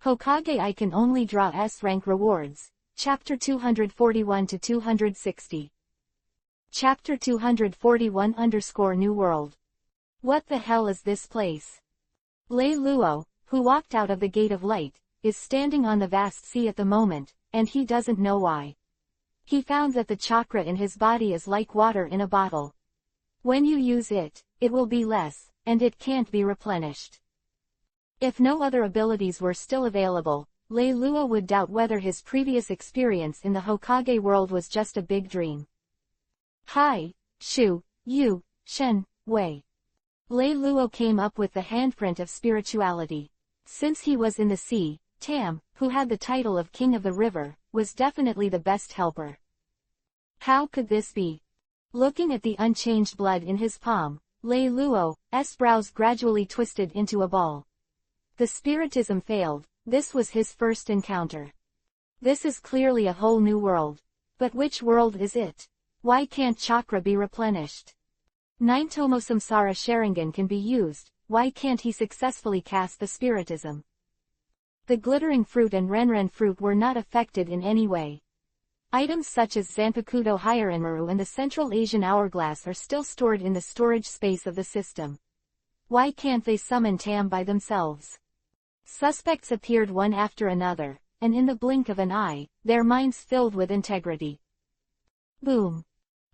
Hokage I can only draw S-rank rewards. Chapter 241-260. Chapter 241-New World. What the hell is this place? Lei Luo, who walked out of the Gate of Light, is standing on the vast sea at the moment, and he doesn't know why. He found that the chakra in his body is like water in a bottle. When you use it, it will be less, and it can't be replenished. If no other abilities were still available, Lei Luo would doubt whether his previous experience in the Hokage world was just a big dream. Hi, Shu, Yu, Shen, Wei. Lei Luo came up with the handprint of spirituality. Since he was in the sea, Tam, who had the title of King of the River, was definitely the best helper. How could this be? Looking at the unchanged blood in his palm, Lei Luo's brows gradually twisted into a ball. The spiritism failed. This was his first encounter. This is clearly a whole new world. But which world is it? Why can't chakra be replenished? 9 Tomo Samsara Sharingan can be used, why can't he successfully cast the spiritism? The glittering fruit and Renren fruit were not affected in any way. Items such as Zanpakuto Hyarinmaru and the Central Asian Hourglass are still stored in the storage space of the system. Why can't they summon Tam by themselves? Suspects appeared one after another, and in the blink of an eye, their minds filled with integrity. Boom.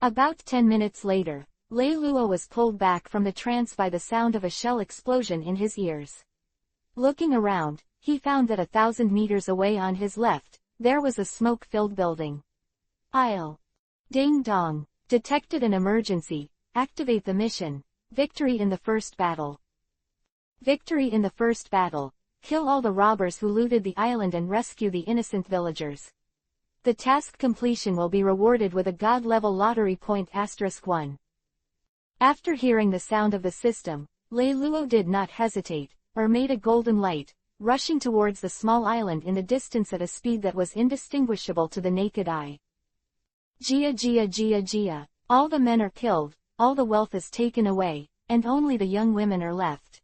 About 10 minutes later, Lei Luo was pulled back from the trance by the sound of a shell explosion in his ears. Looking around, he found that 1,000 meters away on his left, there was a smoke-filled building. I'll. Ding dong. Detected an emergency. Activate the mission. Victory in the first battle. Victory in the first battle. Kill all the robbers who looted the island and rescue the innocent villagers. The task completion will be rewarded with a god-level lottery point *1. After hearing the sound of the system, Lei Luo did not hesitate, or made a golden light, rushing towards the small island in the distance at a speed that was indistinguishable to the naked eye. Jia Jia Jia Jia. All the men are killed, all the wealth is taken away, and only the young women are left.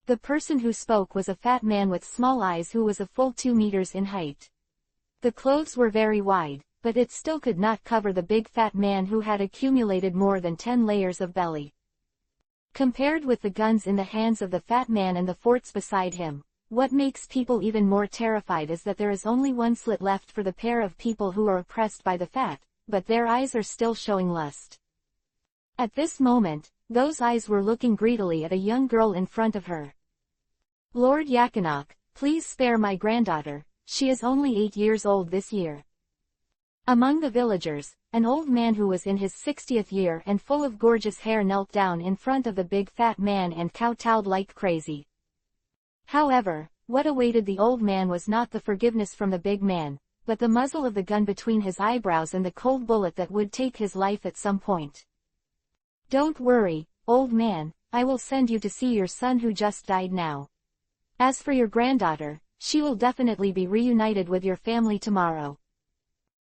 The person who spoke was a fat man with small eyes who was a full 2 meters in height. The clothes were very wide, but it still could not cover the big fat man who had accumulated more than 10 layers of belly. Compared with the guns in the hands of the fat man and the forts beside him, what makes people even more terrified is that there is only one slit left for the pair of people who are oppressed by the fat, but their eyes are still showing lust. At this moment, those eyes were looking greedily at a young girl in front of her. Lord Yakinok, please spare my granddaughter, she is only 8 years old this year. Among the villagers, an old man who was in his 60th year and full of gorgeous hair knelt down in front of the big fat man and kowtowed like crazy. However, what awaited the old man was not the forgiveness from the big man, but the muzzle of the gun between his eyebrows and the cold bullet that would take his life at some point. Don't worry, old man, I will send you to see your son who just died now. As for your granddaughter, she will definitely be reunited with your family tomorrow.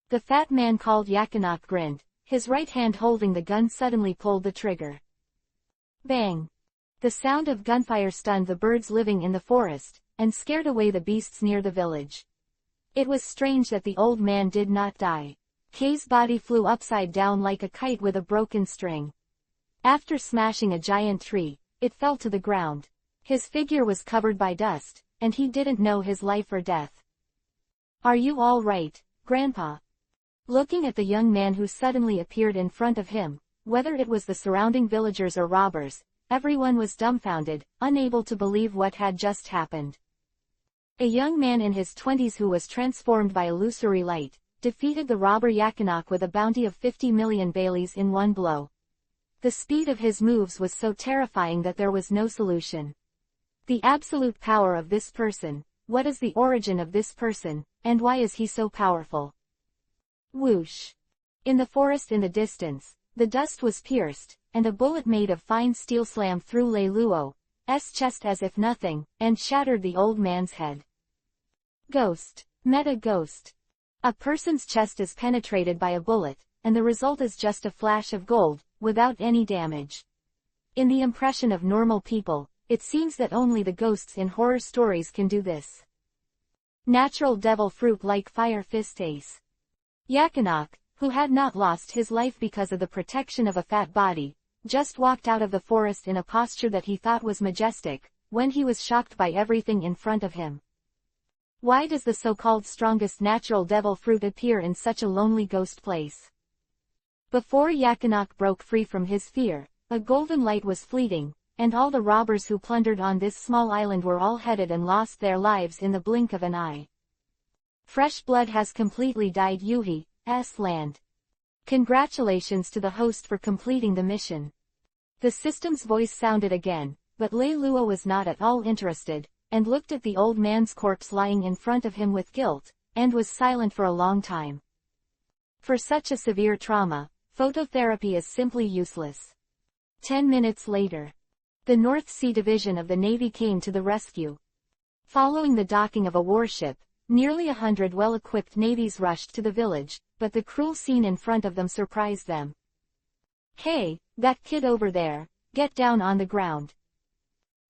The fat man called Yakinok grinned, his right hand holding the gun suddenly pulled the trigger. Bang! The sound of gunfire stunned the birds living in the forest, and scared away the beasts near the village. It was strange that the old man did not die. Kei's body flew upside down like a kite with a broken string. After smashing a giant tree, it fell to the ground. His figure was covered by dust, and he didn't know his life or death. Are you all right, Grandpa? Looking at the young man who suddenly appeared in front of him, whether it was the surrounding villagers or robbers, everyone was dumbfounded, unable to believe what had just happened. A young man in his 20s who was transformed by illusory light, defeated the robber Yakinok with a bounty of 50 million Baileys in one blow. The speed of his moves was so terrifying that there was no solution. The absolute power of this person, what is the origin of this person, and why is he so powerful? Whoosh! In the forest in the distance, the dust was pierced, and a bullet made of fine steel slammed through Lei Luo's chest as if nothing, and shattered the old man's head. Ghost. Meta ghost. A person's chest is penetrated by a bullet, and the result is just a flash of gold, without any damage. In the impression of normal people, it seems that only the ghosts in horror stories can do this. Natural devil fruit like fire fist ace. Yakinok, who had not lost his life because of the protection of a fat body, just walked out of the forest in a posture that he thought was majestic, when he was shocked by everything in front of him. Why does the so-called strongest natural devil fruit appear in such a lonely ghost place? Before Yakinok broke free from his fear, a golden light was fleeting, and all the robbers who plundered on this small island were all headed and lost their lives in the blink of an eye. Fresh blood has completely dyed Yuhi's land. Congratulations to the host for completing the mission. The system's voice sounded again, but Lei Luo was not at all interested, and looked at the old man's corpse lying in front of him with guilt, and was silent for a long time. For such a severe trauma, phototherapy is simply useless. 10 minutes later, the North Sea Division of the Navy came to the rescue. Following the docking of a warship, nearly 100 well-equipped navies rushed to the village, but the cruel scene in front of them surprised them. "Hey, that kid over there, get down on the ground."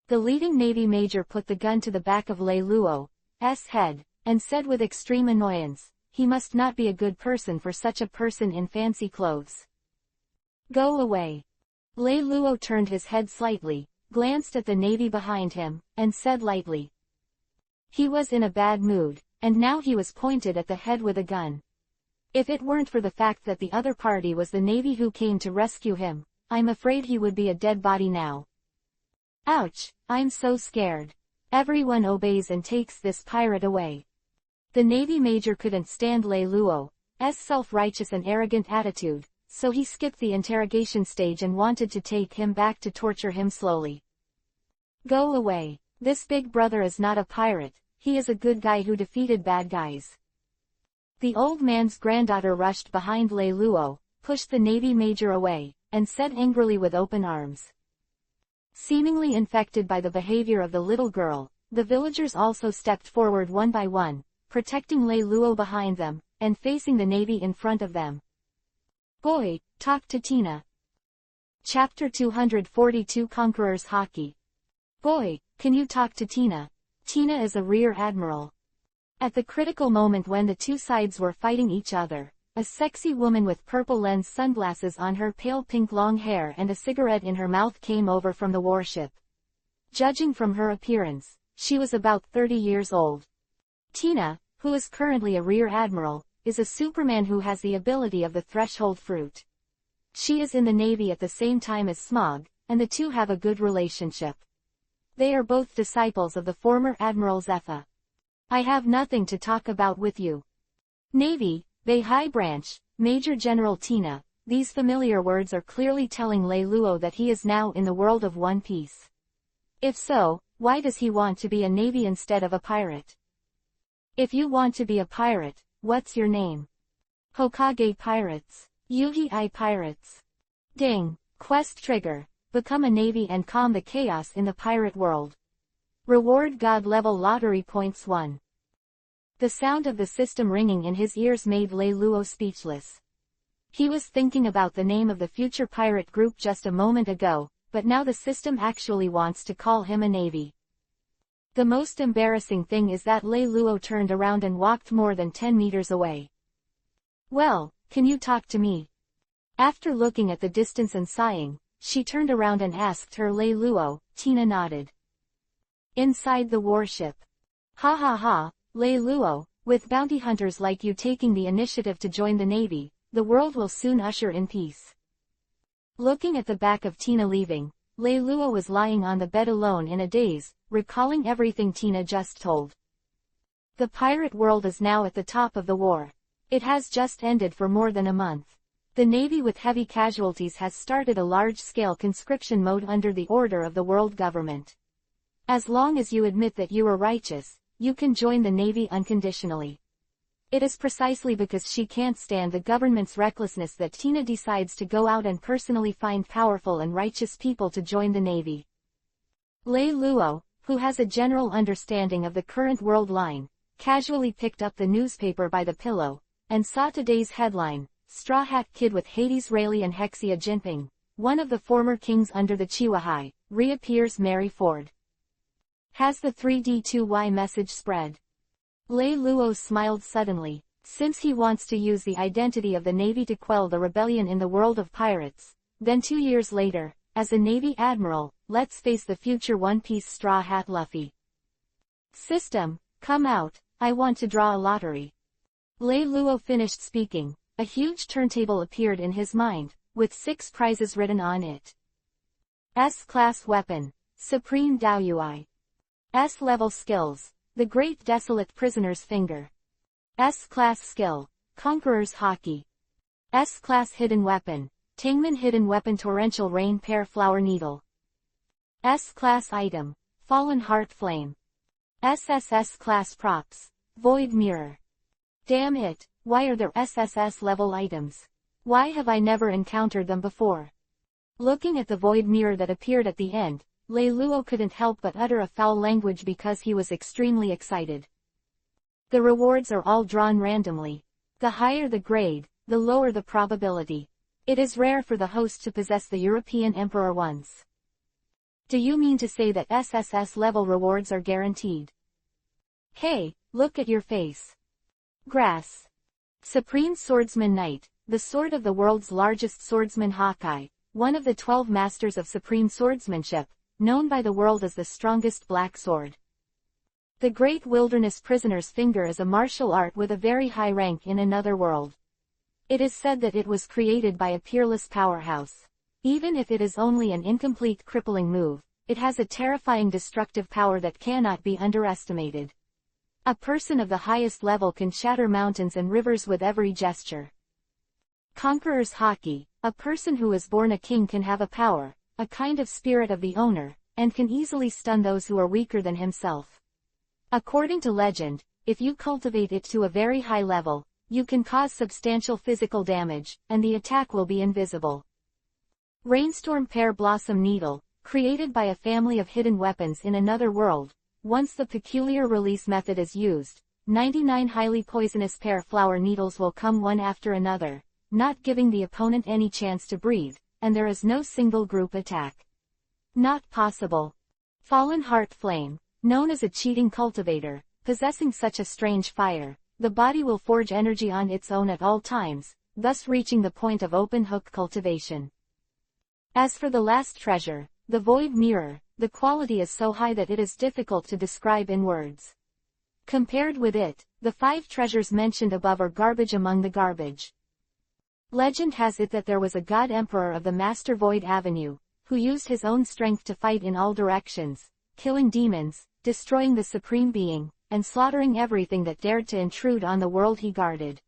The leading Navy major put the gun to the back of Lei Luo's head, and said with extreme annoyance, "He must not be a good person for such a person in fancy clothes. Go away." Lei Luo turned his head slightly, glanced at the Navy behind him, and said lightly. He was in a bad mood, and now he was pointed at the head with a gun. If it weren't for the fact that the other party was the Navy who came to rescue him, I'm afraid he would be a dead body now. Ouch, I'm so scared. Everyone obeys and takes this pirate away. The Navy major couldn't stand Lei Luo's self-righteous and arrogant attitude, so he skipped the interrogation stage and wanted to take him back to torture him slowly. Go away. This big brother is not a pirate, he is a good guy who defeated bad guys. The old man's granddaughter rushed behind Lei Luo, pushed the Navy major away, and said angrily with open arms. Seemingly infected by the behavior of the little girl, the villagers also stepped forward one by one, protecting Lei Luo behind them, and facing the Navy in front of them. Boy, talk to Tina. Chapter 242 Conqueror's Hockey. Boy, can you talk to Tina? Tina is a rear admiral. At the critical moment when the two sides were fighting each other, a sexy woman with purple lens sunglasses on her pale pink long hair and a cigarette in her mouth came over from the warship. Judging from her appearance, she was about 30 years old. Tina, who is currently a rear admiral, is a Superman who has the ability of the threshold fruit. She is in the Navy at the same time as Smog, and the two have a good relationship. They are both disciples of the former Admiral Zepha. I have nothing to talk about with you. Navy, Bay High Branch, Major General Tina. These familiar words are clearly telling Lei Luo that he is now in the world of One Piece. If so, why does he want to be a Navy instead of a pirate? If you want to be a pirate, what's your name? Hokage Pirates. Yuhi Pirates. Ding. Quest trigger. Become a Navy and calm the chaos in the pirate world. Reward God level lottery points 1. The sound of the system ringing in his ears made Lei Luo speechless. He was thinking about the name of the future pirate group just a moment ago, but now the system actually wants to call him a Navy. The most embarrassing thing is that Lei Luo turned around and walked more than 10 meters away. Well, can you talk to me? After looking at the distance and sighing, she turned around and asked her. Lei Luo. Tina nodded. Inside the warship. Ha ha ha, Lei Luo, with bounty hunters like you taking the initiative to join the Navy, the world will soon usher in peace. Looking at the back of Tina leaving, Lei Luo was lying on the bed alone in a daze, recalling everything Tina just told. The pirate world is now at the top of the war. It has just ended for more than a month. The Navy with heavy casualties has started a large-scale conscription mode under the order of the world government. As long as you admit that you are righteous, you can join the Navy unconditionally. It is precisely because she can't stand the government's recklessness that Tina decides to go out and personally find powerful and righteous people to join the Navy. Lei Luo, who has a general understanding of the current world line, casually picked up the newspaper by the pillow, and saw today's headline, Straw Hat Kid with Hades Rayleigh and Hexia Jinping, one of the former kings under the Chihuahua, reappears. Mary Ford. Has the 3D2Y message spread? Lei Luo smiled suddenly. Since he wants to use the identity of the Navy to quell the rebellion in the world of pirates, then 2 years later, as a Navy Admiral, let's face the future One Piece Straw Hat Luffy. System, come out, I want to draw a lottery. Lei Luo finished speaking. A huge turntable appeared in his mind, with 6 prizes written on it. S-Class Weapon, Supreme Daoyuai. S-Level Skills, The Great Desolate Prisoner's Finger. S-Class Skill, Conqueror's Haki. S-Class Hidden Weapon, Tangman Hidden Weapon Torrential Rain Pear Flower Needle. S-Class Item, Fallen Heart Flame. SSS Class Props, Void Mirror. Damn it, why are there SSS level items? Why have I never encountered them before? Looking at the void mirror that appeared at the end, Lei Luo couldn't help but utter a foul language because he was extremely excited. The rewards are all drawn randomly. The higher the grade, the lower the probability. It is rare for the host to possess the European Emperor ones. Do you mean to say that SSS level rewards are guaranteed? Hey, look at your face. Grass. Supreme Swordsman Knight, the sword of the world's largest swordsman Hokage, one of the 12 masters of supreme swordsmanship, known by the world as the strongest black sword. The Great Wilderness Prisoner's Finger is a martial art with a very high rank in another world. It is said that it was created by a peerless powerhouse. Even if it is only an incomplete crippling move, it has a terrifying destructive power that cannot be underestimated. A person of the highest level can shatter mountains and rivers with every gesture. Conqueror's Haki, a person who is born a king can have a power, a kind of spirit of the owner, and can easily stun those who are weaker than himself. According to legend, if you cultivate it to a very high level, you can cause substantial physical damage, and the attack will be invisible. Rainstorm Pear Blossom Needle, created by a family of hidden weapons in another world. Once the peculiar release method is used, 99 highly poisonous pear flower needles will come one after another, not giving the opponent any chance to breathe, and there is no single group attack. Not possible. Fallen Heart Flame, known as a cheating cultivator, possessing such a strange fire, the body will forge energy on its own at all times, thus reaching the point of open hook cultivation. As for the last treasure, the Void Mirror, the quality is so high that it is difficult to describe in words. Compared with it, the 5 treasures mentioned above are garbage among the garbage. Legend has it that there was a god emperor of the Master Void Avenue, who used his own strength to fight in all directions, killing demons, destroying the Supreme Being, and slaughtering everything that dared to intrude on the world he guarded.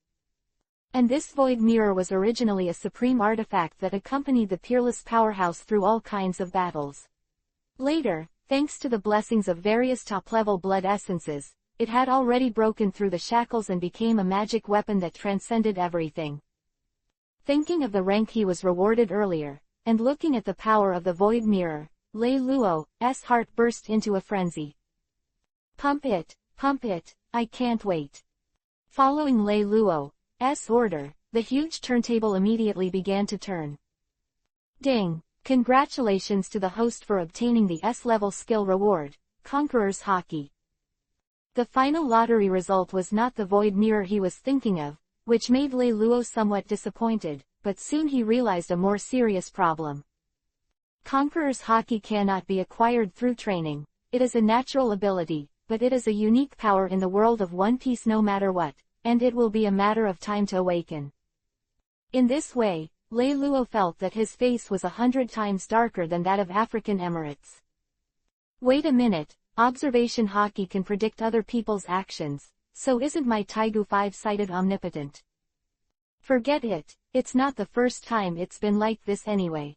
And this Void Mirror was originally a supreme artifact that accompanied the peerless powerhouse through all kinds of battles. Later, thanks to the blessings of various top-level blood essences, it had already broken through the shackles and became a magic weapon that transcended everything. Thinking of the rank he was rewarded earlier, and looking at the power of the Void Mirror, Lei Luo's heart burst into a frenzy. Pump it, I can't wait. Following Lei Luo's order, the huge turntable immediately began to turn. Ding! Congratulations to the host for obtaining the S-level skill reward, Conqueror's Haki. The final lottery result was not the Void Mirror he was thinking of, which made Lei Luo somewhat disappointed, but soon he realized a more serious problem. Conqueror's Haki cannot be acquired through training. It is a natural ability, but it is a unique power in the world of One Piece no matter what, and it will be a matter of time to awaken. In this way, Lei Luo felt that his face was 100 times darker than that of African Emirates. Wait a minute, observation Haki can predict other people's actions, so isn't my Taigu 5-sided omnipotent? Forget it, it's not the first time it's been like this anyway.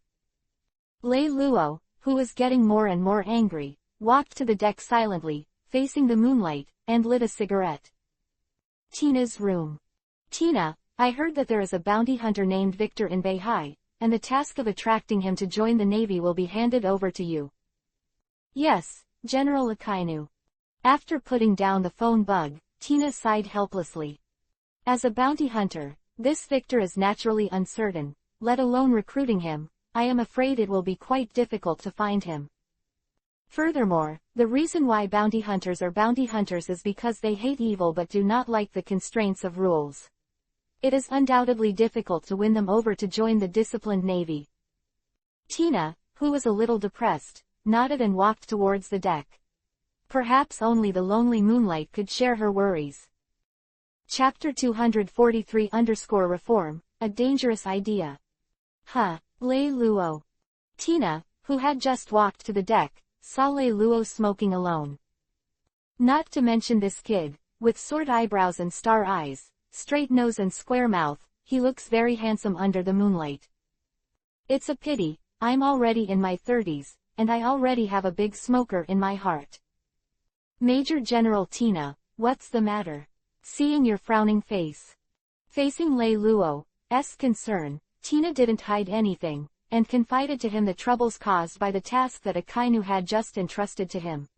Lei Luo, who was getting more and more angry, walked to the deck silently, facing the moonlight, and lit a cigarette. Tina's room. Tina, I heard that there is a bounty hunter named Victor in Beihai, and the task of attracting him to join the Navy will be handed over to you. Yes, General Akainu. After putting down the phone bug, Tina sighed helplessly. As a bounty hunter, this Victor is naturally uncertain, let alone recruiting him. I am afraid it will be quite difficult to find him. Furthermore, the reason why bounty hunters are bounty hunters is because they hate evil but do not like the constraints of rules. It is undoubtedly difficult to win them over to join the disciplined navy. Tina, who was a little depressed, nodded and walked towards the deck. Perhaps only the lonely moonlight could share her worries. Chapter 243-Reform, a dangerous idea. Lei Luo. Tina, who had just walked to the deck, saw Lei Luo smoking alone. Not to mention this kid, with sword eyebrows and star eyes, straight nose and square mouth, he looks very handsome under the moonlight. It's a pity, I'm already in my 30s, and I already have a big smoker in my heart. Major General Tina, what's the matter? Seeing your frowning face. Facing Lei Luo's concern, Tina didn't hide anything, and confided to him the troubles caused by the task that Akainu had just entrusted to him.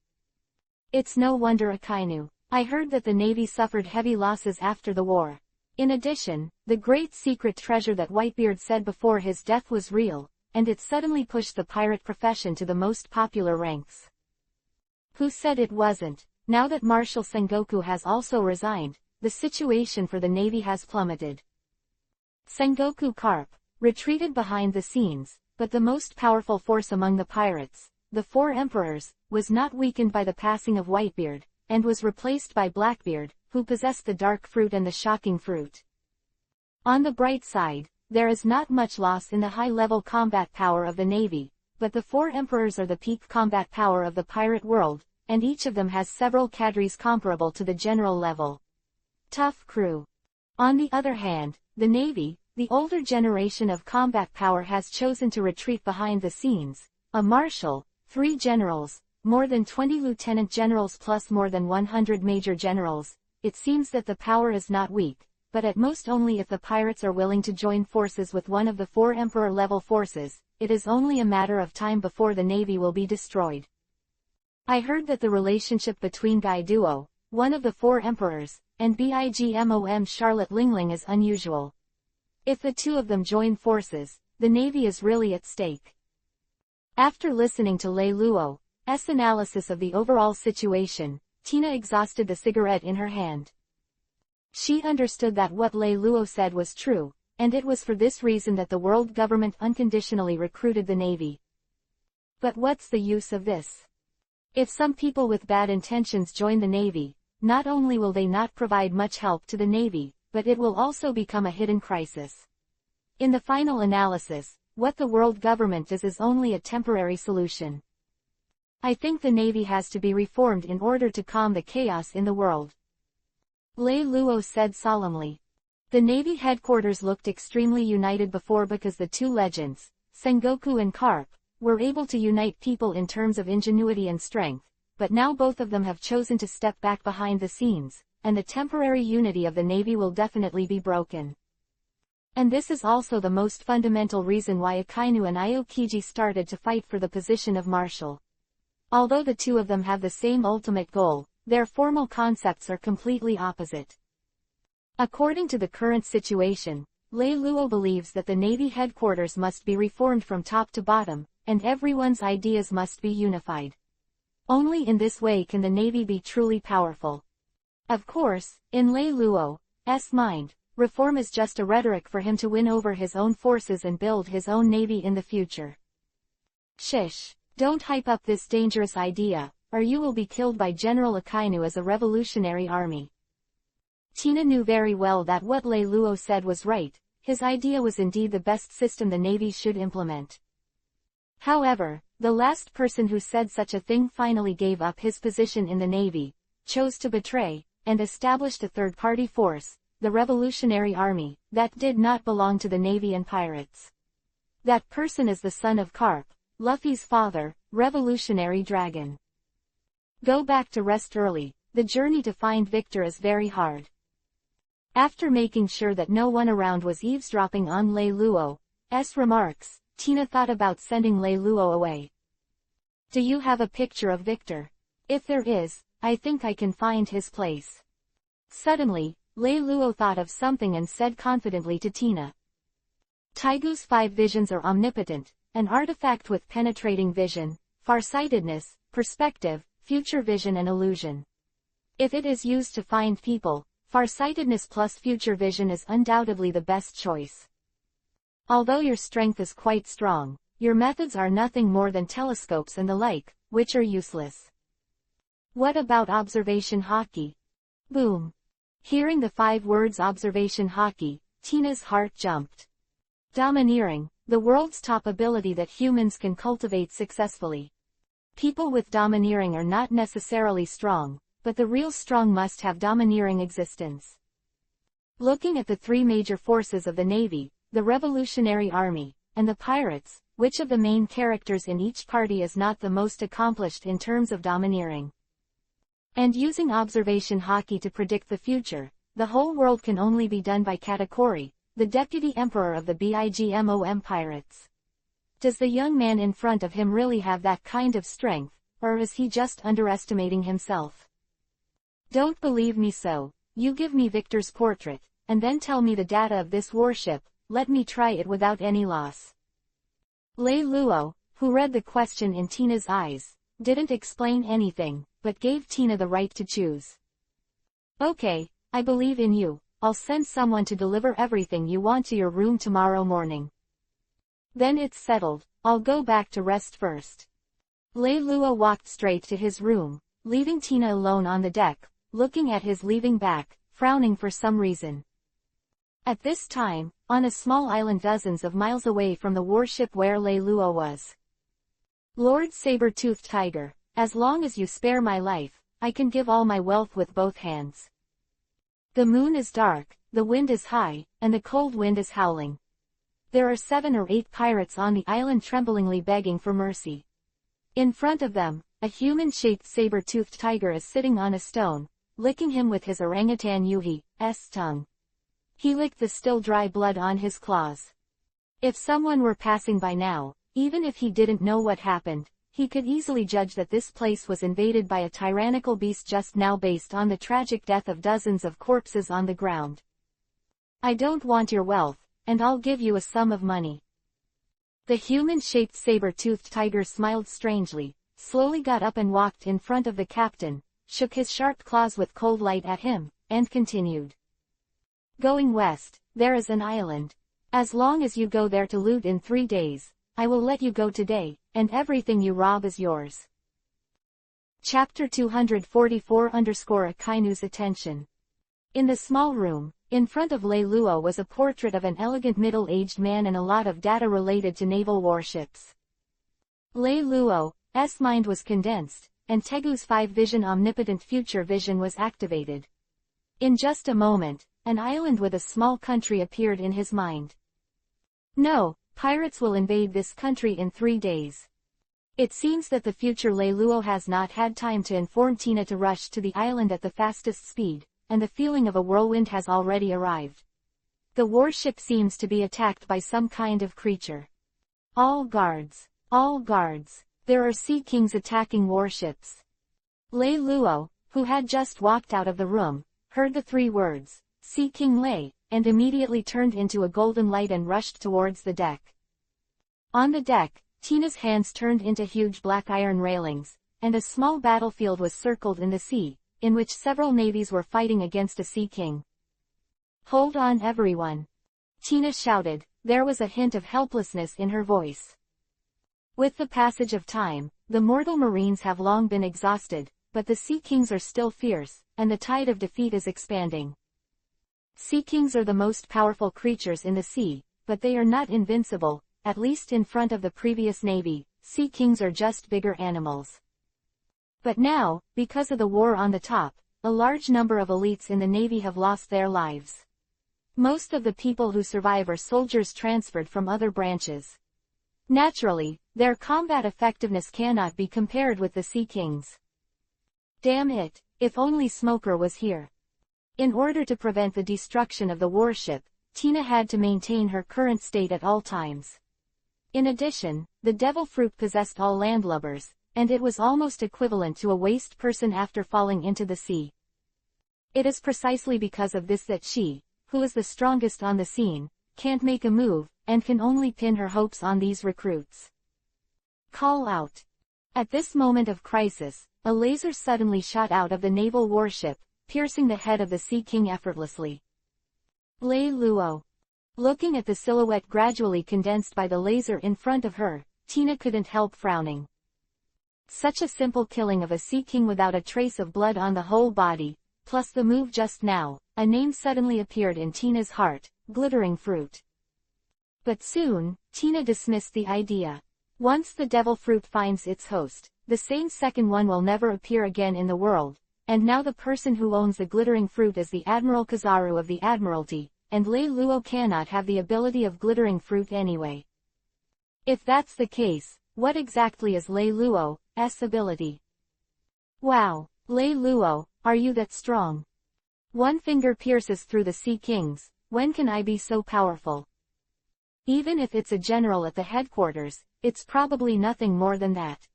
It's no wonder Akainu. I heard that the Navy suffered heavy losses after the war. In addition, the great secret treasure that Whitebeard said before his death was real, and it suddenly pushed the pirate profession to the most popular ranks. Who said it wasn't? Now that Marshal Sengoku has also resigned, the situation for the Navy has plummeted. Sengoku Carp retreated behind the scenes, but the most powerful force among the pirates, the Four Emperors, was not weakened by the passing of Whitebeard, and was replaced by Blackbeard, who possessed the dark fruit and the shocking fruit. On the bright side, there is not much loss in the high-level combat power of the Navy, but the Four Emperors are the peak combat power of the pirate world, and each of them has several cadres comparable to the general level. Tough crew. On the other hand, the Navy, the older generation of combat power, has chosen to retreat behind the scenes. A marshal, 3 generals, more than 20 lieutenant generals plus more than 100 major generals. It seems that the power is not weak, but at most only if the pirates are willing to join forces with one of the 4 emperor-level forces. It is only a matter of time before the Navy will be destroyed. I heard that the relationship between Gai Duo, one of the 4 emperors, and Bigmom Charlotte Lingling is unusual. If the two of them join forces, the Navy is really at stake. After listening to Lei Luo's analysis of the overall situation, Tina exhausted the cigarette in her hand. She understood that what Lei Luo said was true, and it was for this reason that the world government unconditionally recruited the Navy. But what's the use of this? If some people with bad intentions join the Navy, not only will they not provide much help to the Navy, but it will also become a hidden crisis. In the final analysis, what the world government is only a temporary solution. I think the Navy has to be reformed in order to calm the chaos in the world. Lei Luo said solemnly. The Navy headquarters looked extremely united before because the two legends, Sengoku and Carp, were able to unite people in terms of ingenuity and strength, but now both of them have chosen to step back behind the scenes, and the temporary unity of the Navy will definitely be broken. And this is also the most fundamental reason why Akainu and Aokiji started to fight for the position of marshal. Although the two of them have the same ultimate goal, their formal concepts are completely opposite. According to the current situation, Lei Luo believes that the Navy headquarters must be reformed from top to bottom, and everyone's ideas must be unified. Only in this way can the Navy be truly powerful. Of course, in Lei Luo's mind, reform is just a rhetoric for him to win over his own forces and build his own Navy in the future. Shish, don't hype up this dangerous idea, or you will be killed by General Akainu as a revolutionary army. Tina knew very well that what Lei Luo said was right. His idea was indeed the best system the Navy should implement. However, the last person who said such a thing finally gave up his position in the Navy, chose to betray, and established a third-party force, the Revolutionary Army, that did not belong to the Navy and pirates. That person is the son of Carp, Luffy's father, Revolutionary Dragon. Go back to rest early, the journey to find Victor is very hard. After making sure that no one around was eavesdropping on Lei Luo's remarks, Tina thought about sending Lei Luo away. Do you have a picture of Victor? If there is, I think I can find his place. Suddenly, Lei Luo thought of something and said confidently to Tina. Taigu's 5 visions are omnipotent, an artifact with penetrating vision, farsightedness, perspective, future vision and illusion. If it is used to find people, farsightedness plus future vision is undoubtedly the best choice. Although your strength is quite strong, your methods are nothing more than telescopes and the like, which are useless. What about observation hockey? Boom. Hearing the 5 words observation hockey, Tina's heart jumped. Domineering, the world's top ability that humans can cultivate successfully. People with domineering are not necessarily strong, but the real strong must have domineering existence. Looking at the 3 major forces of the Navy, the Revolutionary Army, and the pirates, which of the main characters in each party is not the most accomplished in terms of domineering? And using observation hockey to predict the future, the whole world can only be done by Katakuri, the deputy emperor of the BIGMOM pirates. Does the young man in front of him really have that kind of strength, or is he just underestimating himself? Don't believe me so, you give me Victor's portrait, and then tell me the data of this warship, let me try it without any loss. Lei Luo, who read the question in Tina's eyes, didn't explain anything, but gave Tina the right to choose. Okay, I believe in you, I'll send someone to deliver everything you want to your room tomorrow morning. Then it's settled, I'll go back to rest first. Lei Luo walked straight to his room, leaving Tina alone on the deck, looking at his leaving back, frowning for some reason. At this time, on a small island dozens of miles away from the warship where Lei Luo was. Lord Saber-Toothed Tiger, as long as you spare my life, I can give all my wealth with both hands. The moon is dark, the wind is high, and the cold wind is howling. There are 7 or 8 pirates on the island tremblingly begging for mercy. In front of them, a human-shaped saber-toothed tiger is sitting on a stone, licking him with his orangutan Yuhi's tongue. He licked the still dry blood on his claws. If someone were passing by now, even if he didn't know what happened, he could easily judge that this place was invaded by a tyrannical beast just now based on the tragic death of dozens of corpses on the ground. I don't want your wealth, and I'll give you a sum of money. The human-shaped saber-toothed tiger smiled strangely, slowly got up and walked in front of the captain, shook his sharp claws with cold light at him, and continued. Going west, there is an island. As long as you go there to loot in 3 days, I will let you go today, and everything you rob is yours. Chapter 244 Akainu's attention. In the small room, in front of Lei Luo was a portrait of an elegant middle-aged man and a lot of data related to naval warships. Lei Luo's mind was condensed, and Tegu's 5-vision omnipotent future vision was activated. In just a moment, an island with a small country appeared in his mind. No, pirates will invade this country in 3 days. It seems that the future Lei Luo has not had time to inform Tina to rush to the island at the fastest speed, and the feeling of a whirlwind has already arrived. The warship seems to be attacked by some kind of creature. All guards! All guards! There are sea kings attacking warships. Lei Luo, who had just walked out of the room, heard the 3 words, Sea King Lei, and immediately turned into a golden light and rushed towards the deck. On the deck, Tina's hands turned into huge black iron railings, and a small battlefield was circled in the sea, in which several navies were fighting against a sea king. Hold on everyone! Tina shouted, there was a hint of helplessness in her voice. With the passage of time, the mortal marines have long been exhausted, but the sea kings are still fierce, and the tide of defeat is expanding. Sea kings are the most powerful creatures in the sea, but they are not invincible, at least in front of the previous navy. Sea kings are just bigger animals. But now, because of the war on the top, a large number of elites in the navy have lost their lives. Most of the people who survive are soldiers transferred from other branches. Naturally, their combat effectiveness cannot be compared with the Sea Kings. Damn it, if only Smoker was here. In order to prevent the destruction of the warship, Tina had to maintain her current state at all times. In addition, the devil fruit possessed all landlubbers, and it was almost equivalent to a waste person after falling into the sea. It is precisely because of this that she, who is the strongest on the scene, can't make a move, and can only pin her hopes on these recruits. Call out. At this moment of crisis, a laser suddenly shot out of the naval warship, piercing the head of the Sea King effortlessly. Lei Luo. Looking at the silhouette gradually condensed by the laser in front of her, Tina couldn't help frowning. Such a simple killing of a Sea King without a trace of blood on the whole body, plus the move just now, a name suddenly appeared in Tina's heart, Glittering Fruit. But soon, Tina dismissed the idea. Once the devil fruit finds its host, the same second one will never appear again in the world, and now the person who owns the glittering fruit is the Admiral Kizaru of the Admiralty, and Lei Luo cannot have the ability of glittering fruit anyway. If that's the case, what exactly is Lei Luo's ability? Wow, Lei Luo, are you that strong? One finger pierces through the Sea Kings, when can I be so powerful? Even if it's a general at the headquarters, it's probably nothing more than that.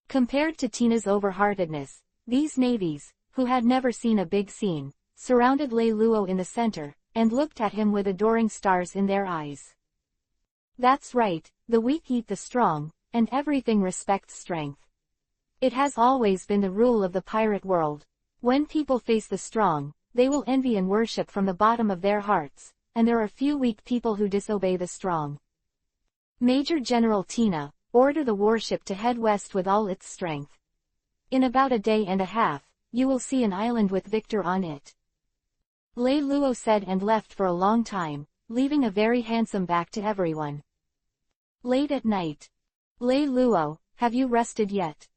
Compared to Tina's overheartedness, these navies, who had never seen a big scene, surrounded Lei Luo in the center, and looked at him with adoring stars in their eyes. That's right, the weak eat the strong, and everything respects strength. It has always been the rule of the pirate world. When people face the strong, they will envy and worship from the bottom of their hearts, and there are few weak people who disobey the strong. Major General Tina, order the warship to head west with all its strength. In about a day and a half, you will see an island with Victor on it. Lei Luo said and left for a long time, leaving a very handsome back to everyone. Late at night. Lei Luo, have you rested yet?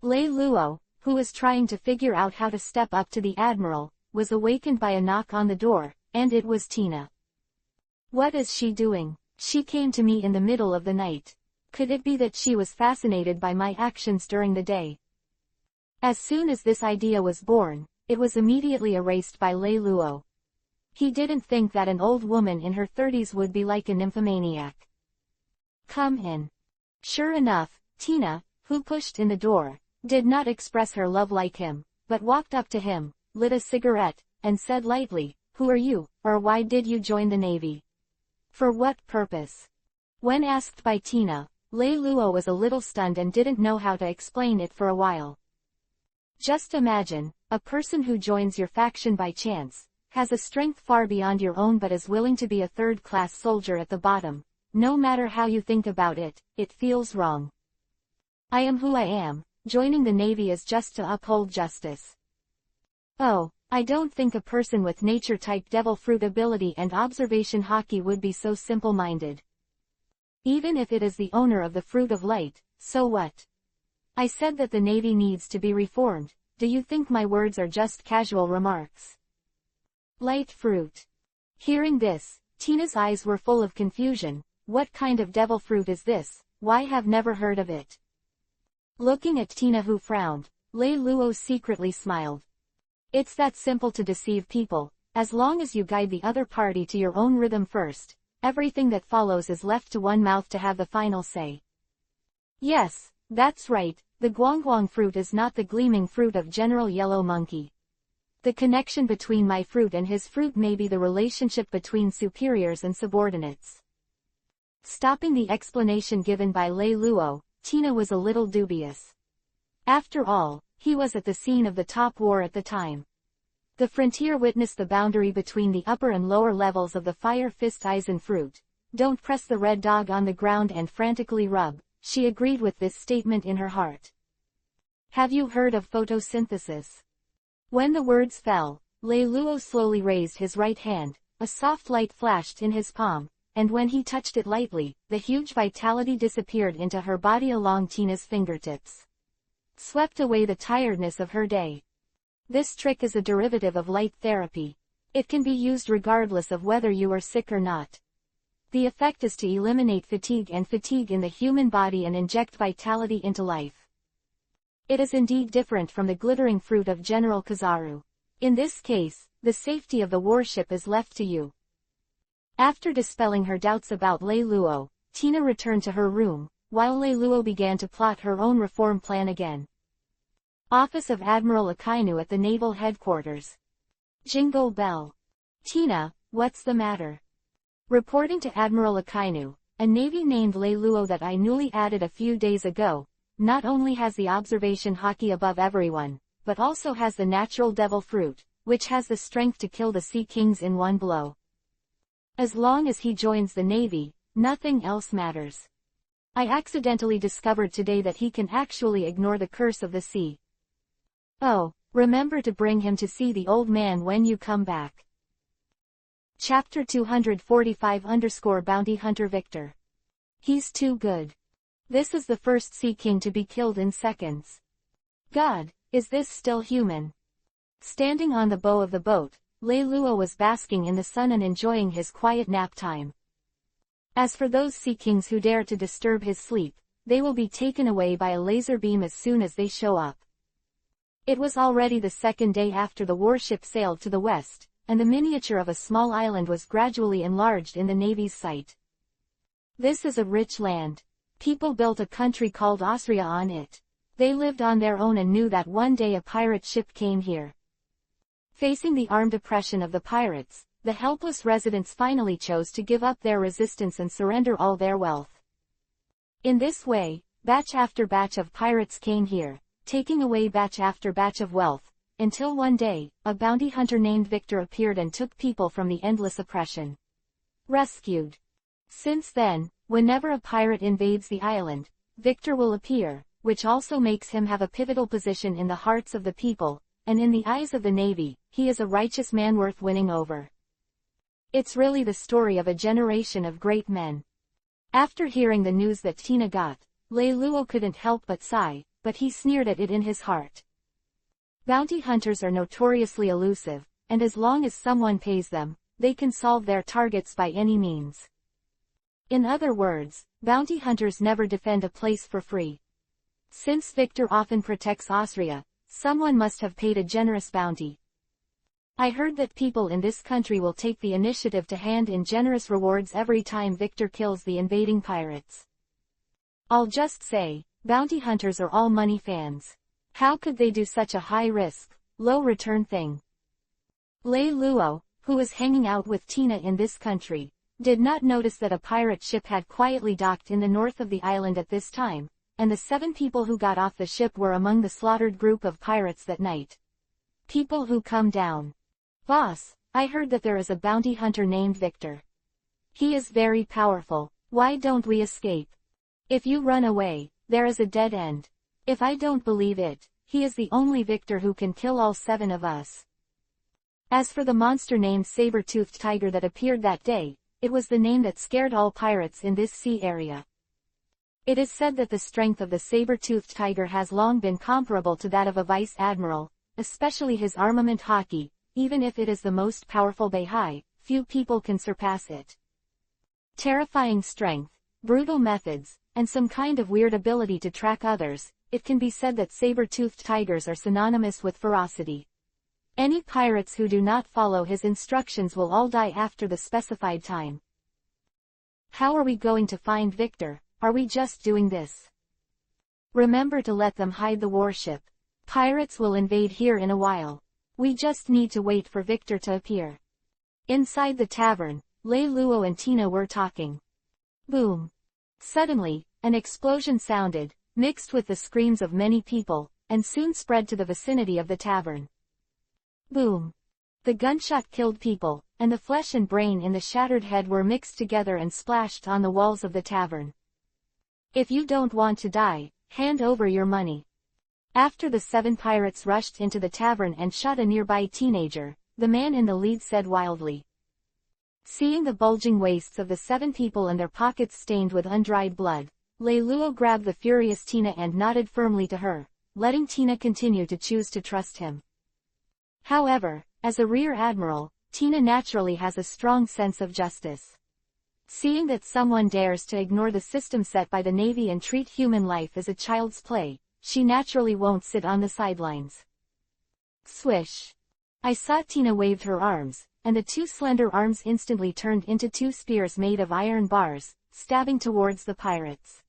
Lei Luo, who was trying to figure out how to step up to the Admiral, was awakened by a knock on the door, and it was Tina. What is she doing? She came to me in the middle of the night. Could it be that she was fascinated by my actions during the day? As soon as this idea was born, it was immediately erased by Lei Luo. He didn't think that an old woman in her 30s would be like a nymphomaniac. Come in. Sure enough, Tina, who pushed in the door, did not express her love like him, but walked up to him, lit a cigarette, and said lightly, "Who are you, or why did you join the Navy? For what purpose?" When asked by Tina, Lei Luo was a little stunned and didn't know how to explain it for a while. Just imagine, a person who joins your faction by chance, has a strength far beyond your own but is willing to be a third-class soldier at the bottom. No matter how you think about it, it feels wrong. I am who I am, joining the Navy is just to uphold justice. Oh, I don't think a person with nature-type devil fruit ability and observation hockey would be so simple-minded. Even if it is the owner of the Fruit of Light, so what? I said that the Navy needs to be reformed. Do you think my words are just casual remarks? Light fruit. Hearing this, Tina's eyes were full of confusion. What kind of devil fruit is this? Why have never heard of it? Looking at Tina, who frowned, Lei Luo secretly smiled. It's that simple to deceive people. As long as you guide the other party to your own rhythm first, everything that follows is left to one mouth to have the final say. Yes, that's right, the guangguang fruit is not the gleaming fruit of General Yellow Monkey. The connection between my fruit and his fruit may be the relationship between superiors and subordinates. Stopping the explanation given by Lei Luo, Tina was a little dubious. After all, he was at the scene of the top war at the time. The frontier witnessed the boundary between the upper and lower levels of the Fire Fist Eisen fruit. Don't press the red dog on the ground and frantically rub. She agreed with this statement in her heart. Have you heard of photosynthesis? When the words fell, Lei Luo slowly raised his right hand, a soft light flashed in his palm, and when he touched it lightly, the huge vitality disappeared into her body along Tina's fingertips. Swept away the tiredness of her day. This trick is a derivative of light therapy. It can be used regardless of whether you are sick or not. The effect is to eliminate fatigue in the human body and inject vitality into life. It is indeed different from the glittering fruit of General Kizaru. In this case, the safety of the warship is left to you. After dispelling her doubts about Lei Luo, Tina returned to her room, while Lei Luo began to plot her own reform plan again. Office of Admiral Akainu at the Naval Headquarters. Jingle bell. Tina, what's the matter? Reporting to Admiral Akainu, a Navy named Lei Luo that I newly added a few days ago, not only has the observation haki above everyone, but also has the natural devil fruit, which has the strength to kill the Sea Kings in one blow. As long as he joins the Navy, nothing else matters. I accidentally discovered today that he can actually ignore the curse of the sea. Oh, remember to bring him to see the old man when you come back. Chapter 245 _ Bounty Hunter Victor. He's too good. This is the first Sea King to be killed in seconds. God, is this still human? Standing on the bow of the boat, Lei Luo was basking in the sun and enjoying his quiet nap time. As for those Sea Kings who dare to disturb his sleep, they will be taken away by a laser beam as soon as they show up. It was already the second day after the warship sailed to the west, and the miniature of a small island was gradually enlarged in the Navy's sight. This is a rich land. People built a country called Austria on it. They lived on their own and knew that one day a pirate ship came here. Facing the armed oppression of the pirates, the helpless residents finally chose to give up their resistance and surrender all their wealth. In this way, batch after batch of pirates came here, taking away batch after batch of wealth, until one day, a bounty hunter named Victor appeared and took people from the endless oppression. Rescued. Since then, whenever a pirate invades the island, Victor will appear, which also makes him have a pivotal position in the hearts of the people, and in the eyes of the Navy, he is a righteous man worth winning over. It's really the story of a generation of great men. After hearing the news that Tina got, Lei Luo couldn't help but sigh, but he sneered at it in his heart. Bounty hunters are notoriously elusive, and as long as someone pays them, they can solve their targets by any means. In other words, bounty hunters never defend a place for free. Since Victor often protects Austria, someone must have paid a generous bounty. I heard that people in this country will take the initiative to hand in generous rewards every time Victor kills the invading pirates. I'll just say, bounty hunters are all money fans. How could they do such a high-risk, low-return thing? Lei Luo, who was hanging out with Tina in this country, did not notice that a pirate ship had quietly docked in the north of the island at this time, and the 7 people who got off the ship were among the slaughtered group of pirates that night. People who come down. Boss, I heard that there is a bounty hunter named Victor. He is very powerful. Why don't we escape? If you run away, there is a dead end. If I don't believe it, he is the only Victor who can kill all 7 of us. As for the monster named Saber-Toothed Tiger that appeared that day, it was the name that scared all pirates in this sea area. It is said that the strength of the Saber-Toothed Tiger has long been comparable to that of a vice admiral, especially his armament haki. Even if it is the most powerful Beihai, few people can surpass it. Terrifying strength, brutal methods, and some kind of weird ability to track others, it can be said that saber-toothed tigers are synonymous with ferocity. Any pirates who do not follow his instructions will all die after the specified time. How are we going to find Victor? Are we just doing this? Remember to let them hide the warship. Pirates will invade here in a while. We just need to wait for Victor to appear. Inside the tavern, Lei Luo and Tina were talking. Boom. Suddenly, an explosion sounded, mixed with the screams of many people, and soon spread to the vicinity of the tavern. Boom. The gunshot killed people, and the flesh and brain in the shattered head were mixed together and splashed on the walls of the tavern. If you don't want to die, hand over your money. After the 7 pirates rushed into the tavern and shot a nearby teenager, the man in the lead said wildly. Seeing the bulging waists of the 7 people and their pockets stained with undried blood, Lei Luo grabbed the furious Tina and nodded firmly to her, letting Tina continue to choose to trust him. However, as a rear admiral, Tina naturally has a strong sense of justice. Seeing that someone dares to ignore the system set by the Navy and treat human life as a child's play, she naturally won't sit on the sidelines. Swish. I saw Tina waved her arms, and the 2 slender arms instantly turned into 2 spears made of iron bars, stabbing towards the pirates.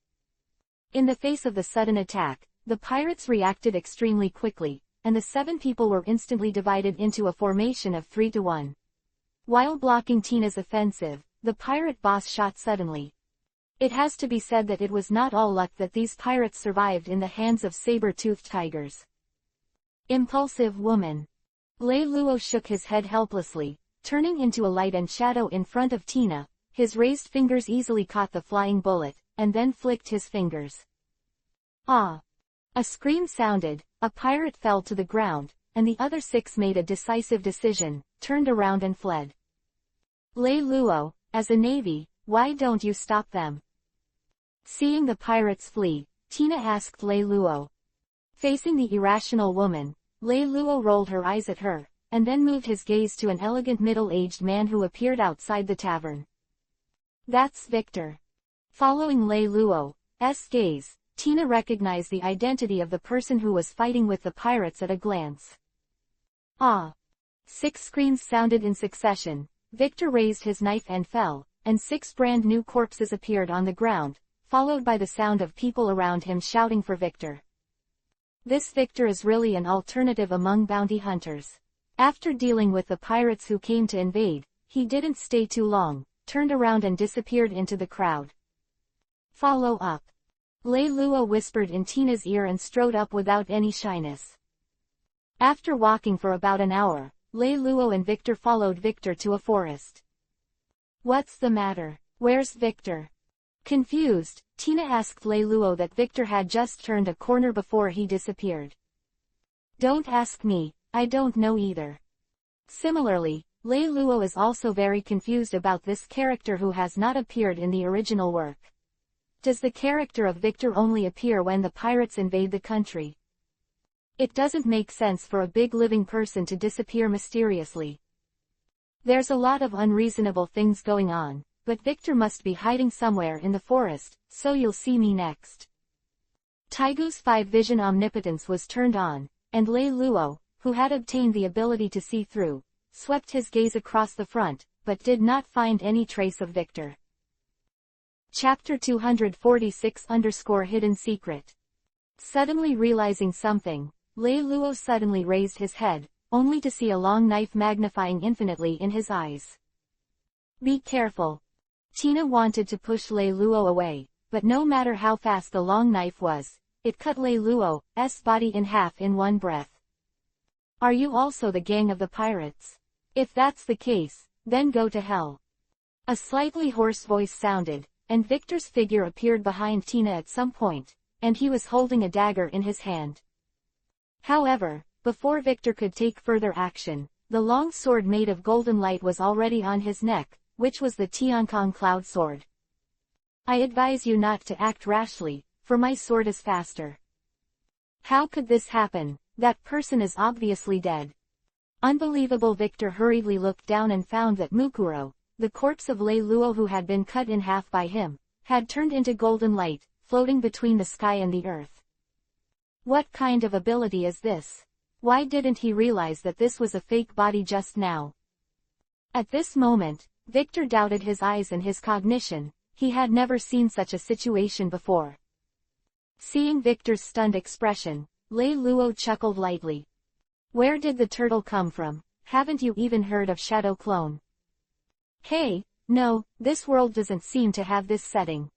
In the face of the sudden attack, the pirates reacted extremely quickly, and the 7 people were instantly divided into a formation of 3 to 1. While blocking Tina's offensive, the pirate boss shot suddenly. It has to be said that it was not all luck that these pirates survived in the hands of saber-toothed tigers. Impulsive woman. Lei Luo shook his head helplessly, turning into a light and shadow in front of Tina. His raised fingers easily caught the flying bullet, and then flicked his fingers. Ah! A scream sounded, a pirate fell to the ground, and the other 6 made a decisive decision, turned around and fled. Lei Luo, as a navy, why don't you stop them? Seeing the pirates flee, Tina asked Lei Luo. Facing the irrational woman, Lei Luo rolled her eyes at her, and then moved his gaze to an elegant middle-aged man who appeared outside the tavern. That's Victor. Following Lei Luo's gaze, Tina recognized the identity of the person who was fighting with the pirates at a glance. Ah! 6 screams sounded in succession. Victor raised his knife and fell, and 6 brand new corpses appeared on the ground, followed by the sound of people around him shouting for Victor. This Victor is really an alternative among bounty hunters. After dealing with the pirates who came to invade, he didn't stay too long, turned around and disappeared into the crowd. Follow up. Lei Luo whispered in Tina's ear and strode up without any shyness. After walking for about an hour, Lei Luo and Victor followed Victor to a forest. What's the matter? Where's Victor? Confused, Tina asked Lei Luo that Victor had just turned a corner before he disappeared. Don't ask me, I don't know either. Similarly, Lei Luo is also very confused about this character who has not appeared in the original work. Does the character of Victor only appear when the pirates invade the country? It doesn't make sense for a big living person to disappear mysteriously. There's a lot of unreasonable things going on, but Victor must be hiding somewhere in the forest, so you'll see me next. Taigu's 5 vision omnipotence was turned on, and Lei Luo, who had obtained the ability to see through, swept his gaze across the front, but did not find any trace of Victor. Chapter 246-Hidden Secret. Suddenly realizing something, Lei Luo suddenly raised his head, only to see a long knife magnifying infinitely in his eyes. Be careful. Tina wanted to push Lei Luo away, but no matter how fast the long knife was, it cut Lei Luo's body in half in one breath. Are you also the gang of the pirates? If that's the case, then go to hell. A slightly hoarse voice sounded, and Victor's figure appeared behind Tina at some point, and he was holding a dagger in his hand. However, before Victor could take further action, the long sword made of golden light was already on his neck, which was the Tiankong Cloud Sword. I advise you not to act rashly, for my sword is faster. How could this happen? That person is obviously dead. Unbelievable. Victor hurriedly looked down and found that Mukuro, the corpse of Lei Luo who had been cut in half by him, had turned into golden light, floating between the sky and the earth. What kind of ability is this? Why didn't he realize that this was a fake body just now? At this moment, Victor doubted his eyes and his cognition. He had never seen such a situation before. Seeing Victor's stunned expression, Lei Luo chuckled lightly. Where did the turtle come from? Haven't you even heard of Shadow Clone? Hey, no, this world doesn't seem to have this setting.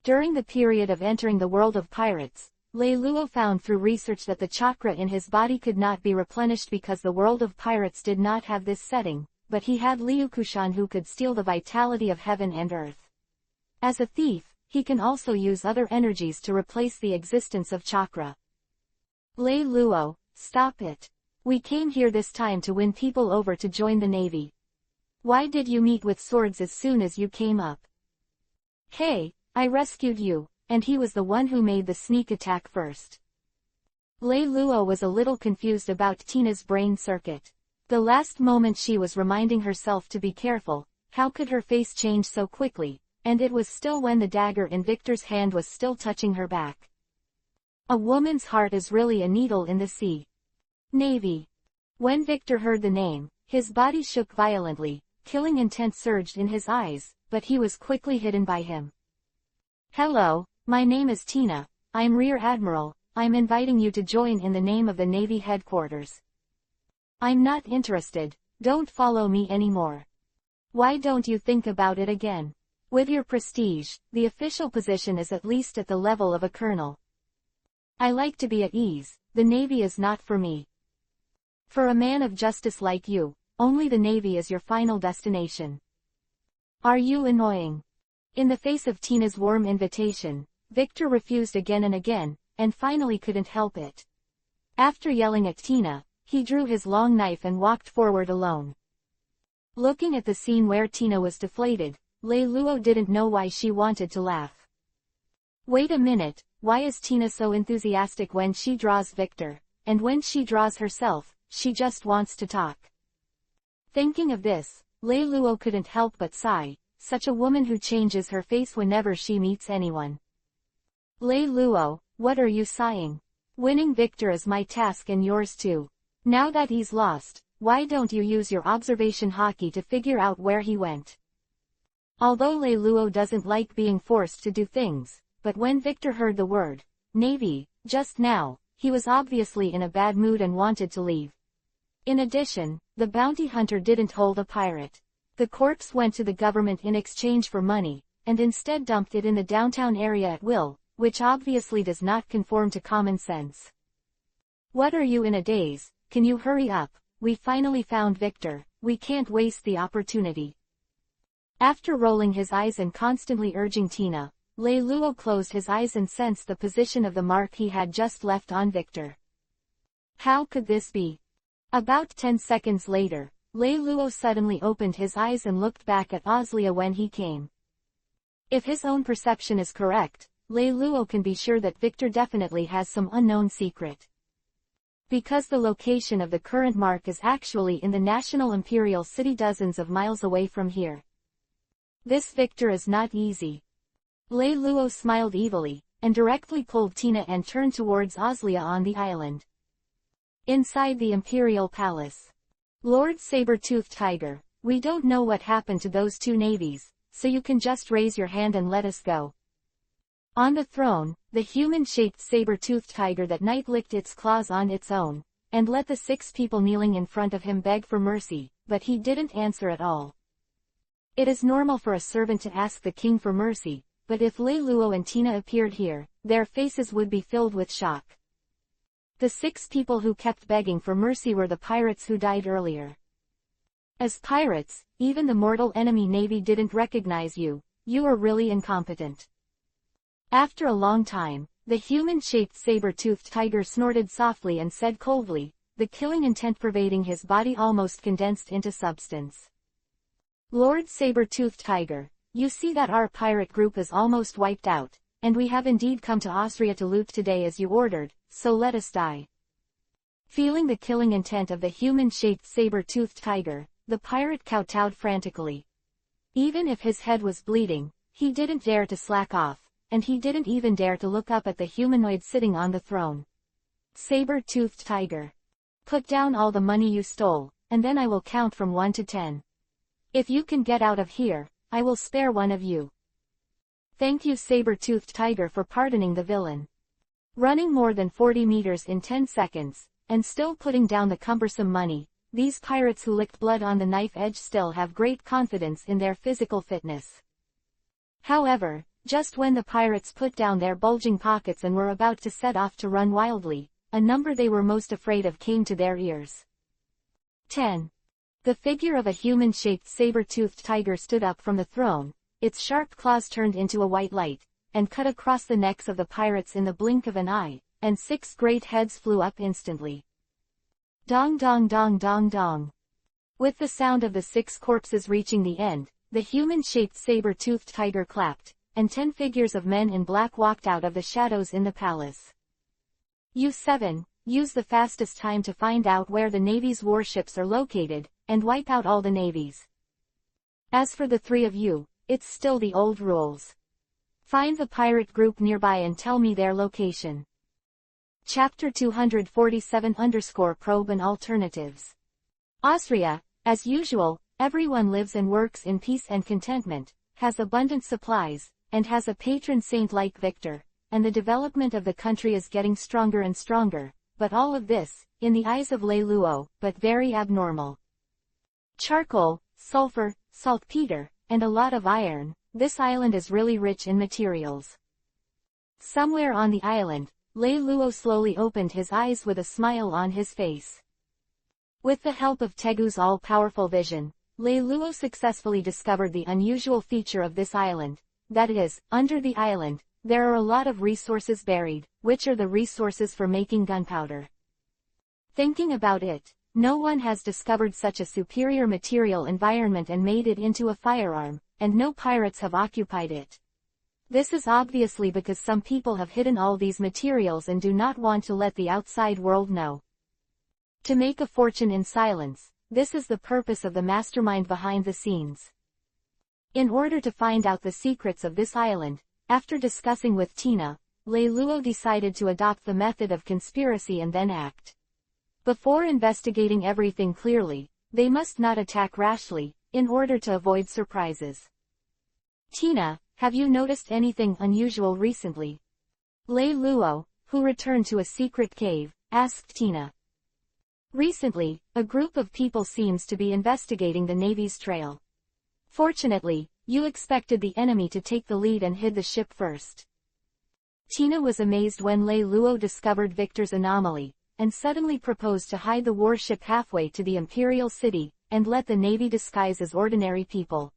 During the period of entering the world of pirates, Lei Luo found through research that the chakra in his body could not be replenished because the world of pirates did not have this setting, but he had Liukushan who could steal the vitality of heaven and earth. As a thief, he can also use other energies to replace the existence of chakra. Lei Luo, stop it. We came here this time to win people over to join the navy. Why did you meet with swords as soon as you came up? Hey, I rescued you, and he was the one who made the sneak attack first. Lei Luo was a little confused about Tina's brain circuit. The last moment she was reminding herself to be careful, how could her face change so quickly, and it was still when the dagger in Victor's hand was still touching her back. A woman's heart is really a needle in the sea. Navy. When Victor heard the name, his body shook violently, killing intent surged in his eyes, but he was quickly hidden by him. Hello, my name is Tina, I'm Rear Admiral, I'm inviting you to join in the name of the Navy headquarters. I'm not interested, don't follow me anymore. Why don't you think about it again? With your prestige, the official position is at least at the level of a colonel. I like to be at ease, the Navy is not for me. For a man of justice like you, only the Navy is your final destination. Are you annoying? In the face of Tina's warm invitation, Victor refused again and again, and finally couldn't help it. After yelling at Tina, he drew his long knife and walked forward alone. Looking at the scene where Tina was deflated, Lei Luo didn't know why she wanted to laugh. Wait a minute, why is Tina so enthusiastic when she draws Victor, and when she draws herself, she just wants to talk? Thinking of this, Lei Luo couldn't help but sigh, such a woman who changes her face whenever she meets anyone. Lei Luo, what are you sighing? Winning Victor is my task and yours too. Now that he's lost, why don't you use your observation hockey to figure out where he went? Although Lei Luo doesn't like being forced to do things, but when Victor heard the word Navy just now, he was obviously in a bad mood and wanted to leave. In addition, the bounty hunter didn't hold a pirate. The corpse went to the government in exchange for money, and instead dumped it in the downtown area at will, which obviously does not conform to common sense. What are you in a daze? Can you hurry up? We finally found Victor, we can't waste the opportunity. After rolling his eyes and constantly urging Tina, Lei Luo closed his eyes and sensed the position of the mark he had just left on Victor. How could this be? About 10 seconds later, Lei Luo suddenly opened his eyes and looked back at Oslia when he came. If his own perception is correct, Lei Luo can be sure that Victor definitely has some unknown secret. Because the location of the current mark is actually in the National Imperial City dozens of miles away from here. This Victor is not easy. Lei Luo smiled evilly, and directly pulled Tina and turned towards Oslia on the island. Inside the Imperial Palace. Lord Saber-Toothed Tiger, we don't know what happened to those two navies, so you can just raise your hand and let us go. On the throne, the human-shaped saber-toothed tiger that night licked its claws on its own, and let the 6 people kneeling in front of him beg for mercy, but he didn't answer at all. It is normal for a servant to ask the king for mercy, but if Lei Luo and Tina appeared here, their faces would be filled with shock. The 6 people who kept begging for mercy were the pirates who died earlier. As pirates, even the mortal enemy navy didn't recognize you, you are really incompetent. After a long time, the human-shaped saber-toothed tiger snorted softly and said coldly, the killing intent pervading his body almost condensed into substance. Lord Saber-Toothed Tiger, you see that our pirate group is almost wiped out, and we have indeed come to Austria to loot today as you ordered, so let us die. Feeling the killing intent of the human-shaped saber-toothed tiger, the pirate kowtowed frantically. Even if his head was bleeding, he didn't dare to slack off, and he didn't even dare to look up at the humanoid sitting on the throne. Saber-toothed tiger. Put down all the money you stole, and then I will count from 1 to 10. If you can get out of here, I will spare one of you. Thank you Saber-toothed tiger for pardoning the villain. Running more than 40 meters in 10 seconds, and still putting down the cumbersome money, these pirates who licked blood on the knife edge still have great confidence in their physical fitness. However, just when the pirates put down their bulging pockets and were about to set off to run wildly, a number they were most afraid of came to their ears. 10. The figure of a human-shaped saber-toothed tiger stood up from the throne, its sharp claws turned into a white light, and cut across the necks of the pirates in the blink of an eye, and 6 great heads flew up instantly. Dong dong dong dong dong. With the sound of the 6 corpses reaching the end, the human-shaped saber-toothed tiger clapped, and 10 figures of men in black walked out of the shadows in the palace. You 7, use the fastest time to find out where the Navy's warships are located, and wipe out all the navies. As for the 3 of you, it's still the old rules. Find the pirate group nearby and tell me their location. Chapter 247_Probe and Alternatives. Austria, as usual, everyone lives and works in peace and contentment, has abundant supplies, and has a patron saint like Victor, and the development of the country is getting stronger and stronger, but all of this, in the eyes of Lei Luo, but very abnormal. Charcoal, sulfur, saltpeter, and a lot of iron, this island is really rich in materials. Somewhere on the island, Lei Luo slowly opened his eyes with a smile on his face. With the help of Tegu's all-powerful vision, Lei Luo successfully discovered the unusual feature of this island. That is, under the island, there are a lot of resources buried, which are the resources for making gunpowder. Thinking about it, no one has discovered such a superior material environment and made it into a firearm, and no pirates have occupied it. This is obviously because some people have hidden all these materials and do not want to let the outside world know. To make a fortune in silence, this is the purpose of the mastermind behind the scenes. In order to find out the secrets of this island, after discussing with Tina, Lei Luo decided to adopt the method of conspiracy and then act. Before investigating everything clearly, they must not attack rashly, in order to avoid surprises. Tina, have you noticed anything unusual recently? Lei Luo, who returned to a secret cave, asked Tina. Recently, a group of people seems to be investigating the Navy's trail. Fortunately, you expected the enemy to take the lead and hid the ship first. Tina was amazed when Lei Luo discovered Victor's anomaly, and suddenly proposed to hide the warship halfway to the Imperial City, and let the Navy disguise as ordinary people.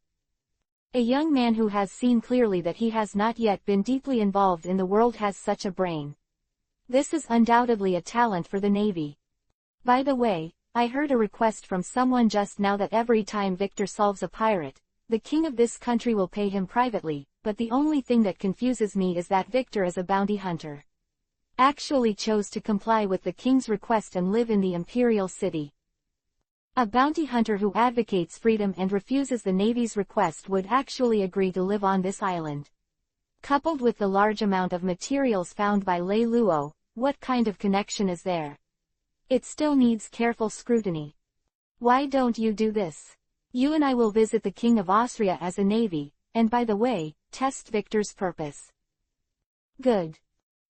A young man who has seen clearly that he has not yet been deeply involved in the world has such a brain. This is undoubtedly a talent for the Navy. By the way, I heard a request from someone just now that every time Victor solves a pirate, the king of this country will pay him privately, but the only thing that confuses me is that Victor is a bounty hunter. Actually chose to comply with the king's request and live in the Imperial City. A bounty hunter who advocates freedom and refuses the Navy's request would actually agree to live on this island. Coupled with the large amount of materials found by Lei Luo, what kind of connection is there? It still needs careful scrutiny. Why don't you do this? You and I will visit the King of Austria as a navy, and by the way, test Victor's purpose. Good.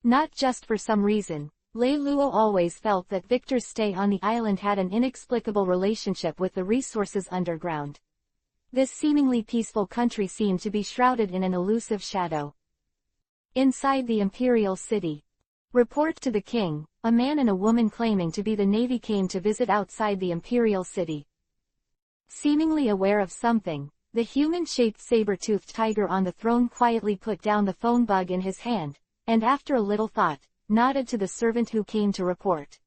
Not just for some reason, Lei Luo always felt that Victor's stay on the island had an inexplicable relationship with the resources underground. This seemingly peaceful country seemed to be shrouded in an elusive shadow. Inside the Imperial City. Report to the king, a man and a woman claiming to be the Navy came to visit outside the Imperial City. Seemingly aware of something, the human-shaped saber-toothed tiger on the throne quietly put down the phone bug in his hand, and after a little thought, nodded to the servant who came to report.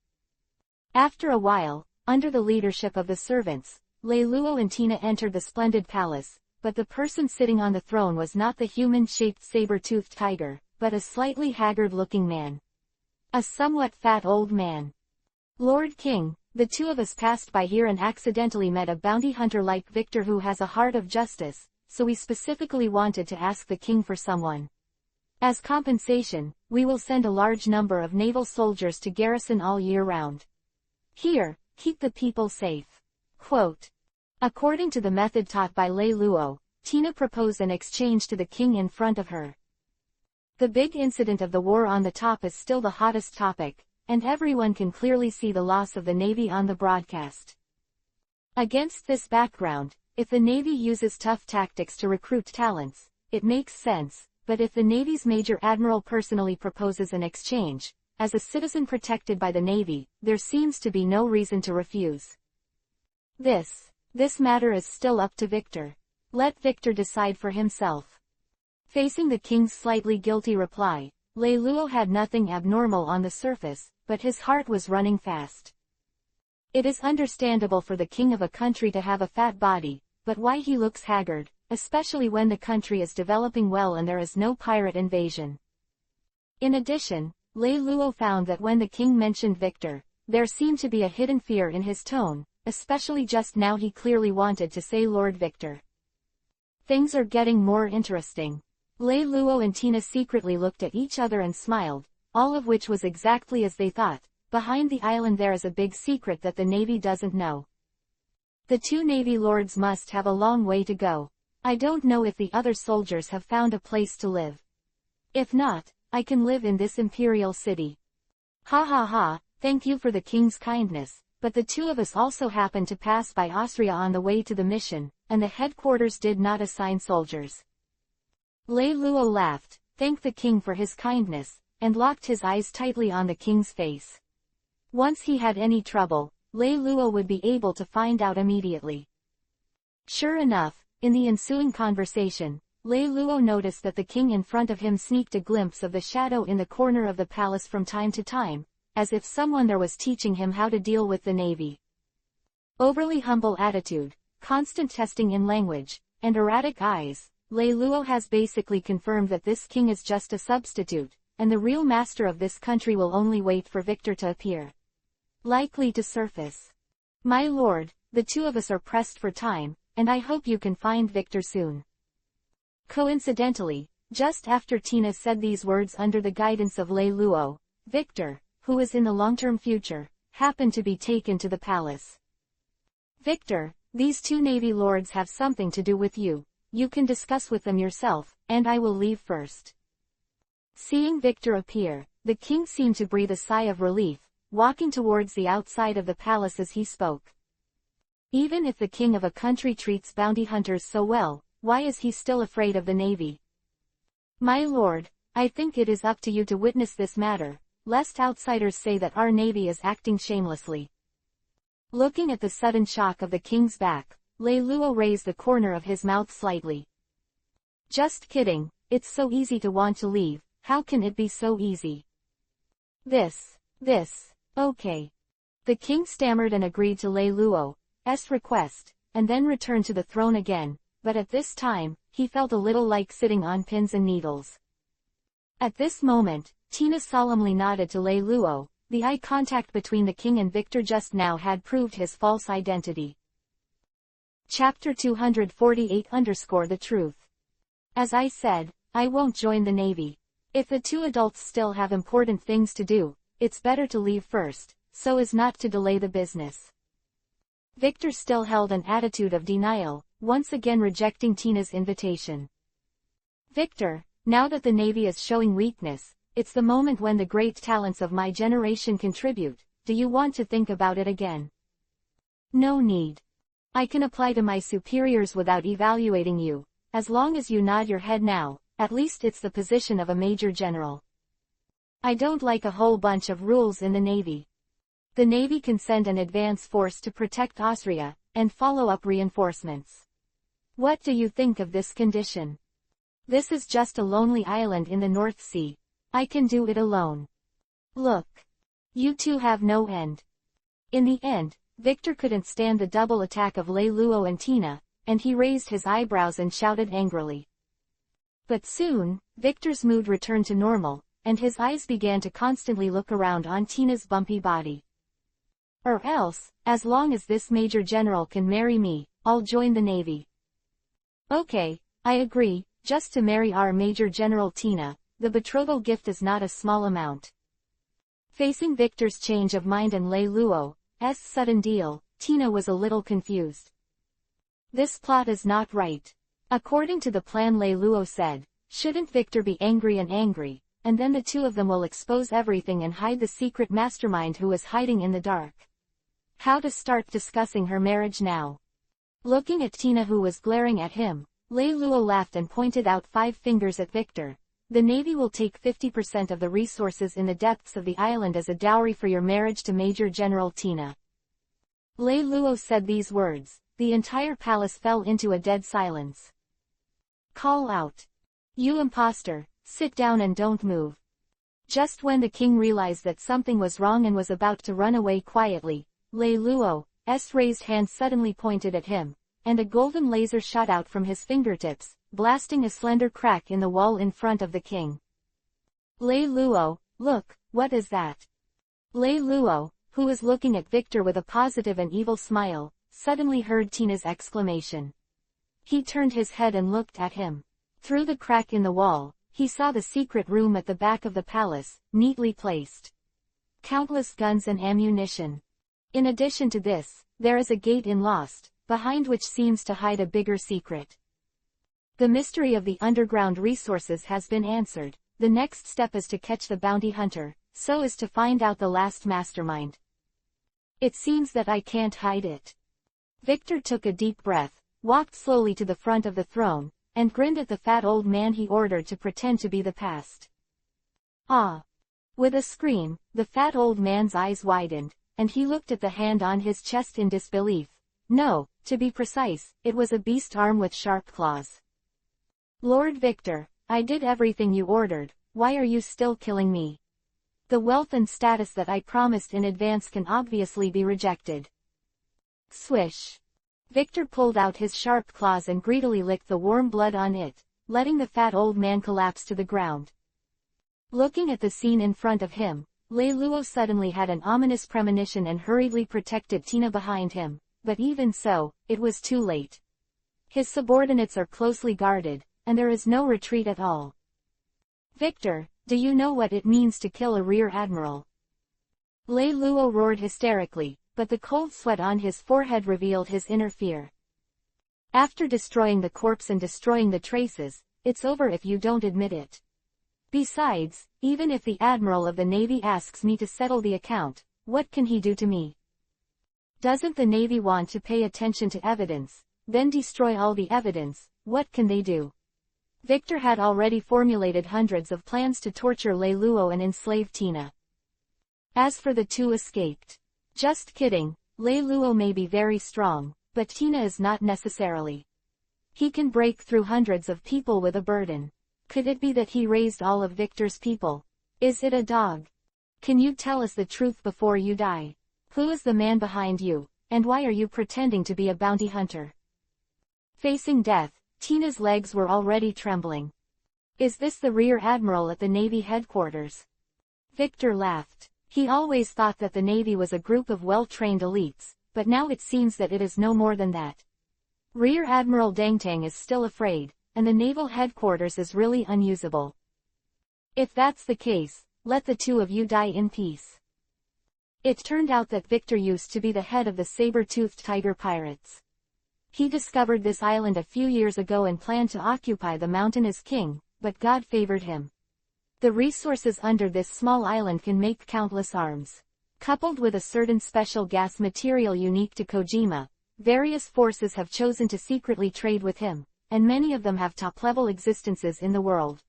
After a while, under the leadership of the servants, Lei Luo and Tina entered the splendid palace, but the person sitting on the throne was not the human-shaped saber-toothed tiger, but a slightly haggard-looking man. A somewhat fat old man. Lord King, the two of us passed by here and accidentally met a bounty hunter like Victor who has a heart of justice, so we specifically wanted to ask the king for someone. As compensation, we will send a large number of naval soldiers to garrison all year round. Here, keep the people safe. Quote. According to the method taught by Lei Luo, Tina proposed an exchange to the king in front of her. The big incident of the war on the top is still the hottest topic, and everyone can clearly see the loss of the Navy on the broadcast. Against this background, if the Navy uses tough tactics to recruit talents, it makes sense. But if the Navy's Major Admiral personally proposes an exchange, as a citizen protected by the Navy, there seems to be no reason to refuse. This matter is still up to Victor. Let Victor decide for himself. Facing the king's slightly guilty reply, Lei Luo had nothing abnormal on the surface, but his heart was running fast. It is understandable for the king of a country to have a fat body, but why he looks haggard, especially when the country is developing well and there is no pirate invasion. In addition, Lei Luo found that when the king mentioned Victor, there seemed to be a hidden fear in his tone, especially just now he clearly wanted to say Lord Victor. Things are getting more interesting. Lei Luo and Tina secretly looked at each other and smiled, all of which was exactly as they thought. Behind the island there is a big secret that the Navy doesn't know. The two Navy lords must have a long way to go. I don't know if the other soldiers have found a place to live. If not, I can live in this Imperial City. Ha ha ha, thank you for the king's kindness, but the two of us also happened to pass by Austria on the way to the mission, and the headquarters did not assign soldiers. Lei Luo laughed, thanked the king for his kindness, and locked his eyes tightly on the king's face. Once he had any trouble, Lei Luo would be able to find out immediately. Sure enough, in the ensuing conversation, Lei Luo noticed that the king in front of him sneaked a glimpse of the shadow in the corner of the palace from time to time, as if someone there was teaching him how to deal with the navy. Overly humble attitude, constant testing in language, and erratic eyes, Lei Luo has basically confirmed that this king is just a substitute, and the real master of this country will only wait for Victor to appear. Likely to surface. My lord, the two of us are pressed for time, and I hope you can find Victor soon. Coincidentally, just after Tina said these words under the guidance of Lei Luo, Victor, who is in the long-term future, happened to be taken to the palace. Victor, these two navy lords have something to do with you. You can discuss with them yourself, and I will leave first. Seeing Victor appear, the king seemed to breathe a sigh of relief, walking towards the outside of the palace as he spoke. Even if the king of a country treats bounty hunters so well, why is he still afraid of the navy? My lord, I think it is up to you to witness this matter, lest outsiders say that our navy is acting shamelessly. Looking at the sudden shock of the king's back, Lei Luo raised the corner of his mouth slightly. Just kidding, it's so easy to want to leave, how can it be so easy? Okay. The king stammered and agreed to Lei Luo's request, and then returned to the throne again, but at this time, he felt a little like sitting on pins and needles. At this moment, Tina solemnly nodded to Lei Luo. The eye contact between the king and Victor just now had proved his false identity. Chapter 248 The truth. As I said, I won't join the navy. If the two adults still have important things to do, it's better to leave first, so as not to delay the business. Victor still held an attitude of denial, once again rejecting Tina's invitation. Victor, now that the navy is showing weakness, it's the moment when the great talents of my generation contribute. Do you want to think about it again? No need. I can apply to my superiors without evaluating you, as long as you nod your head now. At least it's the position of a major general. I don't like a whole bunch of rules in the navy. The navy can send an advance force to protect Austria, and follow up reinforcements. What do you think of this condition? This is just a lonely island in the North Sea. I can do it alone. Look. You two have no end. In the end, Victor couldn't stand the double attack of Lei Luo and Tina, and he raised his eyebrows and shouted angrily. But soon, Victor's mood returned to normal, and his eyes began to constantly look around on Tina's bumpy body. Or else, as long as this major general can marry me, I'll join the navy. Okay, I agree, just to marry our major general Tina. The betrothal gift is not a small amount. Facing Victor's change of mind and Lei Luo's sudden deal, Tina was a little confused. This plot is not right. According to the plan Lei Luo said, shouldn't Victor be angry, and then the two of them will expose everything and hide the secret mastermind who is hiding in the dark. How to start discussing her marriage now? Looking at Tina, who was glaring at him, Lei Luo laughed and pointed out 5 fingers at Victor. The navy will take 50% of the resources in the depths of the island as a dowry for your marriage to Major General Tina. Lei Luo said these words. The entire palace fell into a dead silence. Call out. You imposter, sit down and don't move. Just when the king realized that something was wrong and was about to run away quietly, Lei Luo's raised hand suddenly pointed at him, and a golden laser shot out from his fingertips, blasting a slender crack in the wall in front of the king. Lei Luo, look, what is that? Lei Luo, who was looking at Victor with a positive and evil smile, suddenly heard Tina's exclamation. He turned his head and looked at him. Through the crack in the wall, he saw the secret room at the back of the palace, neatly placed. Countless guns and ammunition. In addition to this, there is a gate in Lost, behind which seems to hide a bigger secret. The mystery of the underground resources has been answered. The next step is to catch the bounty hunter, so as to find out the last mastermind. It seems that I can't hide it. Victor took a deep breath, walked slowly to the front of the throne, and grinned at the fat old man he ordered to pretend to be the past. Ah! With a scream, the fat old man's eyes widened, and he looked at the hand on his chest in disbelief. No, to be precise, it was a beast arm with sharp claws. Lord Victor, I did everything you ordered, why are you still killing me? The wealth and status that I promised in advance can obviously be rejected. Swish! Victor pulled out his sharp claws and greedily licked the warm blood on it, letting the fat old man collapse to the ground. Looking at the scene in front of him, Lei Luo suddenly had an ominous premonition and hurriedly protected Tina behind him, but even so, it was too late. His subordinates are closely guarded, and there is no retreat at all. Victor, do you know what it means to kill a rear admiral? Lei Luo roared hysterically, but the cold sweat on his forehead revealed his inner fear. After destroying the corpse and destroying the traces, it's over if you don't admit it. Besides, even if the Admiral of the Navy asks me to settle the account, what can he do to me? Doesn't the Navy want to pay attention to evidence, then destroy all the evidence, what can they do? Victor had already formulated hundreds of plans to torture Lei Luo and enslave Tina. As for the two escaped. Just kidding, Lei Luo may be very strong, but Tina is not necessarily. He can break through hundreds of people with a burden. Could it be that he raised all of Victor's people? Is it a dog? Can you tell us the truth before you die? Who is the man behind you, and why are you pretending to be a bounty hunter? Facing death, Tina's legs were already trembling. Is this the rear admiral at the Navy headquarters? Victor laughed. He always thought that the Navy was a group of well-trained elites, but now it seems that it is no more than that. Rear Admiral Dangtang is still afraid, and the naval headquarters is really unusable. If that's the case, let the two of you die in peace. It turned out that Victor used to be the head of the saber-toothed tiger pirates. He discovered this island a few years ago and planned to occupy the mountain as king, but God favored him. The resources under this small island can make countless arms. Coupled with a certain special gas material unique to Kojima, various forces have chosen to secretly trade with him, and many of them have top-level existences in the world.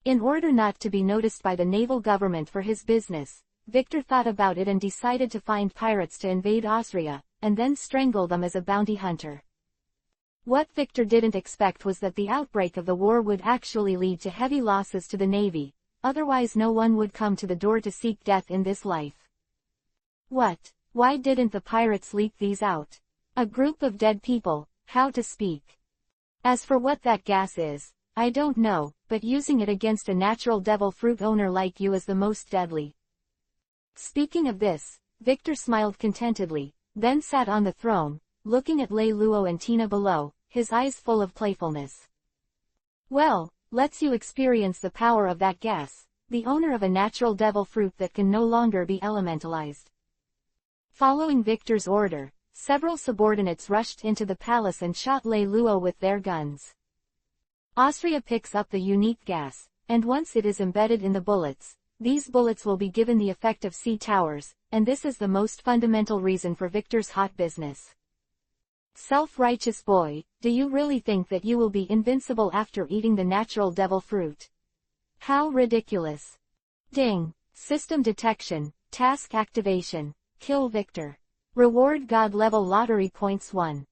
In order not to be noticed by the naval government for his business, Victor thought about it and decided to find pirates to invade Austria, and then strangle them as a bounty hunter. What Victor didn't expect was that the outbreak of the war would actually lead to heavy losses to the Navy, otherwise no one would come to the door to seek death in this life. What? Why didn't the pirates leak these out? A group of dead people, how to speak. As for what that gas is, I don't know, but using it against a natural devil fruit owner like you is the most deadly. Speaking of this, Victor smiled contentedly, then sat on the throne, looking at Lei Luo and Tina below, his eyes full of playfulness. Well, lets you experience the power of that gas, the owner of a natural devil fruit that can no longer be elementalized. Following Victor's order, several subordinates rushed into the palace and shot Lei Luo with their guns. Austria picks up the unique gas, and once it is embedded in the bullets, these bullets will be given the effect of sea towers, and this is the most fundamental reason for Victor's hot business. Self-righteous boy, do you really think that you will be invincible after eating the natural devil fruit? How ridiculous. Ding. System detection, task activation, kill Victor. Reward God level lottery points 1.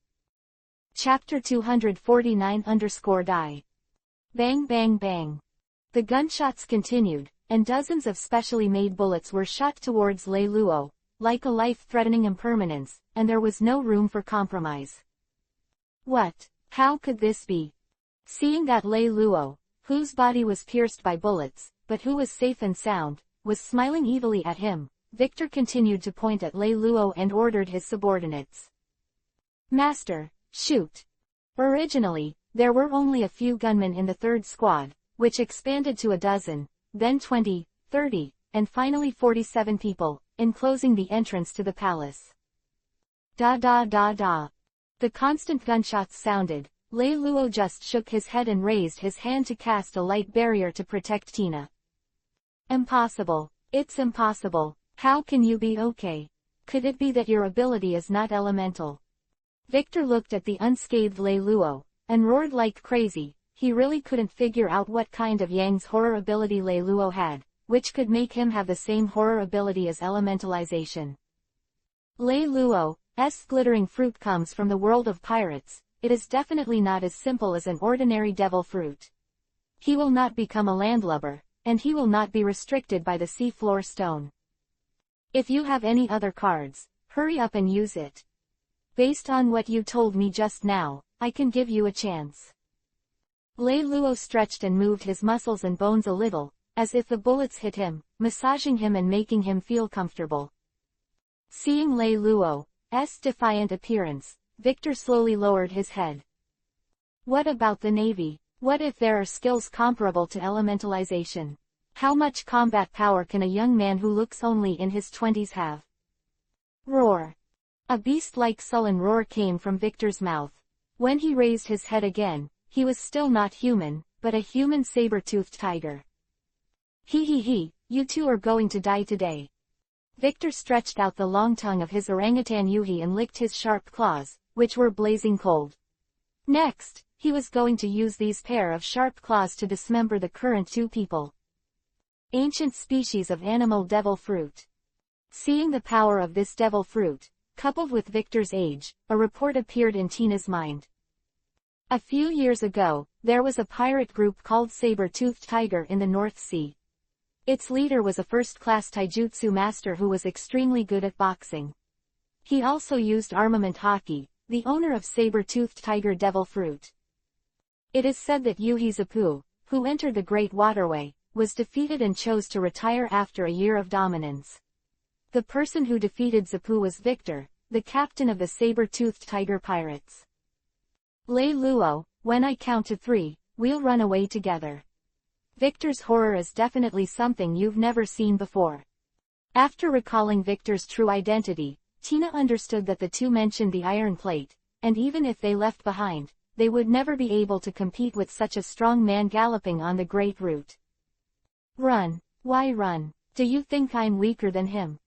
Chapter 249_die. Bang bang bang. The gunshots continued, and dozens of specially made bullets were shot towards Lei Luo, like a life-threatening impermanence, and there was no room for compromise. What? How could this be? Seeing that Lei Luo, whose body was pierced by bullets, but who was safe and sound, was smiling evilly at him, Victor continued to point at Lei Luo and ordered his subordinates. Master, shoot. Originally, there were only a few gunmen in the third squad, which expanded to a dozen, then 20, 30, and finally 47 people, enclosing the entrance to the palace. Da da da da. The constant gunshots sounded. Lei Luo just shook his head and raised his hand to cast a light barrier to protect Tina. Impossible. It's impossible. How can you be okay? Could it be that your ability is not elemental? Victor looked at the unscathed Lei Luo, and roared like crazy. He really couldn't figure out what kind of Yang's horror ability Lei Luo had, which could make him have the same horror ability as elementalization. Lei Luo's glittering fruit comes from the world of pirates. It is definitely not as simple as an ordinary devil fruit. He will not become a landlubber, and he will not be restricted by the sea floor stone. If you have any other cards, hurry up and use it. Based on what you told me just now, I can give you a chance. Lei Luo stretched and moved his muscles and bones a little, as if the bullets hit him, massaging him and making him feel comfortable. Seeing Lei Luo's defiant appearance, Victor slowly lowered his head. What about the Navy? What if there are skills comparable to elementalization? How much combat power can a young man who looks only in his 20s have? Roar. A beast-like sullen roar came from Victor's mouth. When he raised his head again, he was still not human, but a human saber-toothed tiger. He, you two are going to die today. Victor stretched out the long tongue of his orangutan Yuhi and licked his sharp claws, which were blazing cold. Next, he was going to use these pair of sharp claws to dismember the current two people. Ancient species of animal devil fruit. Seeing the power of this devil fruit, coupled with Victor's age, a report appeared in Tina's mind. A few years ago, there was a pirate group called Saber-Toothed Tiger in the North Sea. Its leader was a first-class taijutsu master who was extremely good at boxing. He also used armament hockey, the owner of Saber-Toothed Tiger Devil Fruit. It is said that Yuhi Zapu, who entered the Great Waterway, was defeated and chose to retire after a year of dominance. The person who defeated Zapu was Victor, the captain of the Saber-Toothed Tiger Pirates. Lei Luo, when I count to 3, we'll run away together. Victor's horror is definitely something you've never seen before. After recalling Victor's true identity, Tina understood that the two mentioned the iron plate, and even if they left behind, they would never be able to compete with such a strong man galloping on the great route. Run. Why run? Do you think I'm weaker than him?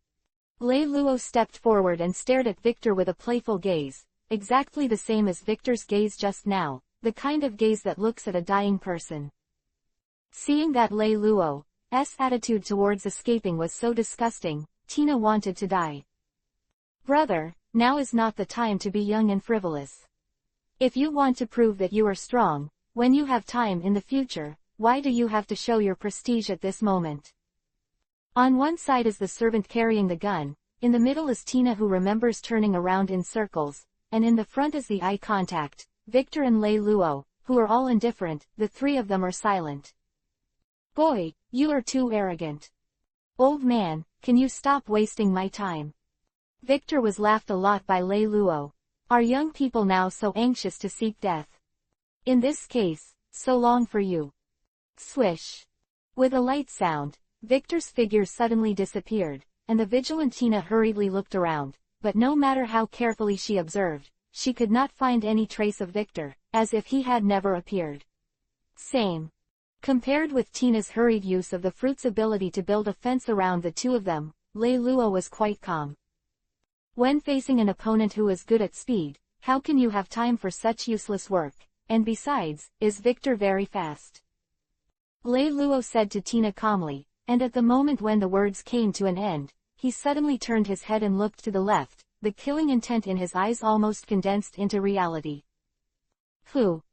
Lei Luo stepped forward and stared at Victor with a playful gaze, exactly the same as Victor's gaze just now, the kind of gaze that looks at a dying person. Seeing that Lei Luo's attitude towards escaping was so disgusting, Tina wanted to die. Brother, now is not the time to be young and frivolous. If you want to prove that you are strong, when you have time in the future, why do you have to show your prestige at this moment? On one side is the servant carrying the gun, in the middle is Tina who remembers turning around in circles, and in the front is the eye contact, Victor and Lei Luo, who are all indifferent. The three of them are silent. Boy, you are too arrogant. Old man, can you stop wasting my time? Victor was laughed a lot by Lei Luo. Are young people now so anxious to seek death? In this case, so long for you. Swish. With a light sound, Victor's figure suddenly disappeared, and the vigilant Tina hurriedly looked around, but no matter how carefully she observed, she could not find any trace of Victor, as if he had never appeared. Same. Compared with Tina's hurried use of the fruit's ability to build a fence around the two of them, Lei Luo was quite calm. When facing an opponent who is good at speed, how can you have time for such useless work? And besides, is Victor very fast? Lei Luo said to Tina calmly, and at the moment when the words came to an end, he suddenly turned his head and looked to the left, the killing intent in his eyes almost condensed into reality. Who?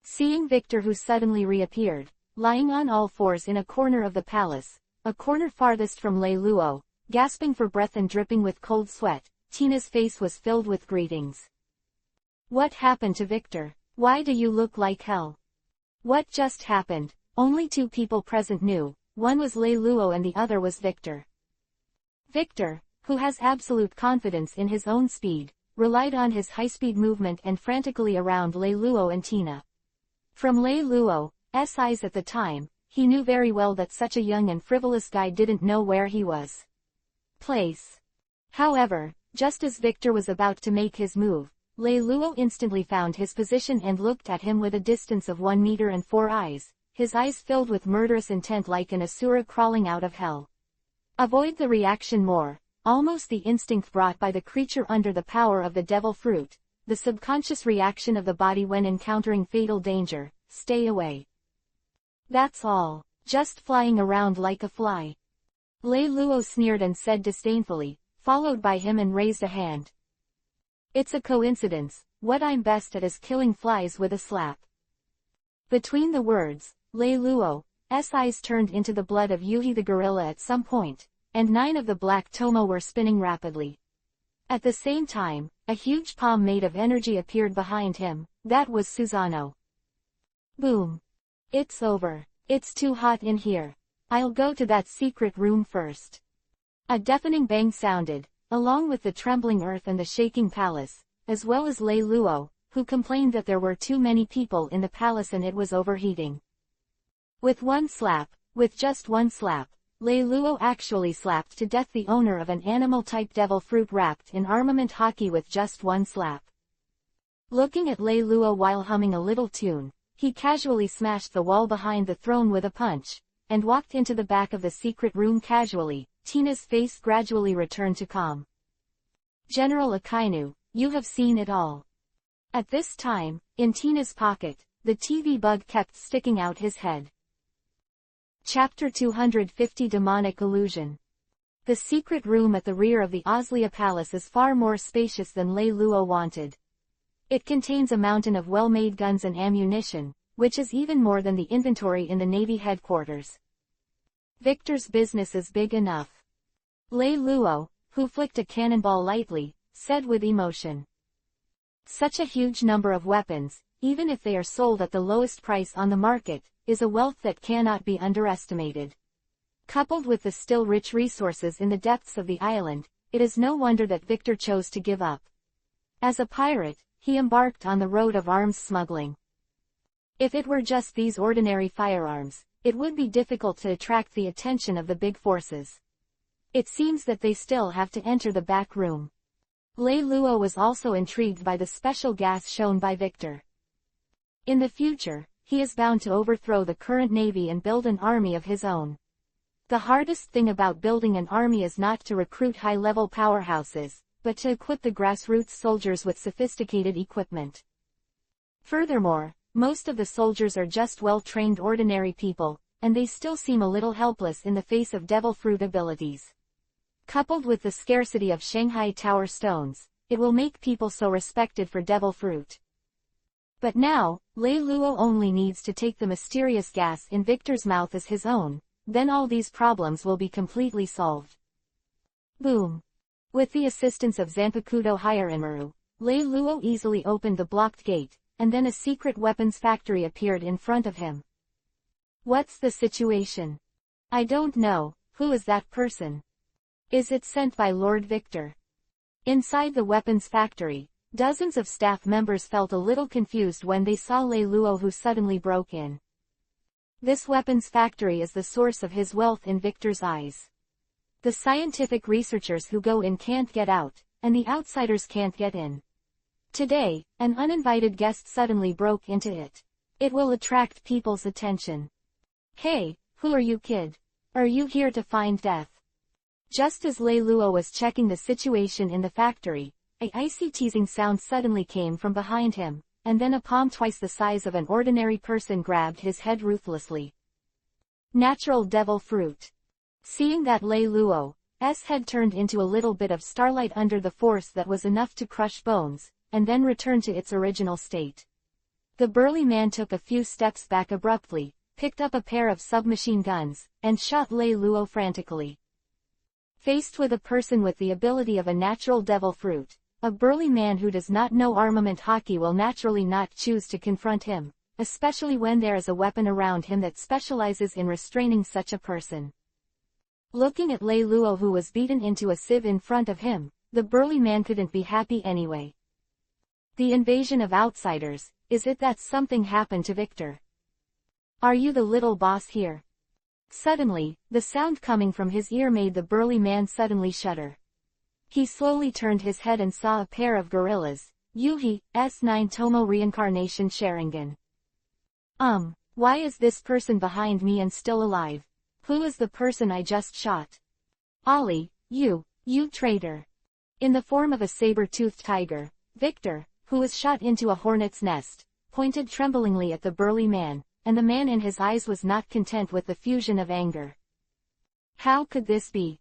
Seeing Victor who suddenly reappeared, lying on all fours in a corner of the palace, a corner farthest from Lei Luo, gasping for breath and dripping with cold sweat, Tina's face was filled with greetings. What happened to Victor? Why do you look like hell? What just happened? Only two people present knew, one was Lei Luo and the other was Victor. Victor, who has absolute confidence in his own speed, relied on his high-speed movement and frantically around Lei Luo and Tina. From Lei Luo's eyes at the time, he knew very well that such a young and frivolous guy didn't know where he was. Place. However, just as Victor was about to make his move, Lei Luo instantly found his position and looked at him with a distance of 1 meter and 4 eyes, his eyes filled with murderous intent like an asura crawling out of hell. Avoid the reaction more, almost the instinct brought by the creature under the power of the devil fruit. the subconscious reaction of the body when encountering fatal danger, stay away. That's all. Just flying around like a fly. Lei Luo sneered and said disdainfully, followed by him and raised a hand. It's a coincidence, what I'm best at is killing flies with a slap. Between the words, Lei Luo's eyes turned into the blood of Yuhi the gorilla at some point, and 9 of the black tomo were spinning rapidly. At the same time, a huge palm made of energy appeared behind him. That was Susano. Boom. It's over. It's too hot in here. I'll go to that secret room first. A deafening bang sounded, along with the trembling earth and the shaking palace, as well as Lei Luo, who complained that there were too many people in the palace and it was overheating. With just one slap, Lei Luo actually slapped to death the owner of an animal-type devil fruit wrapped in armament hockey with just one slap. Looking at Lei Luo while humming a little tune, he casually smashed the wall behind the throne with a punch, and walked into the back of the secret room casually. Tina's face gradually returned to calm. General Akainu, you have seen it all. At this time, in Tina's pocket, the TV bug kept sticking out his head. Chapter 250 Demonic Illusion. The secret room at the rear of the Oslia Palace is far more spacious than Lei Luo wanted. It contains a mountain of well-made guns and ammunition, which is even more than the inventory in the Navy headquarters. Victor's business is big enough. Lei Luo, who flicked a cannonball lightly, said with emotion. Such a huge number of weapons, even if they are sold at the lowest price on the market, is a wealth that cannot be underestimated. Coupled with the still rich resources in the depths of the island, it is no wonder that Victor chose to give up. As a pirate, he embarked on the road of arms smuggling. If it were just these ordinary firearms, it would be difficult to attract the attention of the big forces. It seems that they still have to enter the back room. Lei Luo was also intrigued by the special gas shown by Victor. In the future, he is bound to overthrow the current navy and build an army of his own. The hardest thing about building an army is not to recruit high-level powerhouses, but to equip the grassroots soldiers with sophisticated equipment. Furthermore, most of the soldiers are just well-trained ordinary people, and they still seem a little helpless in the face of devil fruit abilities. Coupled with the scarcity of Shanghai Tower stones, it will make people so respected for devil fruit. But now, Lei Luo only needs to take the mysterious gas in Victor's mouth as his own, then all these problems will be completely solved. Boom. With the assistance of Zanpakuto Hyarinmaru, Lei Luo easily opened the blocked gate, and then a secret weapons factory appeared in front of him. What's the situation? I don't know. Who is that person? Is it sent by Lord Victor? Inside the weapons factory, dozens of staff members felt a little confused when they saw Lei Luo, who suddenly broke in. This weapons factory is the source of his wealth in Victor's eyes. The scientific researchers who go in can't get out, and the outsiders can't get in. Today, an uninvited guest suddenly broke into it. It will attract people's attention. Hey, who are you, kid? Are you here to find death? Just as Lei Luo was checking the situation in the factory, a icy teasing sound suddenly came from behind him, and then a palm twice the size of an ordinary person grabbed his head ruthlessly. Natural devil fruit. Seeing that Lei Luo's head turned into a little bit of starlight under the force that was enough to crush bones, and then return to its original state. The burly man took a few steps back abruptly, picked up a pair of submachine guns, and shot Lei Luo frantically. Faced with a person with the ability of a natural devil fruit, a burly man who does not know armament hockey will naturally not choose to confront him, especially when there is a weapon around him that specializes in restraining such a person. Looking at Lei Luo, who was beaten into a sieve in front of him, the burly man couldn't be happy anyway. The invasion of outsiders, is it that something happened to Victor? Are you the little boss here? Suddenly, the sound coming from his ear made the burly man suddenly shudder. He slowly turned his head and saw a pair of gorillas, Yuhi's 9 Tomo Reincarnation Sharingan. Why is this person behind me and still alive? Who is the person I just shot? Ali, you traitor. In the form of a saber-toothed tiger, Victor, who was shot into a hornet's nest, pointed tremblingly at the burly man, and the man in his eyes was not content with the fusion of anger. How could this be?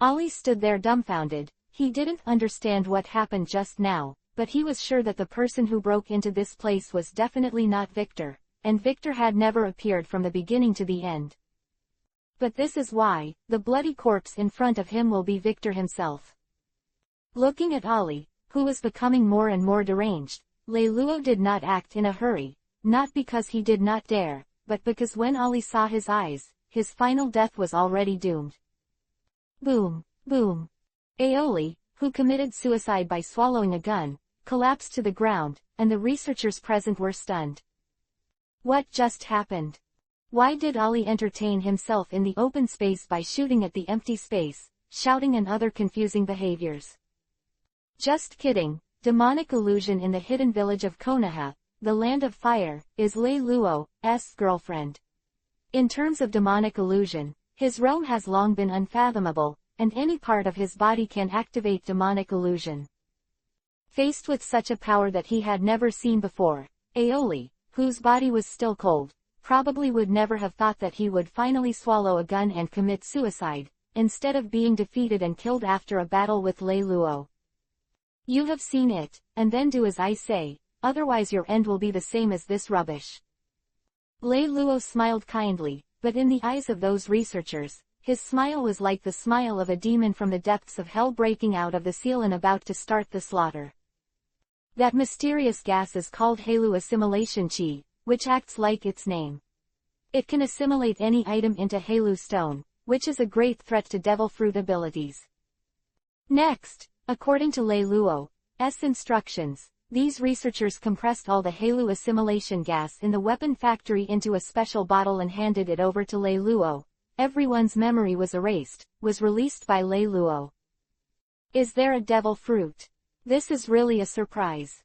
Ollie stood there dumbfounded. He didn't understand what happened just now, but he was sure that the person who broke into this place was definitely not Victor, and Victor had never appeared from the beginning to the end. But this is why, the bloody corpse in front of him will be Victor himself. Looking at Ollie, who was becoming more and more deranged, Leiluo did not act in a hurry, not because he did not dare, but because when Ollie saw his eyes, his final death was already doomed. Boom, boom. Aoli, who committed suicide by swallowing a gun, collapsed to the ground, and the researchers present were stunned. What just happened? Why did Ollie entertain himself in the open space by shooting at the empty space, shouting and other confusing behaviors? Just kidding. Demonic illusion in the hidden village of Konoha, the land of fire, is Leiluo's girlfriend. In terms of demonic illusion, his realm has long been unfathomable, and any part of his body can activate demonic illusion. Faced with such a power that he had never seen before, Aoli, whose body was still cold, probably would never have thought that he would finally swallow a gun and commit suicide, instead of being defeated and killed after a battle with Leiluo. You have seen it, and then do as I say, otherwise your end will be the same as this rubbish. Leiluo smiled kindly, but in the eyes of those researchers, his smile was like the smile of a demon from the depths of hell breaking out of the seal and about to start the slaughter. That mysterious gas is called Halu assimilation chi, which acts like its name. It can assimilate any item into Halu stone, which is a great threat to devil fruit abilities. Next, according to Leiluo's instructions, these researchers compressed all the Halu assimilation gas in the weapon factory into a special bottle and handed it over to Leiluo. Everyone's memory was erased, was released by Leiluo. Is there a devil fruit? This is really a surprise.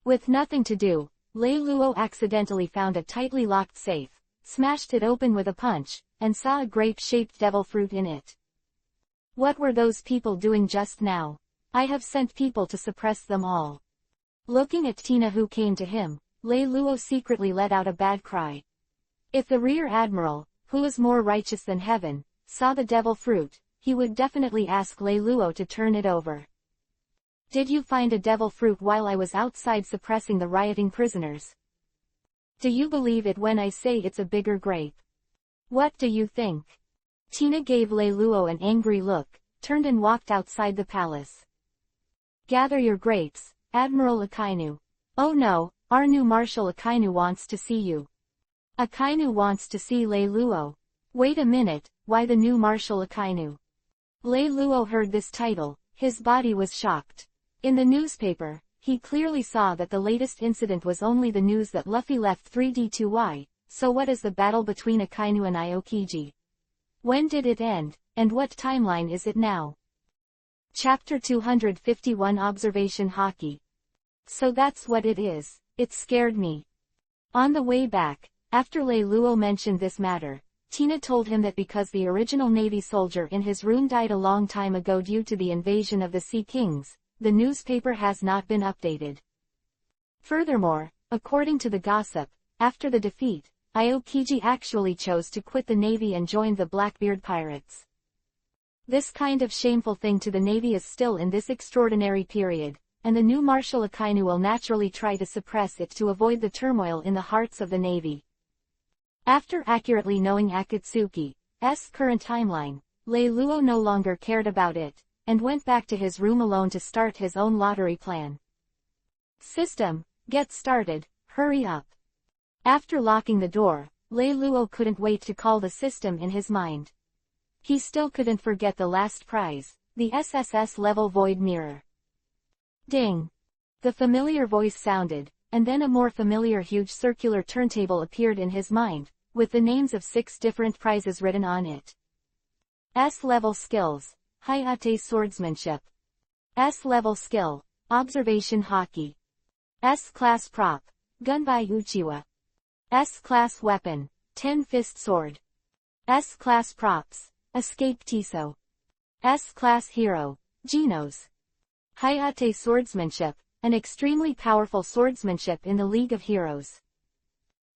With nothing to do, Leiluo accidentally found a tightly locked safe, smashed it open with a punch, and saw a grape-shaped devil fruit in it. What were those people doing just now? I have sent people to suppress them all. Looking at Tina who came to him, Leiluo secretly let out a bad cry. If the Rear Admiral, who is more righteous than heaven, saw the devil fruit, he would definitely ask Leiluo to turn it over. Did you find a devil fruit while I was outside suppressing the rioting prisoners? Do you believe it when I say it's a bigger grape? What do you think? Tina gave Leiluo an angry look, turned and walked outside the palace. Gather your grapes, Admiral Akainu. Oh no, our new Marshal Akainu wants to see you. Akainu wants to see Leiluo. Wait a minute, why the new Marshal Akainu? Leiluo heard this title, his body was shocked. In the newspaper, he clearly saw that the latest incident was only the news that Luffy left 3D2Y, so what is the battle between Akainu and Aokiji? When did it end, and what timeline is it now? Chapter 251 Observation Haki. So that's what it is. It scared me. On the way back, after Leiluo mentioned this matter, Tina told him that because the original Navy soldier in his room died a long time ago due to the invasion of the Sea Kings, the newspaper has not been updated. Furthermore, according to the gossip, after the defeat, Aokiji actually chose to quit the Navy and joined the Blackbeard pirates. This kind of shameful thing to the Navy is still in this extraordinary period, and the new Marshal Akainu will naturally try to suppress it to avoid the turmoil in the hearts of the Navy. After accurately knowing Akatsuki's current timeline, Leiluo no longer cared about it, and went back to his room alone to start his own lottery plan. System, get started, hurry up. After locking the door, Leiluo couldn't wait to call the system in his mind. He still couldn't forget the last prize, the SSS level void mirror. Ding! The familiar voice sounded, and then a more familiar huge circular turntable appeared in his mind, with the names of 6 different prizes written on it. S-level skills, Hayate swordsmanship. S-level skill, observation haki. S-class prop, Gunbai Uchiwa. S-class weapon, 10-fist sword. S-class props, escape Tiso. S-class hero, Genos. Hayate swordsmanship, an extremely powerful swordsmanship in the League of Heroes.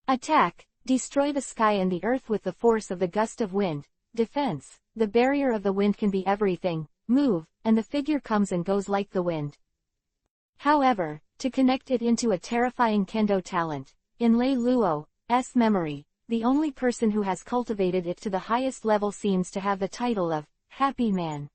Attack, destroy the sky and the earth with the force of the gust of wind. Defense, the barrier of the wind can be everything. Move, and the figure comes and goes like the wind. However, to connect it into a terrifying kendo talent, in Lei Luo's memory, the only person who has cultivated it to the highest level seems to have the title of Happy Man.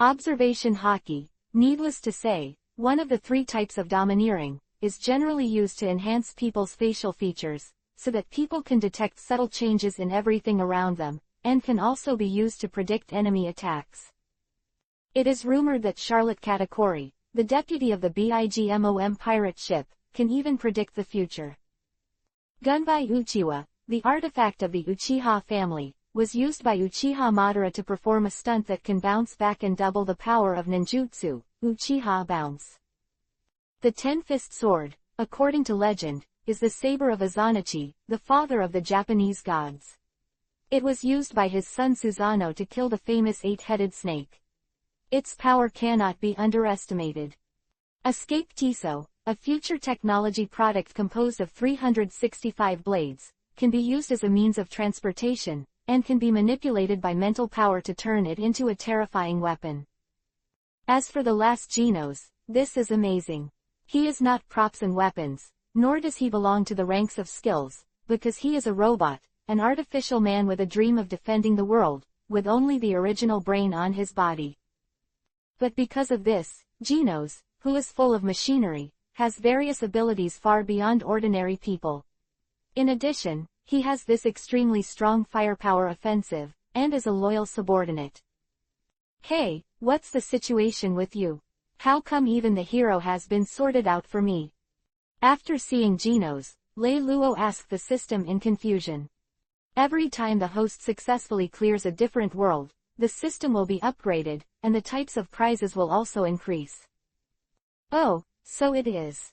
Observation Haki, needless to say, one of the three types of domineering, is generally used to enhance people's facial features, so that people can detect subtle changes in everything around them, and can also be used to predict enemy attacks. It is rumored that Charlotte Katakuri, the deputy of the BIGMOM pirate ship, can even predict the future. Gunbai Uchiwa, the artifact of the Uchiha family, was used by Uchiha Madara to perform a stunt that can bounce back and double the power of ninjutsu, Uchiha Bounce. The Ten-Fist Sword, according to legend, is the saber of Izanashi, the father of the Japanese gods. It was used by his son Susanoo to kill the famous eight-headed snake. Its power cannot be underestimated. Escape Tiso, a future technology product composed of 365 blades, can be used as a means of transportation, and can be manipulated by mental power to turn it into a terrifying weapon. As for the last Genos, this is amazing. He is not props and weapons, nor does he belong to the ranks of skills, because he is a robot, an artificial man with a dream of defending the world, with only the original brain on his body. But because of this, Genos, who is full of machinery, has various abilities far beyond ordinary people. In addition, he has this extremely strong firepower offensive, and is a loyal subordinate. Hey, what's the situation with you? How come even the hero has been sorted out for me? After seeing Genos, Lei Luo asked the system in confusion. Every time the host successfully clears a different world, the system will be upgraded, and the types of prizes will also increase. Oh, so it is.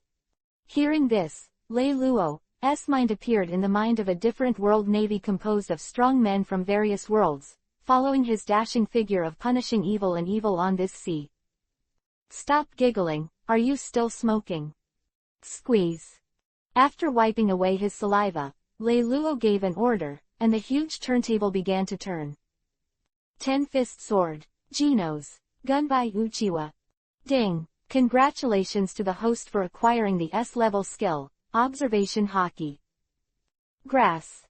Hearing this, Lei Luo's mind appeared in the mind of a different world navy composed of strong men from various worlds, following his dashing figure of punishing evil and evil on this sea. Stop giggling, are you still smoking? Squeeze. After wiping away his saliva, Lei Luo gave an order, and the huge turntable began to turn. Ten-Fist Sword, Genos, Gunbai Uchiwa. Ding! Congratulations to the host for acquiring the S-level skill, Observation Haki. Grass.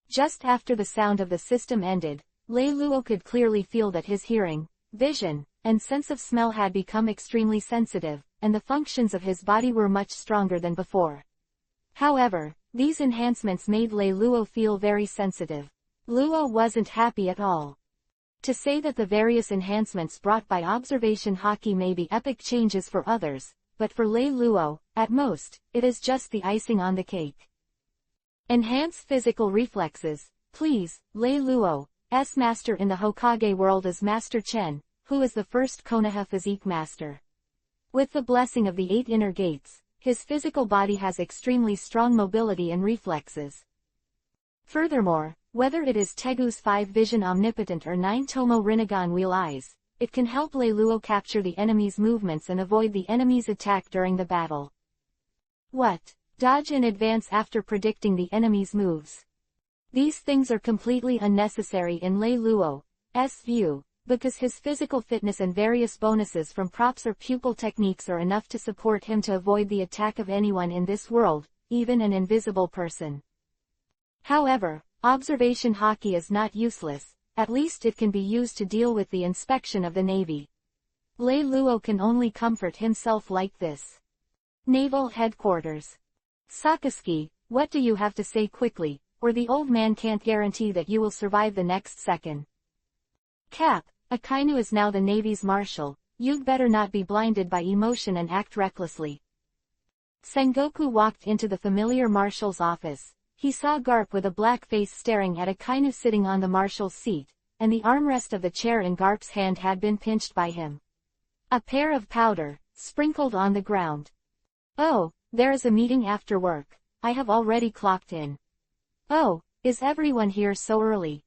Just after the sound of the system ended, Lei Luo could clearly feel that his hearing, vision, and sense of smell had become extremely sensitive, and the functions of his body were much stronger than before. However, these enhancements made Lei Luo feel very sensitive. Luo wasn't happy at all. To say that the various enhancements brought by Observation Haki may be epic changes for others, but for Lei Luo, at most, it is just the icing on the cake. Enhance physical reflexes, please. Lei Luo's master in the Hokage world is Master Chen, who is the first Konoha physique master. With the blessing of the 8 inner gates, his physical body has extremely strong mobility and reflexes. Furthermore, whether it is Tegu's 5 Vision Omnipotent or 9 Tomo Rinnegan Wheel Eyes, it can help Lei Luo capture the enemy's movements and avoid the enemy's attack during the battle. What? Dodge in advance after predicting the enemy's moves. These things are completely unnecessary in Lei Luo's view, because his physical fitness and various bonuses from props or pupil techniques are enough to support him to avoid the attack of anyone in this world, even an invisible person. However, Observation Haki is not useless, at least it can be used to deal with the inspection of the Navy. Lei Luo can only comfort himself like this. Naval Headquarters. Sakazuki, what do you have to say quickly, or the old man can't guarantee that you will survive the next second. Cap, Akainu is now the Navy's marshal, you'd better not be blinded by emotion and act recklessly. Sengoku walked into the familiar marshal's office. He saw Garp with a black face staring at Akainu sitting on the marshal's seat, and the armrest of the chair in Garp's hand had been pinched by him. A pair of powder, sprinkled on the ground. Oh, there is a meeting after work. I have already clocked in. Oh, is everyone here so early?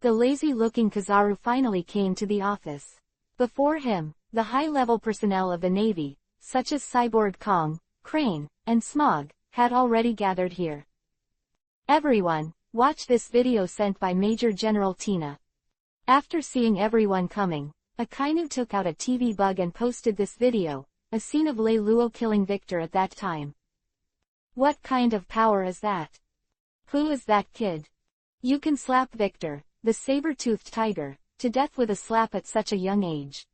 The lazy-looking Kizaru finally came to the office. Before him, the high-level personnel of the Navy, such as Cyborg Kong, Crane, and Smog, had already gathered here. Everyone, watch this video sent by Major General Tina. After seeing everyone coming, Akainu took out a TV bug and posted this video, a scene of Lei Luo killing Victor at that time. What kind of power is that? Who is that kid? You can slap Victor, the saber-toothed tiger, to death with a slap at such a young age.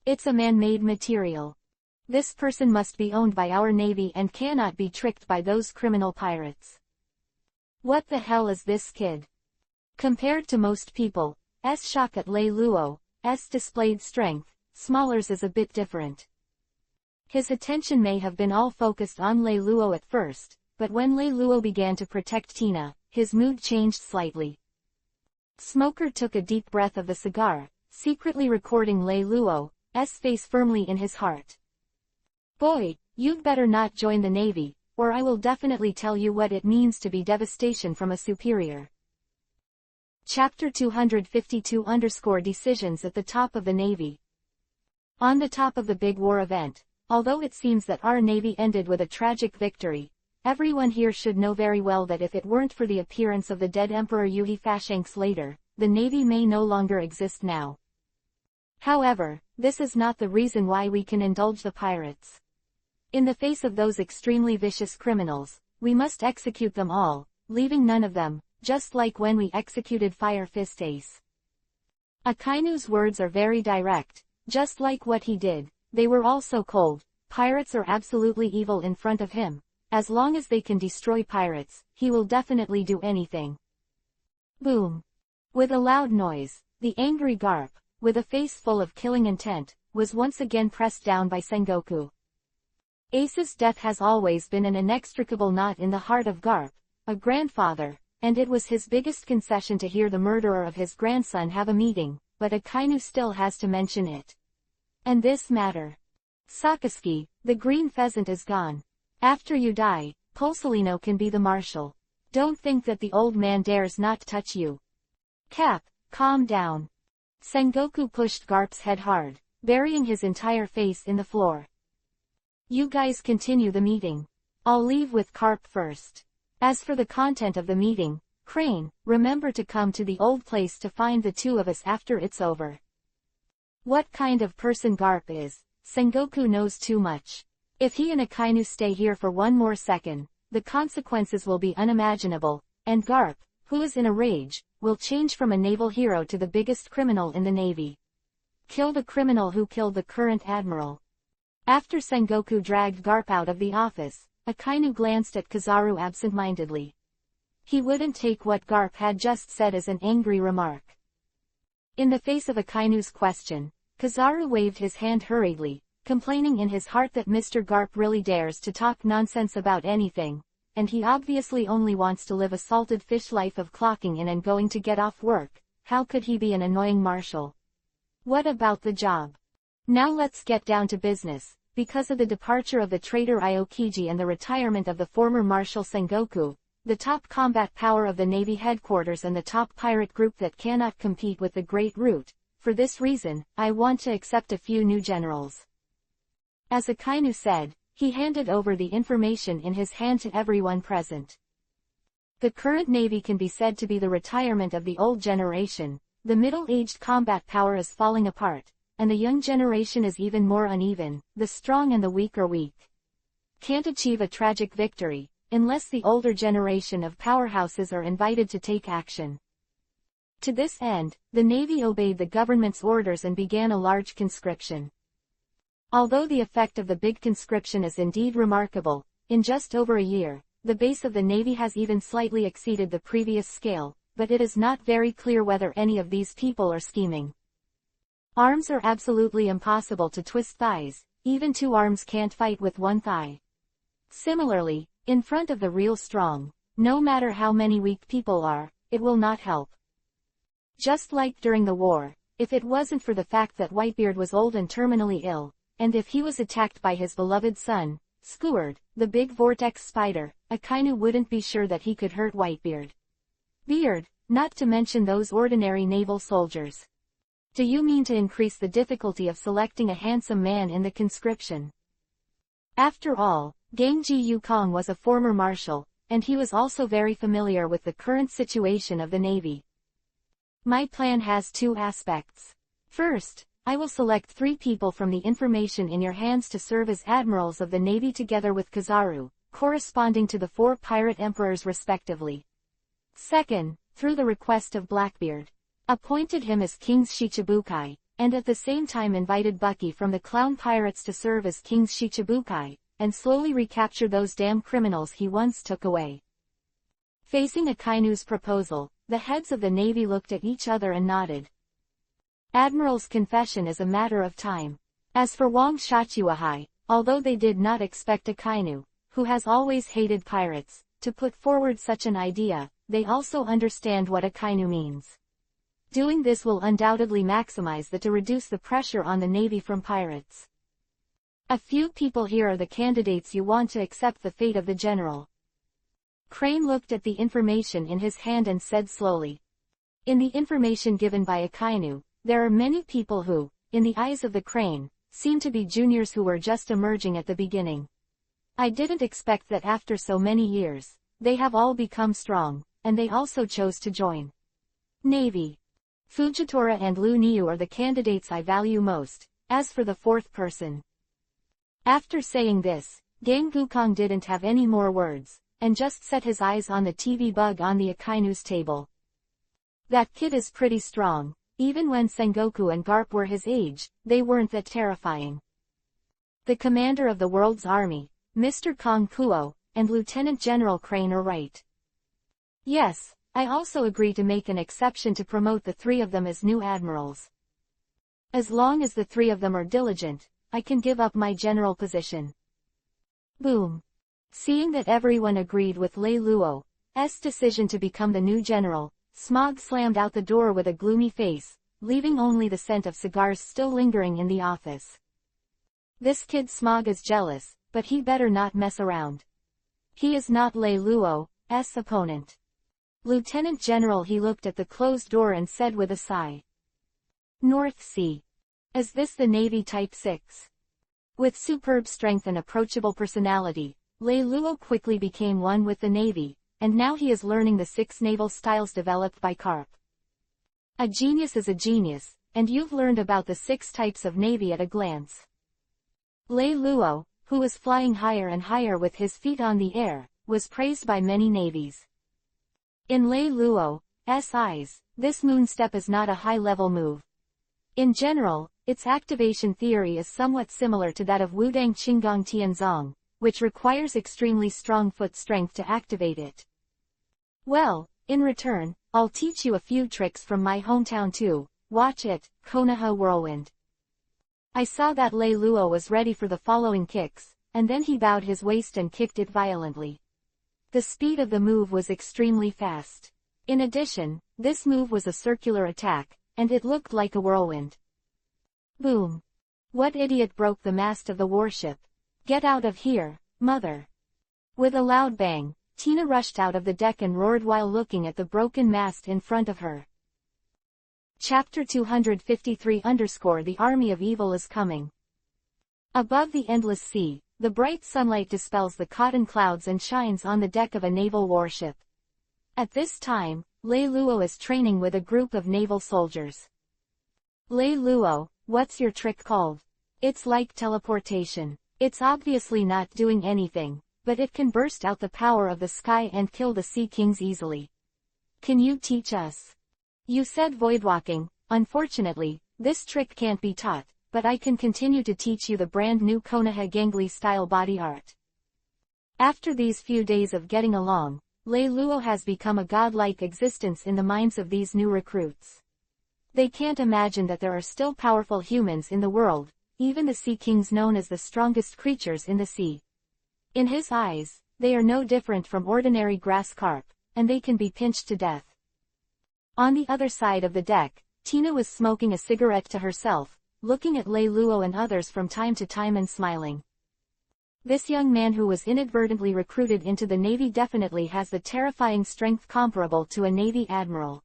It's a man-made material. This person must be owned by our navy and cannot be tricked by those criminal pirates. What the hell is this kid? Compared to most people, shock at Lei Luo's displayed strength, Smaller's is a bit different. His attention may have been all focused on Lei Luo at first, but when Lei Luo began to protect Tina, his mood changed slightly. Smoker took a deep breath of the cigar, secretly recording Lei Luo's face firmly in his heart. Boy, you'd better not join the navy, or I will definitely tell you what it means to be devastation from a superior. Chapter 252_Decisions at the top of the Navy. On the top of the big war event, although it seems that our navy ended with a tragic victory, everyone here should know very well that if it weren't for the appearance of the dead Emperor Yuhi Fashanks later, the navy may no longer exist now. However, this is not the reason why we can indulge the pirates. In the face of those extremely vicious criminals, we must execute them all, leaving none of them, just like when we executed Fire Fist Ace. Akainu's words are very direct, just like what he did, they were also cold. Pirates are absolutely evil in front of him. As long as they can destroy pirates, he will definitely do anything. Boom. With a loud noise, the angry Garp, with a face full of killing intent, was once again pressed down by Sengoku. Ace's death has always been an inextricable knot in the heart of Garp, a grandfather, and it was his biggest concession to hear the murderer of his grandson have a meeting, but Akainu still has to mention it. And this matter. Sakazuki, the green pheasant is gone. After you die, Pulsolino can be the marshal. Don't think that the old man dares not touch you. Cap, calm down. Sengoku pushed Garp's head hard, burying his entire face in the floor. You guys continue the meeting. I'll leave with Carp first. As for the content of the meeting, Crane, remember to come to the old place to find the two of us after it's over. What kind of person Garp is, Sengoku knows too much. If he and Akainu stay here for one more second, the consequences will be unimaginable, and Garp, who is in a rage, will change from a naval hero to the biggest criminal in the navy. Kill the criminal who killed the current admiral. After Sengoku dragged Garp out of the office, Akainu glanced at Kizaru absent-mindedly. He wouldn't take what Garp had just said as an angry remark. In the face of Akainu's question, Kizaru waved his hand hurriedly, complaining in his heart that Mr. Garp really dares to talk nonsense about anything, and he obviously only wants to live a salted fish life of clocking in and going to get off work. How could he be an annoying marshal? What about the job? Now let's get down to business. Because of the departure of the traitor Aokiji and the retirement of the former Marshal Sengoku, the top combat power of the Navy headquarters and the top pirate group that cannot compete with the Great Root, for this reason, I want to accept a few new generals. As Akainu said, he handed over the information in his hand to everyone present. The current Navy can be said to be the retirement of the old generation, the middle-aged combat power is falling apart, and the young generation is even more uneven, the strong and the weak are weak. Can't achieve a tragic victory, unless the older generation of powerhouses are invited to take action. To this end, the Navy obeyed the government's orders and began a large conscription. Although the effect of the big conscription is indeed remarkable, in just over a year, the base of the Navy has even slightly exceeded the previous scale, but it is not very clear whether any of these people are scheming. Arms are absolutely impossible to twist thighs, even two arms can't fight with one thigh. Similarly, in front of the real strong, no matter how many weak people are, it will not help. Just like during the war, if it wasn't for the fact that Whitebeard was old and terminally ill, and if he was attacked by his beloved son, Skeward, the big vortex spider, Akainu wouldn't be sure that he could hurt Whitebeard. Beard, not to mention those ordinary naval soldiers. Do you mean to increase the difficulty of selecting a handsome man in the conscription? After all, Gang Ji Yukong was a former marshal, and he was also very familiar with the current situation of the Navy. My plan has two aspects. First, I will select 3 people from the information in your hands to serve as admirals of the Navy together with Kizaru, corresponding to the 4 pirate emperors respectively. Second, through the request of Blackbeard, appointed him as King's Shichibukai, and at the same time invited Bucky from the clown pirates to serve as King's Shichibukai, and slowly recapture those damn criminals he once took away. Facing Akainu's proposal, the heads of the Navy looked at each other and nodded. Admiral's confession is a matter of time. As for Wang Shachiwahai, although they did not expect Akainu, who has always hated pirates, to put forward such an idea, they also understand what Akainu means. Doing this will undoubtedly maximize to reduce the pressure on the Navy from pirates. A few people here are the candidates you want to accept the fate of the general. Crane looked at the information in his hand and said slowly. In the information given by Akainu, there are many people who, in the eyes of the Crane, seem to be juniors who were just emerging at the beginning. I didn't expect that after so many years, they have all become strong, and they also chose to join Navy. Fujitora and Lu Niu are the candidates I value most. As for the 4th person. After saying this, Gang Gukong didn't have any more words, and just set his eyes on the TV bug on the Akainu's table. That kid is pretty strong. Even when Sengoku and Garp were his age, they weren't that terrifying. The commander of the world's army, Mr. Kong Kuo, and Lieutenant General Crane are right. Yes, I also agree to make an exception to promote the 3 of them as new admirals. As long as the 3 of them are diligent, I can give up my general position. Boom. Seeing that everyone agreed with Lei Luo's decision to become the new general, Smog slammed out the door with a gloomy face, leaving only the scent of cigars still lingering in the office. This kid Smog is jealous, but he better not mess around. He is not Lei Luo's opponent. Lieutenant General, he looked at the closed door and said with a sigh. North Sea. Is this the Navy Type 6? With superb strength and approachable personality, Lei Luo quickly became one with the Navy, and now he is learning the 6 naval styles developed by Karp. A genius is a genius, and you've learned about the 6 types of Navy at a glance. Lei Luo, who was flying higher and higher with his feet on the air, was praised by many navies. In Lei Luo's eyes, this moon step is not a high-level move. In general, its activation theory is somewhat similar to that of Wudang Qinggong Tianzong, which requires extremely strong foot strength to activate it. Well, in return, I'll teach you a few tricks from my hometown too. Watch it, Konoha Whirlwind. I saw that Lei Luo was ready for the following kicks, and then he bowed his waist and kicked it violently. The speed of the move was extremely fast. In addition, this move was a circular attack, and it looked like a whirlwind. Boom. What idiot broke the mast of the warship? Get out of here, mother. With a loud bang, Tina rushed out of the deck and roared while looking at the broken mast in front of her. Chapter 253 _ The Army of Evil is Coming. Above the endless sea, the bright sunlight dispels the cotton clouds and shines on the deck of a naval warship. At this time, Lei Luo is training with a group of naval soldiers. Lei Luo, what's your trick called? It's like teleportation. It's obviously not doing anything, but it can burst out the power of the sky and kill the Sea Kings easily. Can you teach us? You said voidwalking. Unfortunately, this trick can't be taught, but I can continue to teach you the brand new Konoha Gangly style body art. After these few days of getting along, Lei Luo has become a godlike existence in the minds of these new recruits. They can't imagine that there are still powerful humans in the world, even the Sea Kings known as the strongest creatures in the sea. In his eyes, they are no different from ordinary grass carp, and they can be pinched to death. On the other side of the deck, Tina was smoking a cigarette to herself, looking at Lei Luo and others from time to time and smiling. This young man who was inadvertently recruited into the Navy definitely has the terrifying strength comparable to a Navy admiral.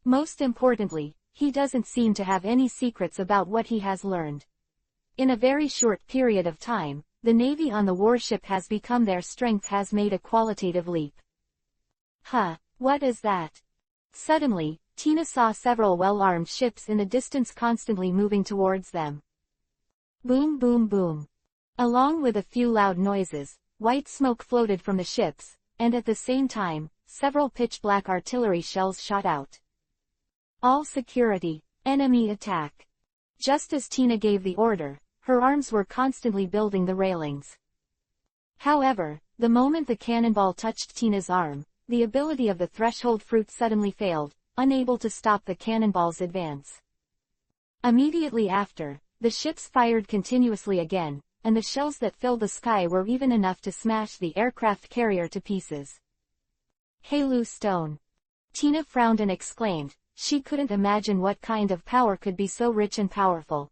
Most importantly, he doesn't seem to have any secrets about what he has learned. In a very short period of time, the Navy on the warship has become their strength has made a qualitative leap. Huh, what is that? Suddenly, Tina saw several well-armed ships in the distance constantly moving towards them. Boom boom boom. Along with a few loud noises, white smoke floated from the ships, and at the same time, several pitch-black artillery shells shot out. All security, enemy attack. Just as Tina gave the order, her arms were constantly building the railings. However, the moment the cannonball touched Tina's arm, the ability of the threshold fruit suddenly failed, unable to stop the cannonball's advance. Immediately after, the ships fired continuously again, and the shells that filled the sky were even enough to smash the aircraft carrier to pieces. Halu Stone. Tina frowned and exclaimed, she couldn't imagine what kind of power could be so rich and powerful.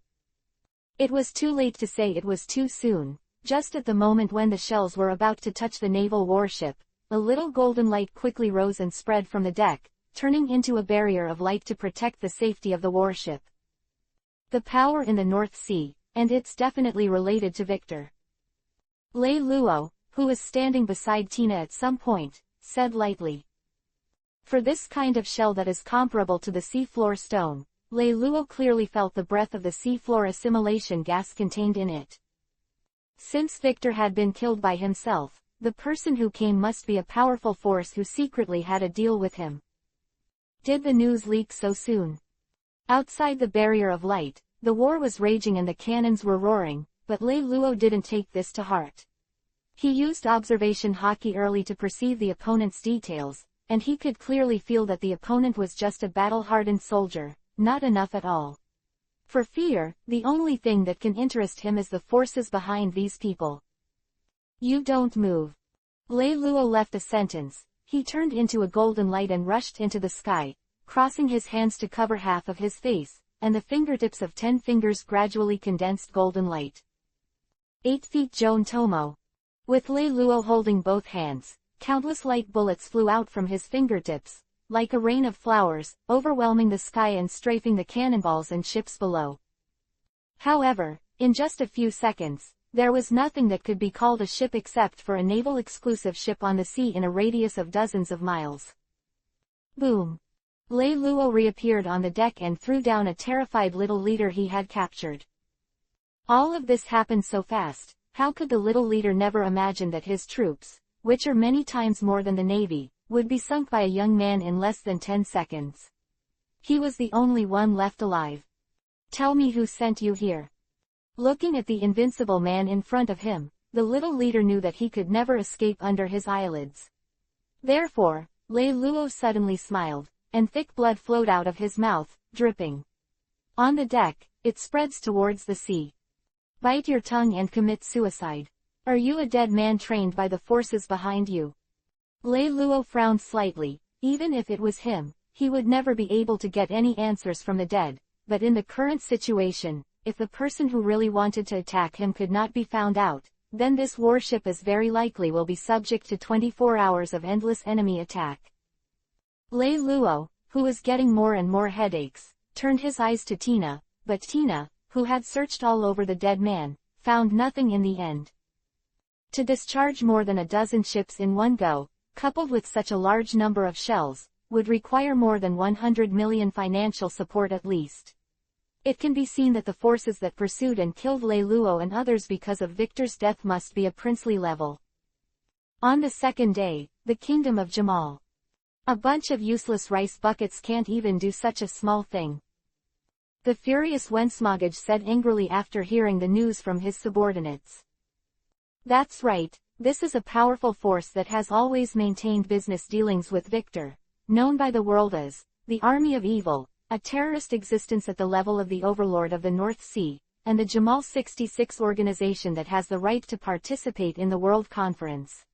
It was too late to say it was too soon. Just at the moment when the shells were about to touch the naval warship, a little golden light quickly rose and spread from the deck, turning into a barrier of light to protect the safety of the warship. The power in the North Sea, and it's definitely related to Victor. Lei Luo, who was standing beside Tina at some point, said lightly. For this kind of shell that is comparable to the seafloor stone, Lei Luo clearly felt the breath of the seafloor assimilation gas contained in it. Since Victor had been killed by himself, the person who came must be a powerful force who secretly had a deal with him. Did the news leak so soon? Outside the barrier of light, the war was raging and the cannons were roaring, but Lei Luo didn't take this to heart. He used observation haki early to perceive the opponent's details, and he could clearly feel that the opponent was just a battle-hardened soldier, not enough at all. For fear, the only thing that can interest him is the forces behind these people. You don't move. Lei Luo left a sentence. He turned into a golden light and rushed into the sky, crossing his hands to cover half of his face, and the fingertips of 10 fingers gradually condensed golden light. 8 feet Joan Tomo. With Lei Luo holding both hands, countless light bullets flew out from his fingertips, like a rain of flowers, overwhelming the sky and strafing the cannonballs and ships below. However, in just a few seconds, there was nothing that could be called a ship except for a naval-exclusive ship on the sea in a radius of dozens of miles. Boom! Lei Luo reappeared on the deck and threw down a terrified little leader he had captured. All of this happened so fast. How could the little leader never imagine that his troops, which are many times more than the Navy, would be sunk by a young man in less than 10 seconds? He was the only one left alive. Tell me who sent you here. Looking at the invincible man in front of him, the little leader knew that he could never escape under his eyelids. Therefore, Lei Luo suddenly smiled, and thick blood flowed out of his mouth, dripping. On the deck, it spreads towards the sea. Bite your tongue and commit suicide. Are you a dead man trained by the forces behind you? Lei Luo frowned slightly. Even if it was him, he would never be able to get any answers from the dead, but in the current situation, if the person who really wanted to attack him could not be found out, then this warship is very likely will be subject to 24 hours of endless enemy attack. Lei Luo, who was getting more and more headaches, turned his eyes to Tina, but Tina, who had searched all over the dead man, found nothing in the end. To discharge more than a dozen ships in one go, coupled with such a large number of shells, would require more than 100 million financial support at least. It can be seen that the forces that pursued and killed Lei Luo and others because of Victor's death must be a princely level. On the second day, the kingdom of Jamal. A bunch of useless rice buckets can't even do such a small thing. The furious Wensmagaj said angrily after hearing the news from his subordinates. That's right, this is a powerful force that has always maintained business dealings with Victor, known by the world as the Army of Evil, a terrorist existence at the level of the Overlord of the North Sea, and the Jamal 66 organization that has the right to participate in the World Conference.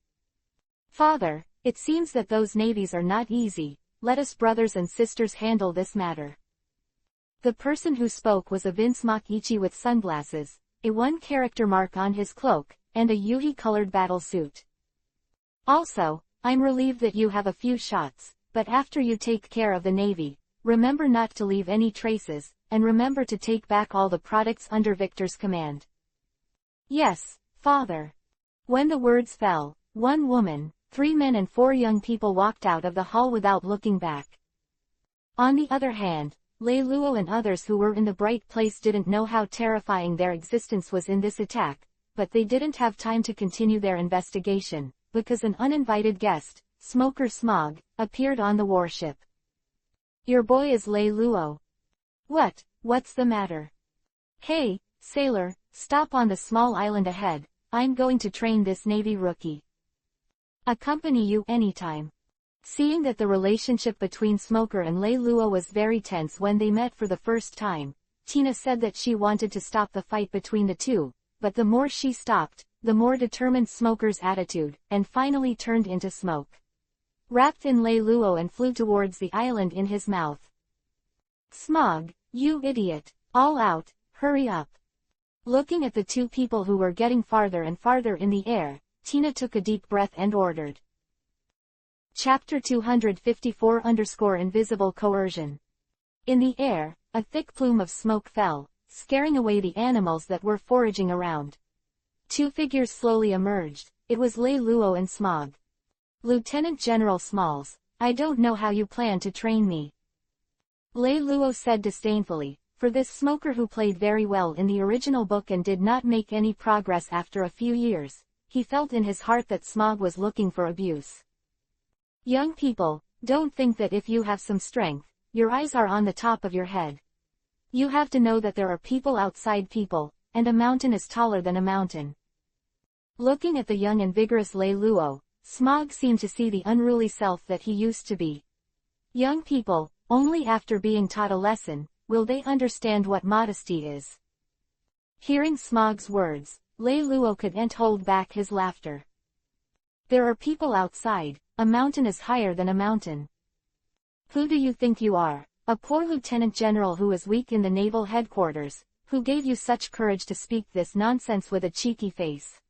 Father, it seems that those navies are not easy. Let us brothers and sisters handle this matter. The person who spoke was a Vinsmock Ichi with sunglasses, a one-character mark on his cloak, and a Yuhi-colored battle suit. Also, I'm relieved that you have a few shots, but after you take care of the Navy, remember not to leave any traces, and remember to take back all the products under Victor's command. Yes, Father. When the words fell, 1 woman, 3 men and 4 young people walked out of the hall without looking back. On the other hand, Lei Luo and others who were in the bright place didn't know how terrifying their existence was in this attack, but they didn't have time to continue their investigation, because an uninvited guest, Smoker Smog, appeared on the warship. Your boy is Lei Luo. What's the matter? Hey, sailor, stop on the small island ahead, I'm going to train this Navy rookie. Accompany you anytime. Seeing that the relationship between Smoker and Lei Luo was very tense when they met for the first time, Tina said that she wanted to stop the fight between the two, but the more she stopped, the more determined Smoker's attitude, and finally turned into smoke. Wrapped in Lei Luo and flew towards the island in his mouth. Smog, you idiot, all out, hurry up. Looking at the two people who were getting farther and farther in the air, Tina took a deep breath and ordered. Chapter 254-Invisible Coercion. In the air, a thick plume of smoke fell, scaring away the animals that were foraging around. 2 figures slowly emerged. It was Lei Luo and Smog. Lieutenant General Smalls, I don't know how you plan to train me. Lei Luo said disdainfully, for this smoker who played very well in the original book and did not make any progress after a few years, he felt in his heart that Smog was looking for abuse. Young people, don't think that if you have some strength, your eyes are on the top of your head. You have to know that there are people outside people, and a mountain is taller than a mountain. Looking at the young and vigorous Lei Luo, Smog seemed to see the unruly self that he used to be. Young people, only after being taught a lesson, will they understand what modesty is. Hearing Smog's words, Lei Luo couldn't hold back his laughter. There are people outside, a mountain is higher than a mountain. Who do you think you are, a poor lieutenant general who is weak in the naval headquarters, who gave you such courage to speak this nonsense with a cheeky face?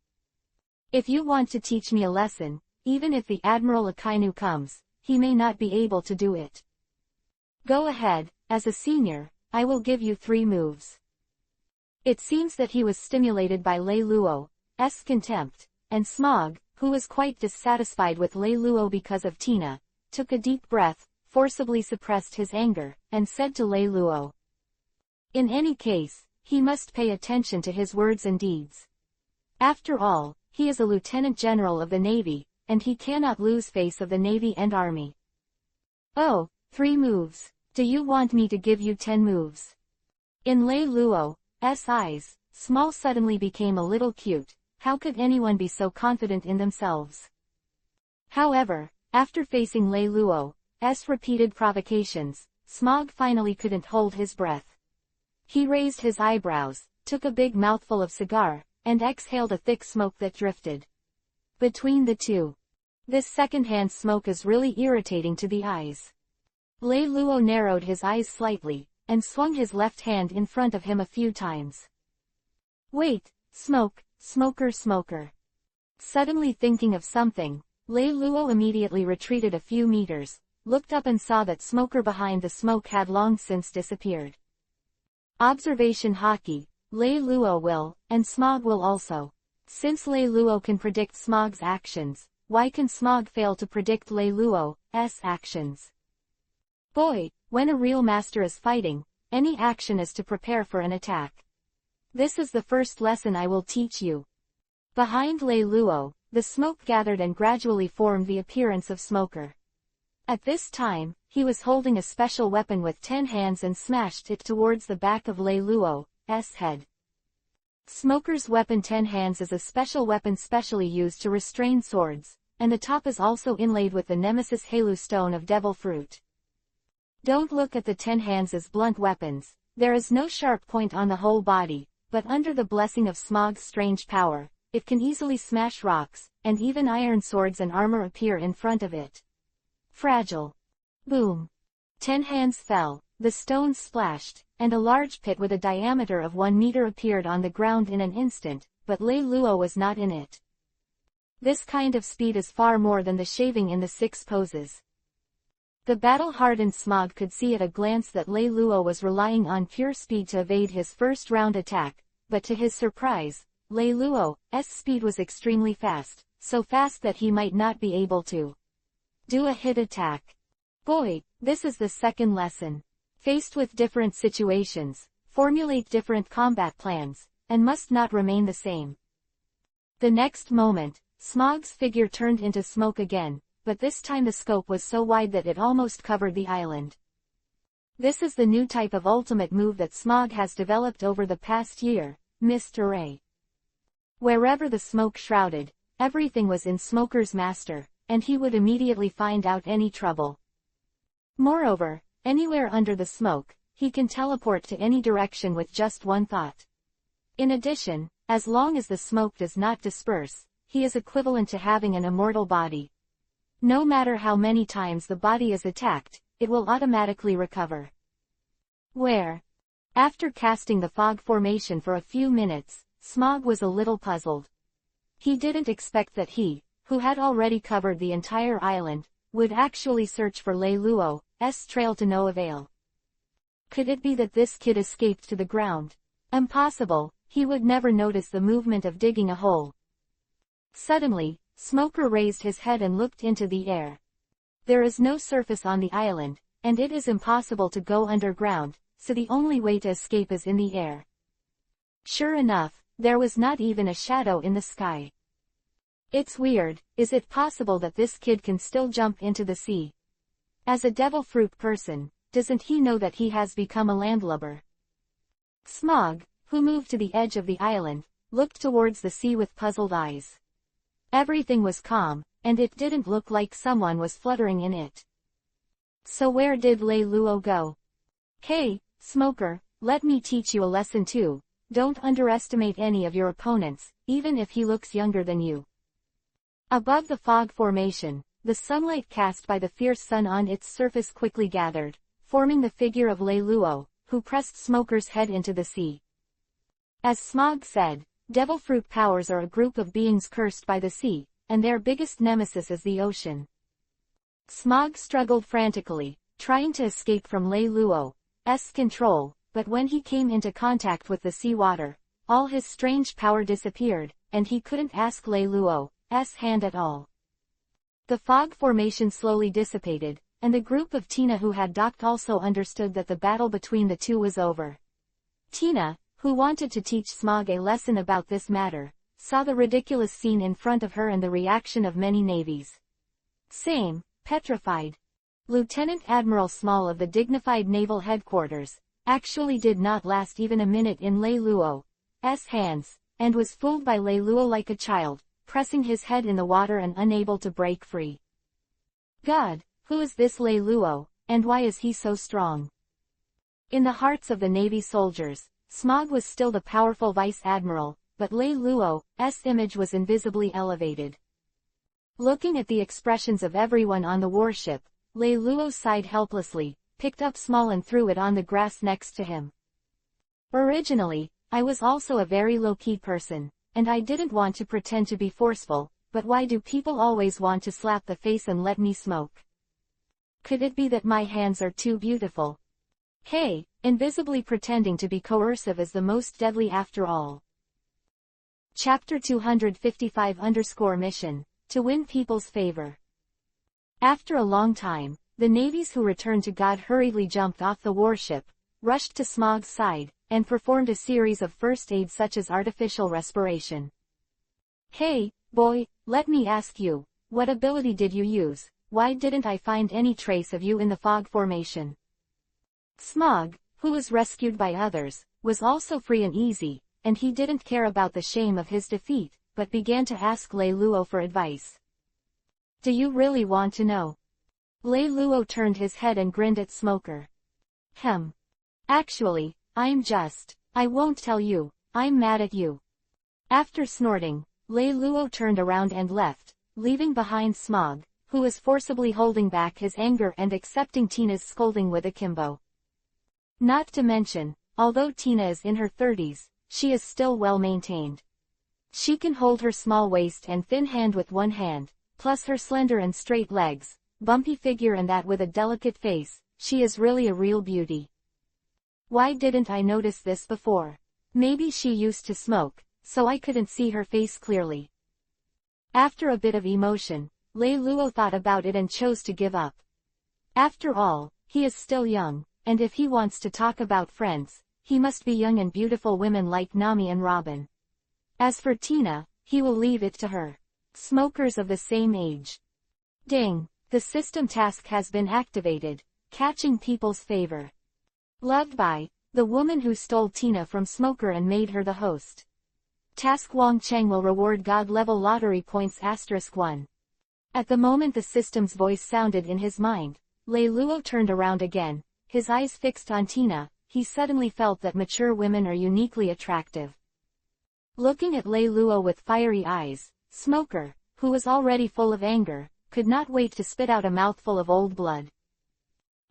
If you want to teach me a lesson, even if the Admiral Akainu comes, he may not be able to do it. Go ahead, as a senior, I will give you 3 moves. It seems that he was stimulated by Lei Luo's contempt, and Smog, who was quite dissatisfied with Lei Luo because of Tina, took a deep breath, forcibly suppressed his anger, and said to Lei Luo. In any case, he must pay attention to his words and deeds. After all, he is a lieutenant general of the Navy, and he cannot lose face of the Navy and Army. Oh, 3 moves. Do you want me to give you 10 moves? In Lei Luo's eyes, Small suddenly became a little cute. How could anyone be so confident in themselves? However, after facing Lei Luo's repeated provocations, Smog finally couldn't hold his breath. He raised his eyebrows, took a big mouthful of cigar, and exhaled a thick smoke that drifted between the two. This second-hand smoke is really irritating to the eyes. Lei Luo narrowed his eyes slightly, and swung his left hand in front of him a few times. Wait, smoker. Suddenly thinking of something, Lei Luo immediately retreated a few meters, looked up and saw that Smoker behind the smoke had long since disappeared. Observation Hockey, Lei Luo will, and Smog will also. Since Lei Luo can predict Smog's actions, why can Smog fail to predict Lei Luo's actions? Boy, when a real master is fighting, any action is to prepare for an attack. This is the first lesson I will teach you. Behind Lei Luo, the smoke gathered and gradually formed the appearance of Smoker. At this time, he was holding a special weapon with 10 hands and smashed it towards the back of Lei Luo's head. Smoker's weapon 10 hands is a special weapon specially used to restrain swords, and the top is also inlaid with the Nemesis Halu Stone of Devil Fruit. Don't look at the 10 hands as blunt weapons, there is no sharp point on the whole body, but under the blessing of Smog's strange power, it can easily smash rocks, and even iron swords and armor appear in front of it. Fragile. Boom. 10 hands fell, the stones splashed, and a large pit with a diameter of 1 meter appeared on the ground in an instant, but Lei Luo was not in it. This kind of speed is far more than the shaving in the 6 poses. The battle-hardened Smog could see at a glance that Lei Luo was relying on pure speed to evade his first round attack, but to his surprise, Lei Luo's speed was extremely fast, so fast that he might not be able to do a hit attack. Boy, this is the second lesson. Faced with different situations, formulate different combat plans, and must not remain the same. The next moment, Smog's figure turned into smoke again, but this time the scope was so wide that it almost covered the island. This is the new type of ultimate move that Smog has developed over the past year, Mr. A. Wherever the smoke shrouded, everything was in Smoker's master, and he would immediately find out any trouble. Moreover, anywhere under the smoke, he can teleport to any direction with just one thought. In addition, as long as the smoke does not disperse, he is equivalent to having an immortal body. No matter how many times the body is attacked, it will automatically recover. After casting the fog formation for a few minutes, Smog was a little puzzled. He didn't expect that he, who had already covered the entire island, would actually search for Lei Luo's trail to no avail. Could it be that this kid escaped to the ground? Impossible, he would never notice the movement of digging a hole. Suddenly, Smoker raised his head and looked into the air. There is no surface on the island, and it is impossible to go underground, so the only way to escape is in the air. Sure enough, there was not even a shadow in the sky. It's weird, is it possible that this kid can still jump into the sea? As a devil fruit person, doesn't he know that he has become a landlubber? Smog, who moved to the edge of the island, looked towards the sea with puzzled eyes. Everything was calm, and it didn't look like someone was fluttering in it. So where did Lei Luo go? Hey, Smoker, let me teach you a lesson too. Don't underestimate any of your opponents, even if he looks younger than you. Above the fog formation, the sunlight cast by the fierce sun on its surface quickly gathered, forming the figure of Lei Luo, who pressed Smoker's head into the sea. As Smog said, devil fruit powers are a group of beings cursed by the sea, and their biggest nemesis is the ocean. Smog struggled frantically, trying to escape from Lei Luo's control, but when he came into contact with the seawater, all his strange power disappeared, and he couldn't ask Lei Luo's hand at all. The fog formation slowly dissipated, and the group of Tina who had docked also understood that the battle between the two was over. Tina, who wanted to teach Smog a lesson about this matter, saw the ridiculous scene in front of her and the reaction of many navies. Same, petrified. Lieutenant Admiral Small of the dignified naval headquarters, actually did not last even a minute in Lei Luo's hands, and was fooled by Lei Luo like a child, pressing his head in the water and unable to break free. God, who is this Lei Luo, and why is he so strong? In the hearts of the Navy soldiers, Smog was still the powerful vice admiral, but Lei Luo's image was invisibly elevated. Looking at the expressions of everyone on the warship, Lei Luo sighed helplessly, picked up Small and threw it on the grass next to him. Originally, I was also a very low-key person, and I didn't want to pretend to be forceful, but why do people always want to slap the face and let me smoke? Could it be that my hands are too beautiful? Hey, invisibly pretending to be coercive is the most deadly after all. Chapter 255 Mission, to win people's favor. After a long time, the navies who returned to God hurriedly jumped off the warship, rushed to Smog's side, and performed a series of first aid such as artificial respiration. Hey, boy, let me ask you, what ability did you use? Why didn't I find any trace of you in the fog formation? Smog, who was rescued by others, was also free and easy, and he didn't care about the shame of his defeat, but began to ask Lei Luo for advice. Do you really want to know? Lei Luo turned his head and grinned at Smoker. Actually, I won't tell you, I'm mad at you. After snorting, Lei Luo turned around and left, leaving behind Smog, who was forcibly holding back his anger and accepting Tina's scolding with akimbo. Not to mention, although Tina is in her 30s, she is still well maintained. She can hold her small waist and thin hand with one hand, plus her slender and straight legs, bumpy figure and that with a delicate face, she is really a real beauty. Why didn't I notice this before? Maybe she used to smoke, so I couldn't see her face clearly. After a bit of emotion, Lei Luo thought about it and chose to give up. After all, he is still young, and if he wants to talk about friends, he must be young and beautiful women like Nami and Robin. As for Tina, he will leave it to her. Smokers of the same age. Ding! The system task has been activated, catching people's favor. Loved by, the woman who stole Tina from Smoker and made her the host. Task Wang Cheng will reward God-level lottery points *1. At the moment the system's voice sounded in his mind, Lei Luo turned around again, his eyes fixed on Tina. He suddenly felt that mature women are uniquely attractive. Looking at Lei Luo with fiery eyes, Smoker, who was already full of anger, could not wait to spit out a mouthful of old blood.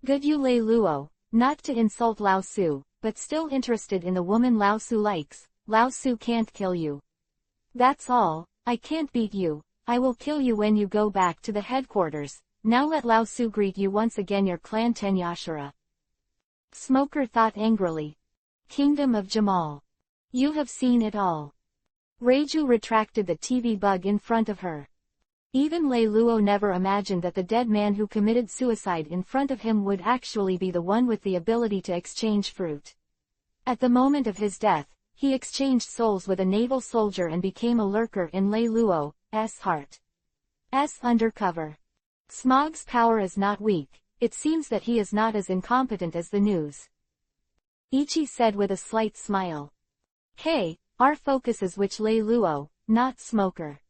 Good you Lei Luo, not to insult Lao Su, but still interested in the woman Lao Su likes. Lao Su can't kill you. That's all, I can't beat you, I will kill you when you go back to the headquarters. Now let Lao Su greet you once again, your clan Tenyashira. Smoker thought angrily. Kingdom of Jamal. You have seen it all. Reiju retracted the TV bug in front of her. Even Lei Luo never imagined that the dead man who committed suicide in front of him would actually be the one with the ability to exchange fruit. At the moment of his death, he exchanged souls with a naval soldier and became a lurker in Lei Luo's heart. Undercover. Smog's power is not weak, it seems that he is not as incompetent as the news. Ichi said with a slight smile. Hey, our focus is which Lei Luo, not Smoker.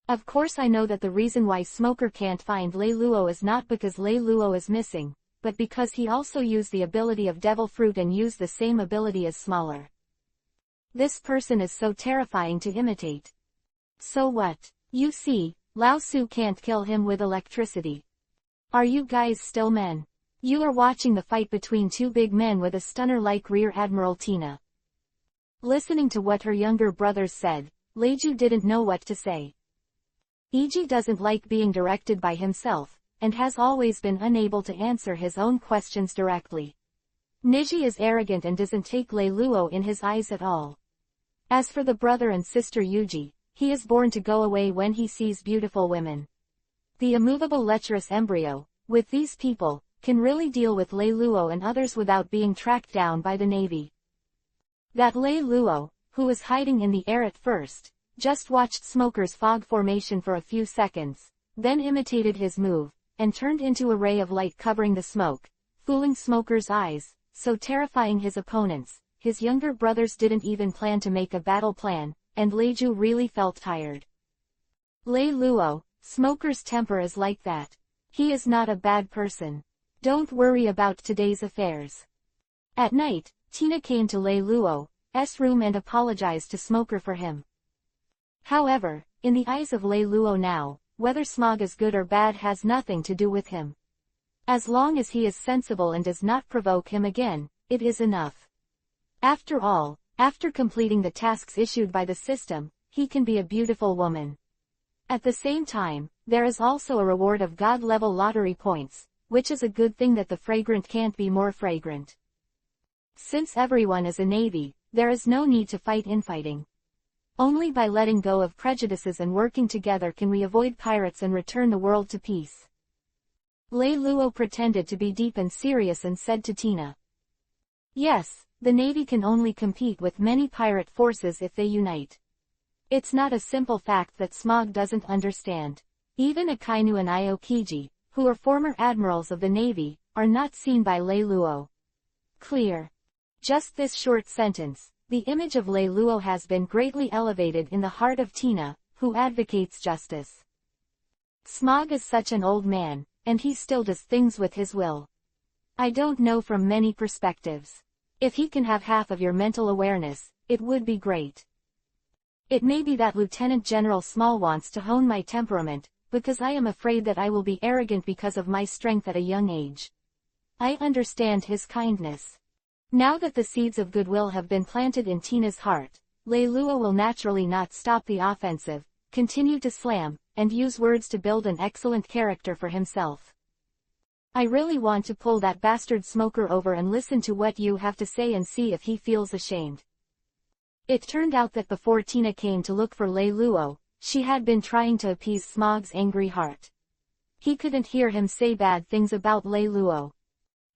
Of course I know that the reason why Smoker can't find Lei Luo is not because Lei Luo is missing, but because he also used the ability of Devil Fruit and used the same ability as Smaller. This person is so terrifying to imitate. So what? You see, Lao Su can't kill him with electricity. Are you guys still men? You are watching the fight between two big men with a stunner like Rear Admiral Tina. Listening to what her younger brothers said, Leiju didn't know what to say. Iji doesn't like being directed by himself, and has always been unable to answer his own questions directly. Niji is arrogant and doesn't take Lei Luo in his eyes at all. As for the brother and sister Yuji, he is born to go away when he sees beautiful women. The immovable lecherous embryo, with these people, can really deal with Lei Luo and others without being tracked down by the Navy. That Lei Luo, who was hiding in the air at first, just watched Smoker's fog formation for a few seconds, then imitated his move, and turned into a ray of light covering the smoke, fooling Smoker's eyes, so terrifying his opponents. His younger brothers didn't even plan to make a battle plan, and Leiju really felt tired. Lei Luo, Smoker's temper is like that. He is not a bad person. Don't worry about today's affairs. At night, Tina came to Lei Luo's room and apologized to Smoker for him. However, in the eyes of Lei Luo now, whether Smog is good or bad has nothing to do with him. As long as he is sensible and does not provoke him again, it is enough. After all, after completing the tasks issued by the system, he can be a beautiful woman. At the same time, there is also a reward of God-level lottery points, which is a good thing that the fragrant can't be more fragrant. Since everyone is a navy, there is no need to fight infighting. Only by letting go of prejudices and working together can we avoid pirates and return the world to peace. Lei Luo pretended to be deep and serious and said to Tina. Yes, the Navy can only compete with many pirate forces if they unite. It's not a simple fact that Smog doesn't understand. Even Akainu and Aokiji, who are former admirals of the Navy, are not seen by Lei Luo. Clear. Just this short sentence, the image of Lei Luo has been greatly elevated in the heart of Tina, who advocates justice. Smog is such an old man, and he still does things with his will. I don't know from many perspectives. If he can have half of your mental awareness, it would be great. It may be that Lieutenant General Small wants to hone my temperament, because I am afraid that I will be arrogant because of my strength at a young age. I understand his kindness. Now that the seeds of goodwill have been planted in Tina's heart, Lei Luo will naturally not stop the offensive, continue to slam, and use words to build an excellent character for himself. I really want to pull that bastard Smoker over and listen to what you have to say and see if he feels ashamed. It turned out that before Tina came to look for Lei Luo, she had been trying to appease Smog's angry heart. He couldn't hear him say bad things about Lei Luo.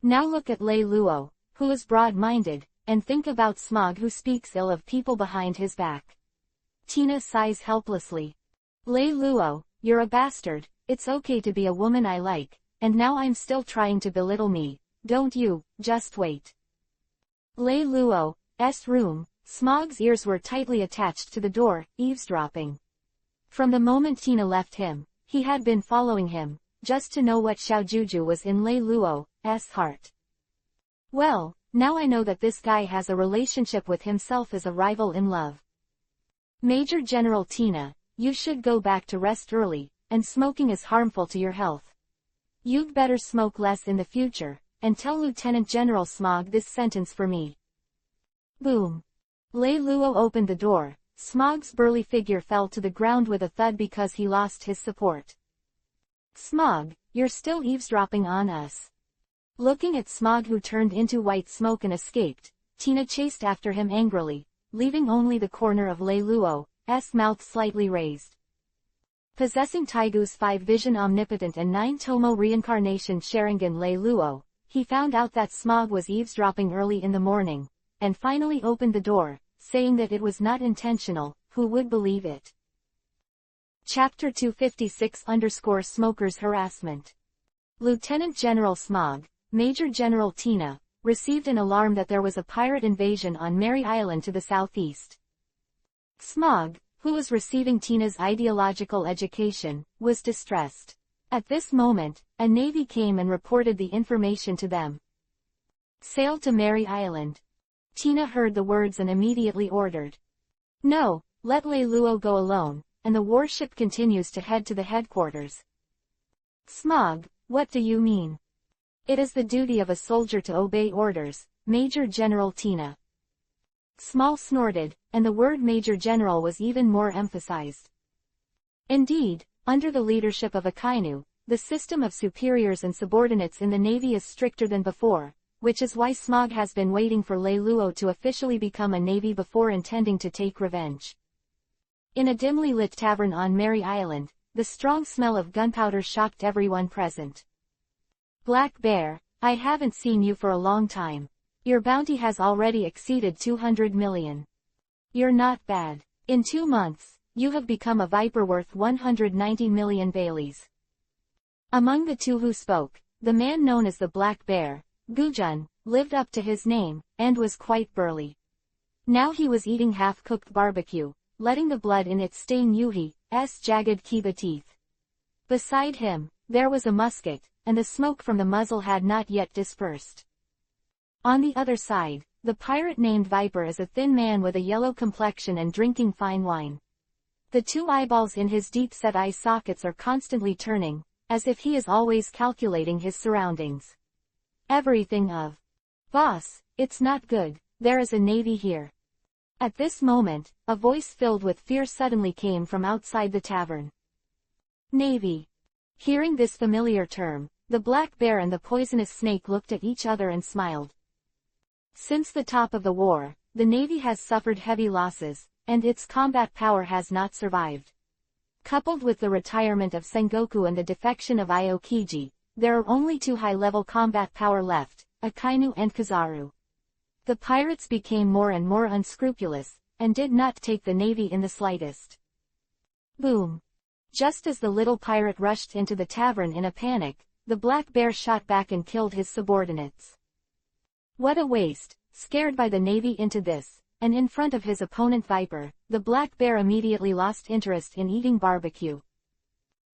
Now look at Lei Luo, who is broad-minded, and think about Smog who speaks ill of people behind his back. Tina sighs helplessly. Lei Luo, you're a bastard. It's okay to be a woman I like, and now I'm still trying to belittle me, don't you? Just wait. Lei Luo's room. Smog's ears were tightly attached to the door, eavesdropping. From the moment Tina left him, he had been following him, just to know what Xiaojuju was in Lei Luo's heart. Well, now I know that this guy has a relationship with himself as a rival in love. Major General Tina, you should go back to rest early, and smoking is harmful to your health. You'd better smoke less in the future, and tell Lieutenant General Smog this sentence for me. Boom. Lei Luo opened the door. Smog's burly figure fell to the ground with a thud because he lost his support. Smog, you're still eavesdropping on us. Looking at Smog, who turned into white smoke and escaped, Tina chased after him angrily, leaving only the corner of Lei Luo's mouth slightly raised. Possessing Taigu's 5-vision omnipotent and 9-tomo reincarnation Sharingan Lei Luo, he found out that Smog was eavesdropping early in the morning, and finally opened the door, saying that it was not intentional. Who would believe it? Chapter 256_Smokers Harassment. Lieutenant General Smog, Major General Tina, received an alarm that there was a pirate invasion on Mary Island to the southeast. Smog, who was receiving Tina's ideological education, was distressed. At this moment, a navy came and reported the information to them. Sail to Mary Island. Tina heard the words and immediately ordered. No, let Lei Luo go alone, and the warship continues to head to the headquarters. Smog, what do you mean? It is the duty of a soldier to obey orders, Major General Tina. Small snorted, and the word Major General was even more emphasized. Indeed, under the leadership of Akainu, the system of superiors and subordinates in the Navy is stricter than before, which is why Smog has been waiting for Lei Luo to officially become a Navy before intending to take revenge. In a dimly lit tavern on Mary Island, the strong smell of gunpowder shocked everyone present. Black Bear, I haven't seen you for a long time. Your bounty has already exceeded 200 million. You're not bad. In 2 months, you have become a viper worth 190 million Baileys. Among the two who spoke, the man known as the Black Bear, Gujun, lived up to his name, and was quite burly. Now he was eating half-cooked barbecue, letting the blood in it stain Yuhi's jagged kiba teeth. Beside him, there was a musket, and the smoke from the muzzle had not yet dispersed. On the other side, the pirate named Viper is a thin man with a yellow complexion and drinking fine wine. The 2 eyeballs in his deep-set eye sockets are constantly turning, as if he is always calculating his surroundings. Everything of, "Boss, it's not good, there is a navy here." At this moment, a voice filled with fear suddenly came from outside the tavern. Navy. Hearing this familiar term, the Black Bear and the poisonous snake looked at each other and smiled. Since the top of the war, the Navy has suffered heavy losses, and its combat power has not survived. Coupled with the retirement of Sengoku and the defection of Aokiji, there are only 2 high-level combat power left, Akainu and Kizaru. The pirates became more and more unscrupulous, and did not take the Navy in the slightest. Boom. Just as the little pirate rushed into the tavern in a panic, the Black Bear shot back and killed his subordinates. What a waste, scared by the Navy into this, and in front of his opponent Viper, the Black Bear immediately lost interest in eating barbecue.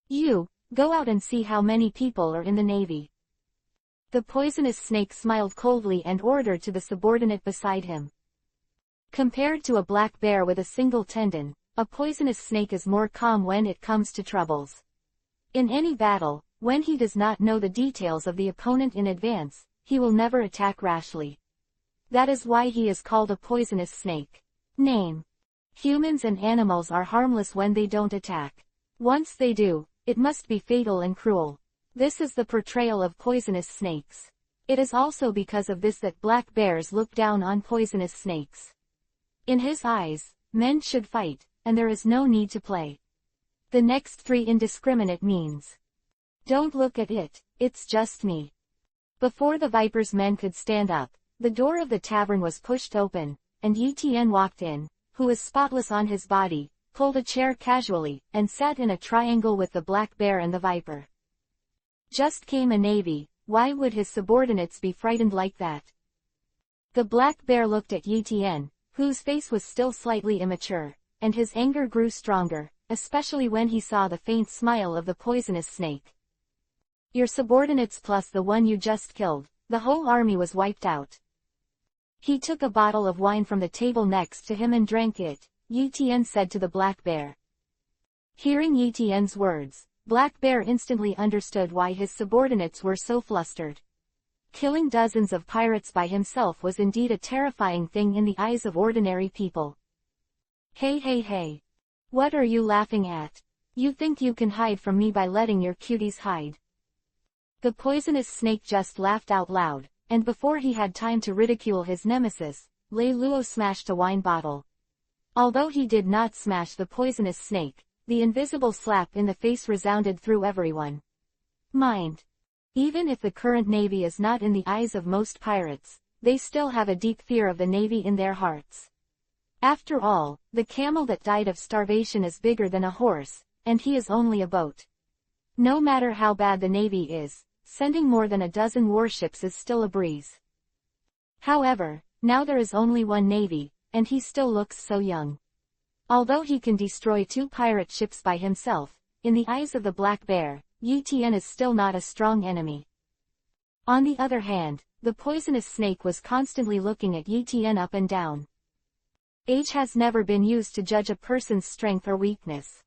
You, go out and see how many people are in the Navy. The poisonous snake smiled coldly and ordered to the subordinate beside him. Compared to a Black Bear with a single tendon, a poisonous snake is more calm when it comes to troubles. In any battle, when he does not know the details of the opponent in advance, he will never attack rashly. That is why he is called a poisonous snake. Name. Humans and animals are harmless when they don't attack. Once they do, it must be fatal and cruel. This is the portrayal of poisonous snakes. It is also because of this that Black Bears look down on poisonous snakes. In his eyes, men should fight, and there is no need to play. The next 3 indiscriminate means. Don't look at it, it's just me. Before the Viper's men could stand up, the door of the tavern was pushed open, and Yi Tian walked in, who was spotless on his body, pulled a chair casually, and sat in a triangle with the Black Bear and the Viper. Just came a navy, why would his subordinates be frightened like that? The Black Bear looked at Yi Tian, whose face was still slightly immature, and his anger grew stronger, especially when he saw the faint smile of the poisonous snake. Your subordinates plus the one you just killed, the whole army was wiped out. He took a bottle of wine from the table next to him and drank it, Yi Tian said to the Black Bear. Hearing Yi Tian's words, Black Bear instantly understood why his subordinates were so flustered. Killing dozens of pirates by himself was indeed a terrifying thing in the eyes of ordinary people. Hey hey hey. What are you laughing at? You think you can hide from me by letting your cuties hide? The poisonous snake just laughed out loud, and before he had time to ridicule his nemesis, Lei Luo smashed a wine bottle. Although he did not smash the poisonous snake, the invisible slap in the face resounded through everyone. Mind. Even if the current navy is not in the eyes of most pirates, they still have a deep fear of the navy in their hearts. After all, the camel that died of starvation is bigger than a horse, and he is only a boat. No matter how bad the navy is, sending more than a dozen warships is still a breeze. However, now there is only one navy, and he still looks so young. Although he can destroy 2 pirate ships by himself, in the eyes of the Black Bear, Yi Tian is still not a strong enemy. On the other hand, the poisonous snake was constantly looking at Yi Tian up and down. Age has never been used to judge a person's strength or weakness.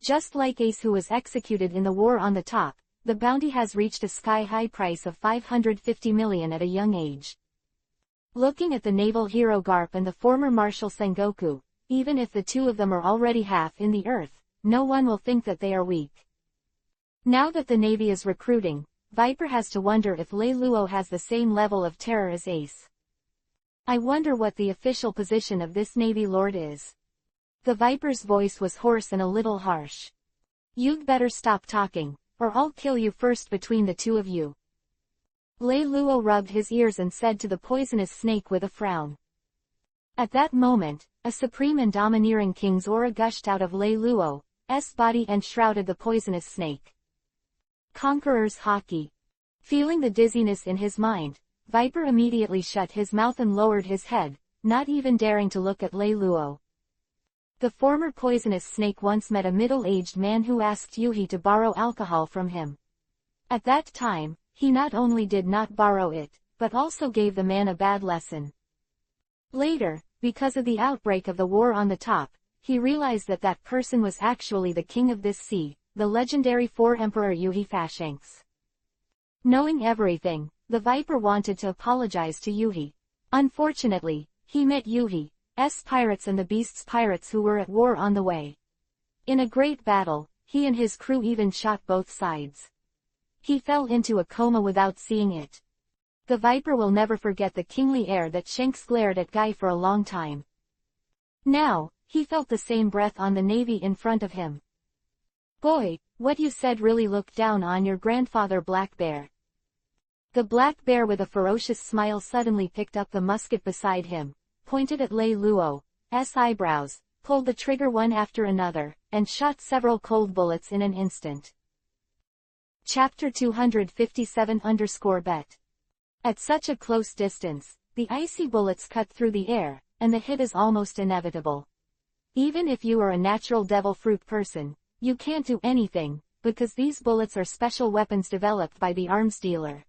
Just like Ace, who was executed in the war on the top, the bounty has reached a sky-high price of 550 million at a young age. Looking at the naval hero Garp and the former Marshal Sengoku, even if the 2 of them are already half in the earth, no one will think that they are weak. Now that the navy is recruiting, Viper has to wonder if Lei Luo has the same level of terror as Ace. I wonder what the official position of this navy lord is. The Viper's voice was hoarse and a little harsh. You'd better stop talking, or I'll kill you first between the 2 of you. Lei Luo rubbed his ears and said to the poisonous snake with a frown. At that moment, a supreme and domineering king's aura gushed out of Lei Luo's body and shrouded the poisonous snake. Conqueror's Haki. Feeling the dizziness in his mind, Viper immediately shut his mouth and lowered his head, not even daring to look at Lei Luo. The former poisonous snake once met a middle-aged man who asked Yuhi to borrow alcohol from him. At that time, he not only did not borrow it, but also gave the man a bad lesson. Later, because of the outbreak of the war on the top, he realized that that person was actually the king of this sea, the legendary 4 Emperor Yuhi Fashanks. Knowing everything, the Viper wanted to apologize to Yuhi. Unfortunately, he met Yuhi's pirates and the Beast's pirates who were at war on the way. In a great battle, he and his crew even shot both sides. He fell into a coma without seeing it. The Viper will never forget the kingly air that Shanks glared at Guy for a long time. Now, he felt the same breath on the navy in front of him. Boy, what you said really looked down on your grandfather Black Bear. The Black Bear with a ferocious smile suddenly picked up the musket beside him, pointed at Lei Luo's eyebrows, pulled the trigger one after another, and shot several cold bullets in an instant. Chapter 257_bet. At such a close distance, the icy bullets cut through the air, and the hit is almost inevitable. Even if you are a natural devil fruit person, you can't do anything, because these bullets are special weapons developed by the arms dealer.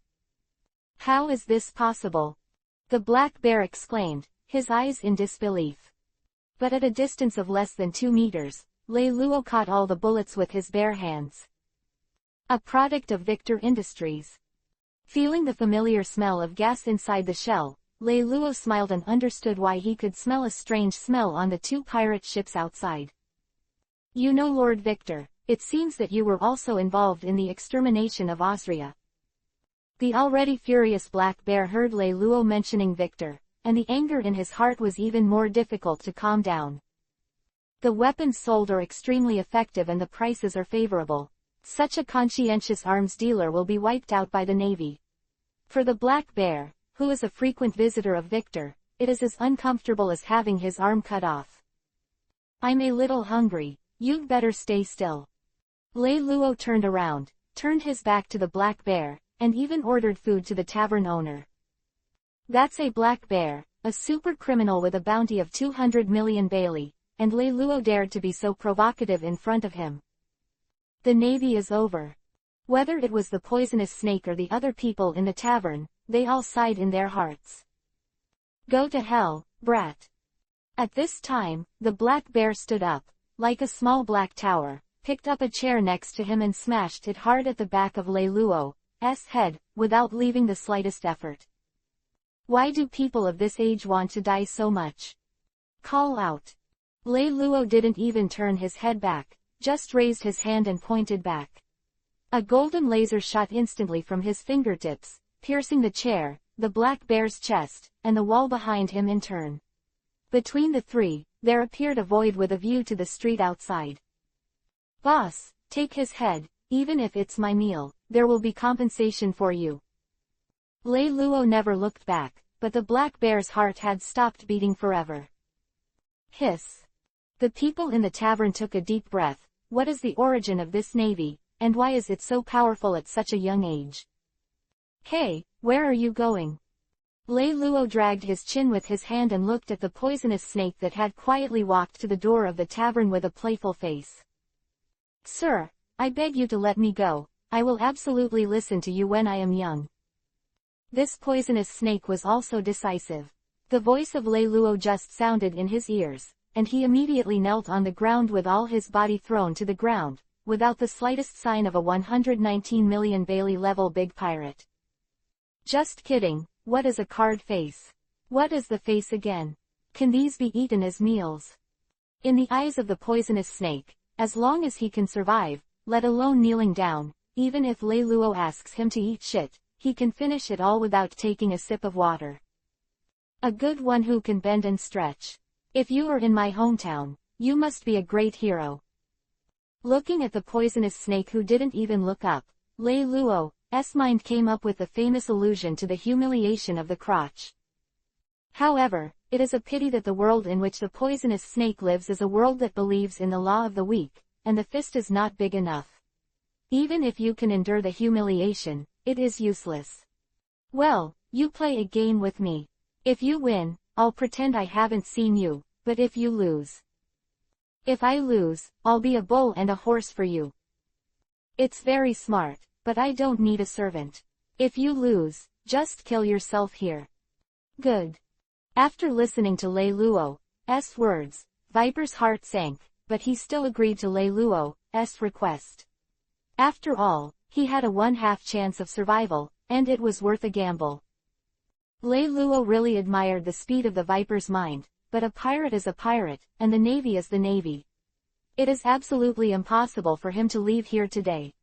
How is this possible? The Black Bear exclaimed, his eyes in disbelief. But at a distance of less than 2 meters, Lei Luo caught all the bullets with his bare hands. A product of Victor Industries. Feeling the familiar smell of gas inside the shell, Lei Luo smiled and understood why he could smell a strange smell on the 2 pirate ships outside. You know, Lord Victor, it seems that you were also involved in the extermination of Austria. The already furious Black Bear heard Lei Luo mentioning Victor, and the anger in his heart was even more difficult to calm down. The weapons sold are extremely effective and the prices are favorable. Such a conscientious arms dealer will be wiped out by the Navy. For the black bear, who is a frequent visitor of Victor, it is as uncomfortable as having his arm cut off. I'm a little hungry, you'd better stay still. Lei Luo turned around, turned his back to the black bear, and even ordered food to the tavern owner. That's a black bear, a super criminal with a bounty of 200 million Bailey, and Lei Luo dared to be so provocative in front of him. The Navy is over. Whether it was the poisonous snake or the other people in the tavern, they all sighed in their hearts. Go to hell, brat. At this time, the black bear stood up, like a small black tower, picked up a chair next to him and smashed it hard at the back of Lei Luo's head, without leaving the slightest effort. Why do people of this age want to die so much? Call out. Lei Luo didn't even turn his head back, just raised his hand and pointed back. A golden laser shot instantly from his fingertips, piercing the chair, the black bear's chest, and the wall behind him in turn. Between the three, there appeared a void with a view to the street outside. Boss, take his head, even if it's my meal, there will be compensation for you. Lei Luo never looked back, but the black bear's heart had stopped beating forever. Hiss. The people in the tavern took a deep breath. What is the origin of this navy, and why is it so powerful at such a young age? Hey, where are you going? Lei Luo dragged his chin with his hand and looked at the poisonous snake that had quietly walked to the door of the tavern with a playful face. Sir, I beg you to let me go, I will absolutely listen to you when I am young. This poisonous snake was also decisive. The voice of Lei Luo just sounded in his ears, and he immediately knelt on the ground with all his body thrown to the ground, without the slightest sign of a 119 million Bailey level big pirate. Just kidding, what is a card face? What is the face again? Can these be eaten as meals? In the eyes of the poisonous snake, as long as he can survive, let alone kneeling down, even if Lei Luo asks him to eat shit, he can finish it all without taking a sip of water. A good one who can bend and stretch. If you are in my hometown, you must be a great hero. Looking at the poisonous snake who didn't even look up, Lei Luo's mind came up with the famous allusion to the humiliation of the crotch. However, it is a pity that the world in which the poisonous snake lives is a world that believes in the law of the weak, and the fist is not big enough. Even if you can endure the humiliation, it is useless. Well, you play a game with me. If you win, I'll pretend I haven't seen you, but if you lose. If I lose, I'll be a bull and a horse for you. It's very smart, but I don't need a servant. If you lose, just kill yourself here. Good. After listening to Lei Luo's words, Viper's heart sank, but he still agreed to Lei Luo's request. After all, he had a 1/2 chance of survival, and it was worth a gamble. Lei Luo really admired the speed of the Viper's mind, but a pirate is a pirate, and the Navy is the Navy. It is absolutely impossible for him to leave here today.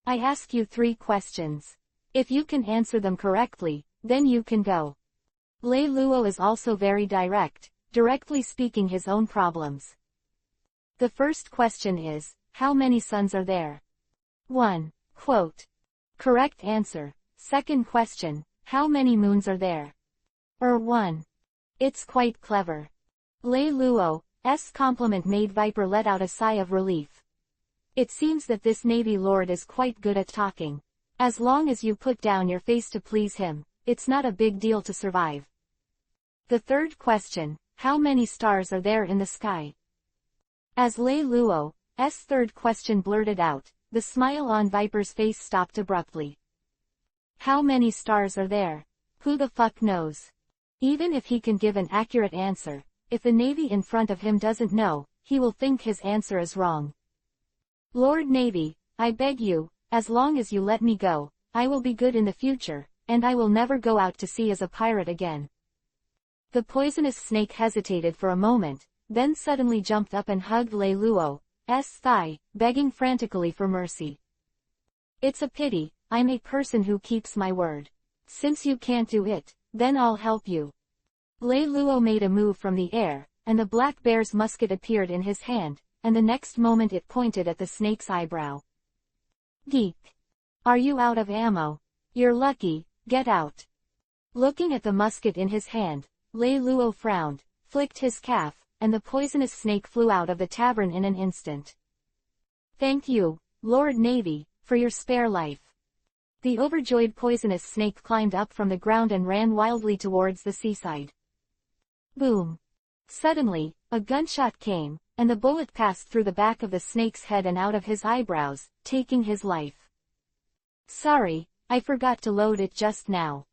I ask you 3 questions. If you can answer them correctly, then you can go. Lei Luo is also very direct, directly speaking his own problems. The first question is, how many suns are there? 1. Quote. Correct answer. Second question, how many moons are there? 1. It's quite clever. Lei Luo's compliment made Viper let out a sigh of relief. It seems that this Navy Lord is quite good at talking. As long as you put down your face to please him, it's not a big deal to survive. The third question, how many stars are there in the sky? As Lei Luo's third question blurted out, the smile on Viper's face stopped abruptly. How many stars are there? Who the fuck knows? Even if he can give an accurate answer, if the Navy in front of him doesn't know, he will think his answer is wrong. Lord Navy, I beg you, as long as you let me go, I will be good in the future, and I will never go out to sea as a pirate again. The poisonous snake hesitated for a moment, then suddenly jumped up and hugged Lei Luo's thigh, begging frantically for mercy. It's a pity, I'm a person who keeps my word. Since you can't do it, then I'll help you. Lei Luo made a move from the air, and the black bear's musket appeared in his hand, and the next moment it pointed at the snake's eyebrow. Geek. Are you out of ammo? You're lucky, get out. Looking at the musket in his hand, Lei Luo frowned, flicked his calf, and the poisonous snake flew out of the tavern in an instant. Thank you, Lord Navy, for your spare life. The overjoyed poisonous snake climbed up from the ground and ran wildly towards the seaside. Boom. Suddenly, a gunshot came, and the bullet passed through the back of the snake's head and out of his eyebrows, taking his life. Sorry, I forgot to load it just now.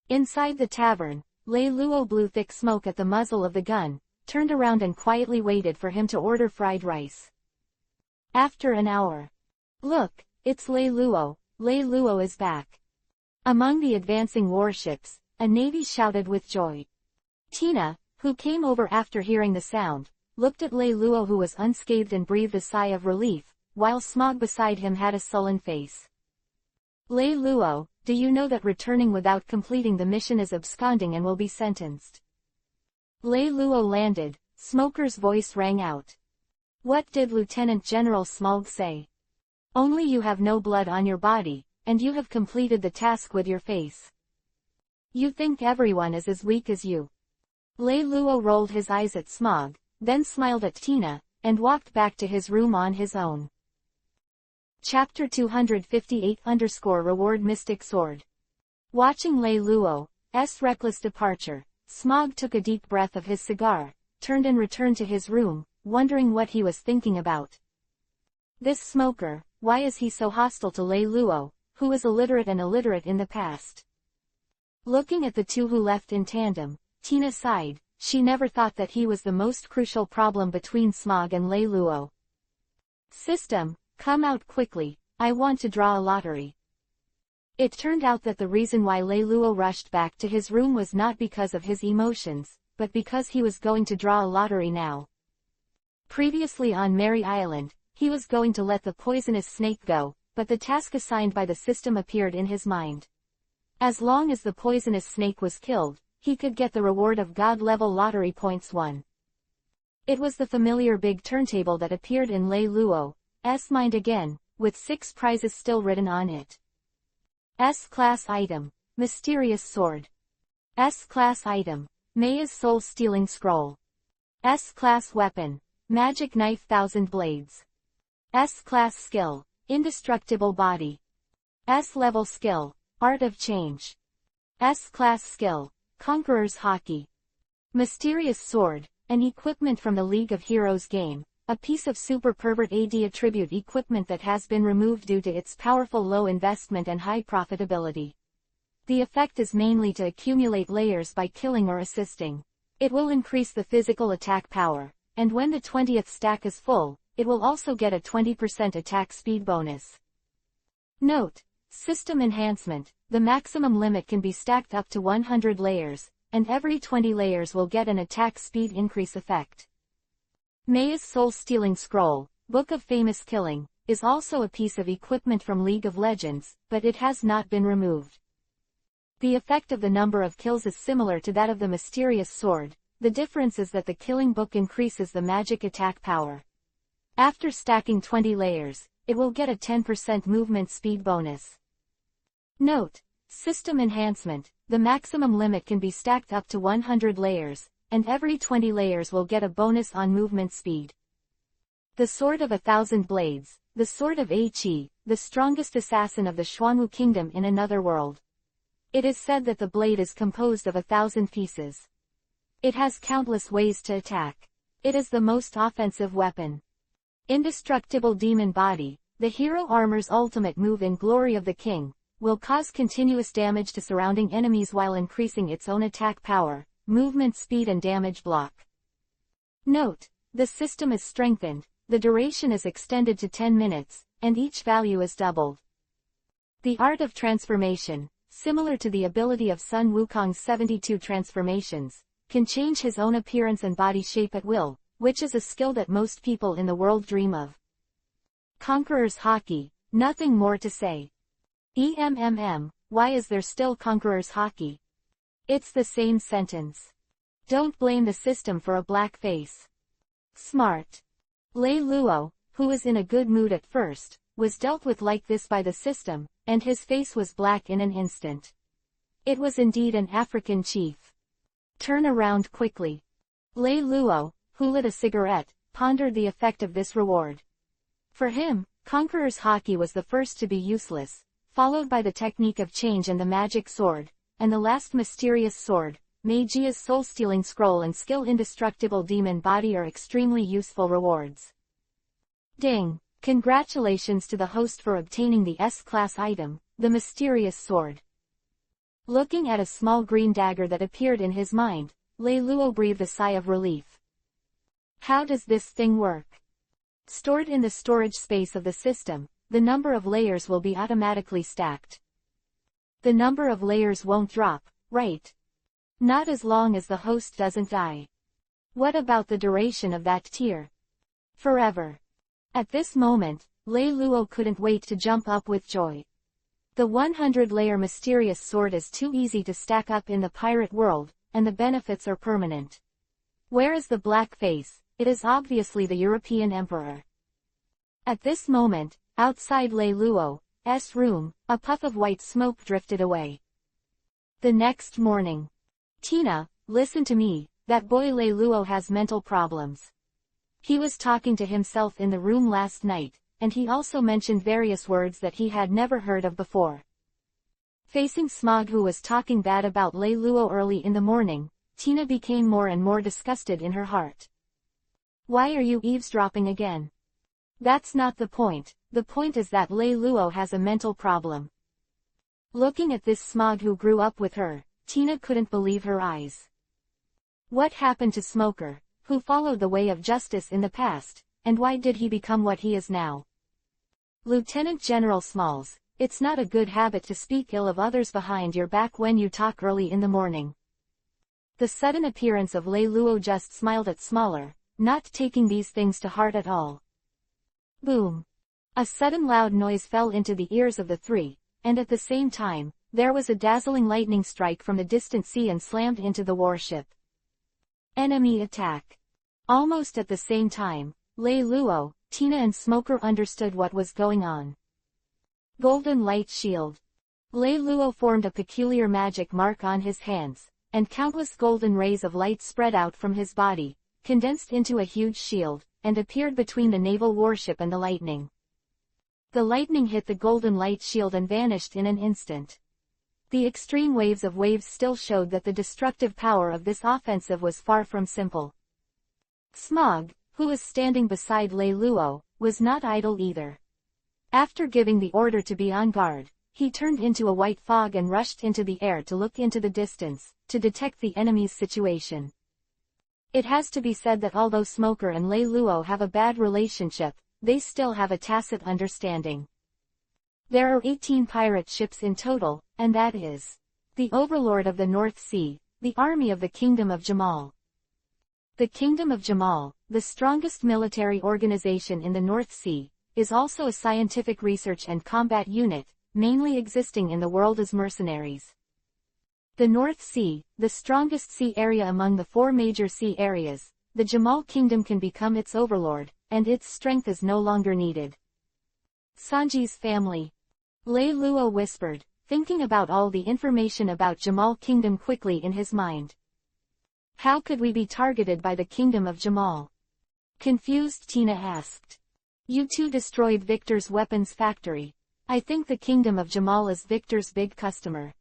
Inside the tavern, Lei Luo blew thick smoke at the muzzle of the gun, turned around and quietly waited for him to order fried rice. After an hour. Look, it's Lei Luo. Lei Luo is back. Among the advancing warships, a navy shouted with joy. Tina, who came over after hearing the sound, looked at Lei Luo, who was unscathed, and breathed a sigh of relief, while Smog beside him had a sullen face. Lei Luo, do you know that returning without completing the mission is absconding and will be sentenced? Lei Luo landed, Smoker's voice rang out. What did Lieutenant General Smog say? Only you have no blood on your body, and you have completed the task with your face. You think everyone is as weak as you. Lei Luo rolled his eyes at Smog, then smiled at Tina, and walked back to his room on his own. Chapter 258_Reward Mystic Sword. Watching Lei Luo's reckless departure, Smog took a deep breath of his cigar, turned and returned to his room, wondering what he was thinking about. This smoker, why is he so hostile to Lei Luo, who was illiterate and illiterate in the past? Looking at the two who left in tandem, Tina sighed. She never thought that he was the most crucial problem between Smog and Lei Luo. System, come out quickly, I want to draw a lottery. It turned out that the reason why Lei Luo rushed back to his room was not because of his emotions, but because he was going to draw a lottery now. Previously on Mary Island, he was going to let the poisonous snake go, but the task assigned by the system appeared in his mind. As long as the poisonous snake was killed, he could get the reward of God-level lottery points won. It was the familiar big turntable that appeared in Lei Luo's mind again, with 6 prizes still written on it. S-Class Item, Mysterious Sword. S-Class Item, Maya's Soul-Stealing Scroll. S-Class Weapon, Magic Knife 1000 Blades. S-Class Skill, Indestructible Body. S-Level Skill, Art of Change. S-Class Skill, Conqueror's Haki. Mysterious Sword, an equipment from the League of Heroes game, a piece of super pervert AD attribute equipment that has been removed due to its powerful low investment and high profitability. The effect is mainly to accumulate layers by killing or assisting. It will increase the physical attack power, and when the 20th stack is full, it will also get a 20% attack speed bonus. Note: System Enhancement. The maximum limit can be stacked up to 100 layers, and every 20 layers will get an attack speed increase effect. Maya's Soul-Stealing Scroll, Book of Famous Killing, is also a piece of equipment from League of Legends, but it has not been removed. The effect of the number of kills is similar to that of the Mysterious Sword. The difference is that the killing book increases the magic attack power. After stacking 20 layers, it will get a 10% movement speed bonus. Note: System Enhancement. The maximum limit can be stacked up to 100 layers, and every 20 layers will get a bonus on movement speed. The Sword of 1000 Blades. The Sword of Qi, the strongest assassin of the Xuanwu Kingdom in another world. It is said that the blade is composed of 1000 pieces. It has countless ways to attack. It is the most offensive weapon. Indestructible Demon Body. The hero armor's ultimate move in Glory of the King will cause continuous damage to surrounding enemies while increasing its own attack power, movement speed and damage block. Note: the system is strengthened, the duration is extended to 10 minutes, and each value is doubled. The Art of Transformation, similar to the ability of Sun Wukong's 72 transformations, can change his own appearance and body shape at will, which is a skill that most people in the world dream of. Conqueror's Haki, nothing more to say. Why is there still Conqueror's Haki? It's the same sentence. Don't blame the system for a black face. Smart. Lei Luo, who was in a good mood at first, was dealt with like this by the system, and his face was black in an instant. It was indeed an African chief. Turn around quickly. Lei Luo, who lit a cigarette, pondered the effect of this reward. For him, Conqueror's Haki was the first to be useless, followed by the technique of change and the magic sword, and the last mysterious sword, Meijia's soul-stealing scroll and skill indestructible demon body are extremely useful rewards. Ding! Congratulations to the host for obtaining the S-class item, the mysterious sword. Looking at a small green dagger that appeared in his mind, Lei Luo breathed a sigh of relief. How does this thing work? Stored in the storage space of the system, the number of layers will be automatically stacked. The number of layers won't drop, right? Not as long as the host doesn't die. What about the duration of that tier? Forever. At this moment, Lei Luo couldn't wait to jump up with joy. The 100-layer mysterious sword is too easy to stack up in the pirate world, and the benefits are permanent. Where is the black face? It is obviously the European emperor. At this moment, outside Lei Luo's room, a puff of white smoke drifted away. The next morning. Tina, listen to me, that boy Lei Luo has mental problems. He was talking to himself in the room last night, and he also mentioned various words that he had never heard of before. Facing Smog, who was talking bad about Lei Luo early in the morning, Tina became more and more disgusted in her heart. Why are you eavesdropping again? That's not the point. The point is that Lei Luo has a mental problem. Looking at this Smog who grew up with her, Tina couldn't believe her eyes. What happened to Smoker, who followed the way of justice in the past, and why did he become what he is now? Lieutenant General Smalls, it's not a good habit to speak ill of others behind your back when you talk early in the morning. The sudden appearance of Lei Luo just smiled at Smaller, not taking these things to heart at all. Boom! A sudden loud noise fell into the ears of the three, and at the same time, there was a dazzling lightning strike from the distant sea and slammed into the warship. Enemy attack. Almost at the same time, Lei Luo, Tina and Smoker understood what was going on. Golden light shield. Lei Luo formed a peculiar magic mark on his hands, and countless golden rays of light spread out from his body, condensed into a huge shield, and appeared between the naval warship and the lightning. The lightning hit the golden light shield and vanished in an instant. The extreme waves of waves still showed that the destructive power of this offensive was far from simple. Smog, who was standing beside Lei Luo, was not idle either. After giving the order to be on guard, he turned into a white fog and rushed into the air to look into the distance, to detect the enemy's situation. It has to be said that although Smoker and Lei Luo have a bad relationship, they still have a tacit understanding. There are 18 pirate ships in total, and that is the Overlord of the North Sea, the army of the Kingdom of Jamal. The Kingdom of Jamal, the strongest military organization in the North Sea, is also a scientific research and combat unit, mainly existing in the world as mercenaries. The North Sea, the strongest sea area among the 4 major sea areas, the Jamal Kingdom can become its overlord, and its strength is no longer needed. Sanji's family. Lei Luo whispered, thinking about all the information about Jamal Kingdom quickly in his mind. How could we be targeted by the Kingdom of Jamal? Confused Tina asked. You two destroyed Victor's weapons factory. I think the Kingdom of Jamal is Victor's big customer.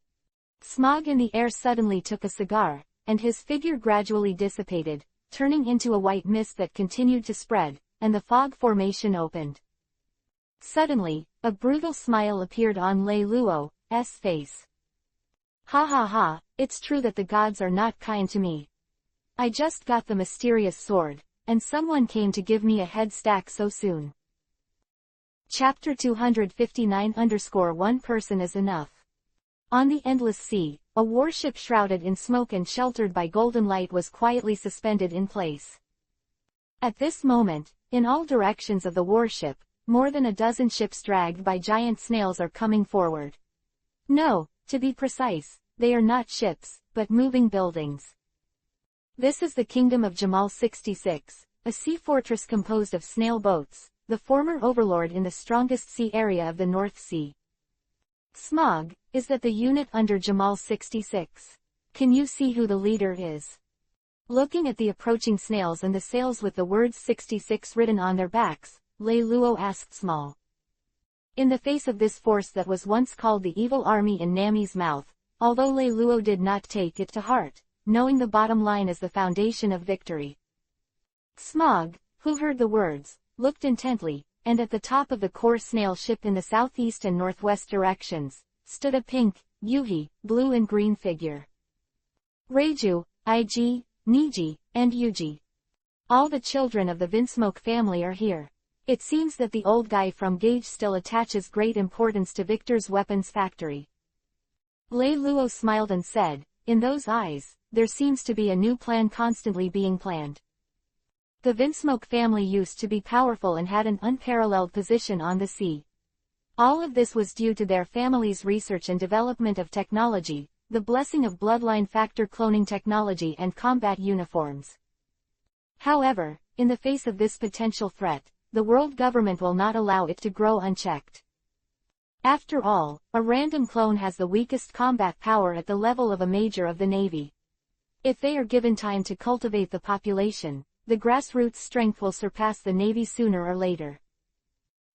Smog in the air suddenly took a cigar, and his figure gradually dissipated, turning into a white mist that continued to spread, and the fog formation opened. Suddenly, a brutal smile appeared on Lei Luo's face. Ha ha ha, it's true that the gods are not kind to me. I just got the mysterious sword, and someone came to give me a head stack so soon. Chapter 259 One person is enough. On the endless sea, a warship shrouded in smoke and sheltered by golden light was quietly suspended in place. At this moment, in all directions of the warship, more than a dozen ships dragged by giant snails are coming forward. No, to be precise, they are not ships, but moving buildings. This is the kingdom of Jamal 66, a sea fortress composed of snail boats, the former overlord in the strongest sea area of the North Sea. Smog, is that the unit under Jamal 66? Can you see who the leader is? Looking at the approaching snails and the sails with the words 66 written on their backs, Lei Luo asked Small. In the face of this force that was once called the evil army in Nami's mouth, although Lei Luo did not take it to heart, knowing the bottom line is the foundation of victory. Smog, who heard the words, looked intently, and at the top of the core snail ship in the southeast and northwest directions, stood a pink, Yuhi, blue and green figure. Reiju, Ig, Niji, and Yuji. All the children of the Vinsmoke family are here. It seems that the old guy from Gage still attaches great importance to Victor's weapons factory. Lei Luo smiled and said, in those eyes, there seems to be a new plan constantly being planned. The Vinsmoke family used to be powerful and had an unparalleled position on the sea. All of this was due to their family's research and development of technology, the blessing of bloodline factor cloning technology and combat uniforms. However, in the face of this potential threat, the world government will not allow it to grow unchecked. After all, a random clone has the weakest combat power at the level of a major of the Navy. If they are given time to cultivate the population, the grassroots strength will surpass the Navy sooner or later.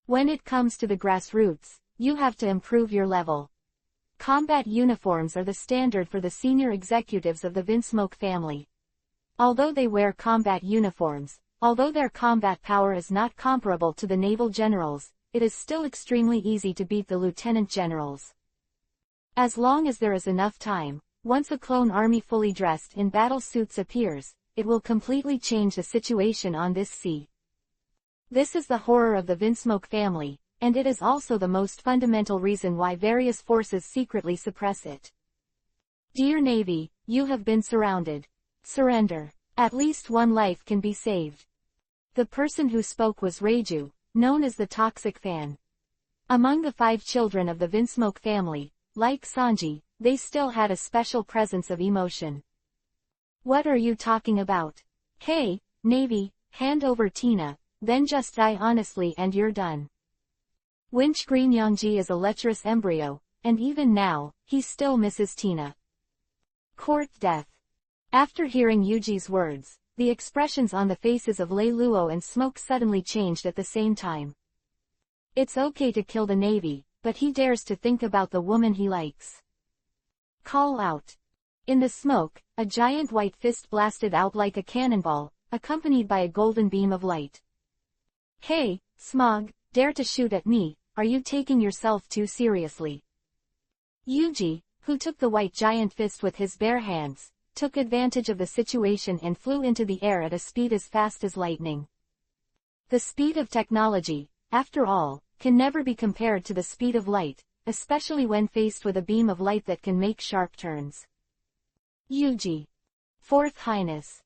When it comes to the grassroots, you have to improve your level. Combat uniforms are the standard for the senior executives of the Vinsmoke family. Although they wear combat uniforms, although their combat power is not comparable to the naval generals, it is still extremely easy to beat the lieutenant generals. As long as there is enough time, once a clone army fully dressed in battle suits appears, it will completely change the situation on this sea. This is the horror of the Vinsmoke family, and it is also the most fundamental reason why various forces secretly suppress it. Dear Navy, you have been surrounded. Surrender. At least one life can be saved. The person who spoke was Reiju, known as the Toxic Fan. Among the 5 children of the Vinsmoke family, like Sanji, they still had a special presence of emotion. What are you talking about? Hey, Navy, hand over Tina, then just die honestly and you're done. Winch Green Yongji is a lecherous embryo, and even now, he still misses Tina. Court death. After hearing Yuji's words, the expressions on the faces of Lei Luo and Smoke suddenly changed at the same time. It's okay to kill the Navy, but he dares to think about the woman he likes. Call out. In the smoke, a giant white fist blasted out like a cannonball, accompanied by a golden beam of light. Hey, Smog, dare to shoot at me, are you taking yourself too seriously? Yuji, who took the white giant fist with his bare hands, took advantage of the situation and flew into the air at a speed as fast as lightning. The speed of technology, after all, can never be compared to the speed of light, especially when faced with a beam of light that can make sharp turns. Yuji. Fourth Highness.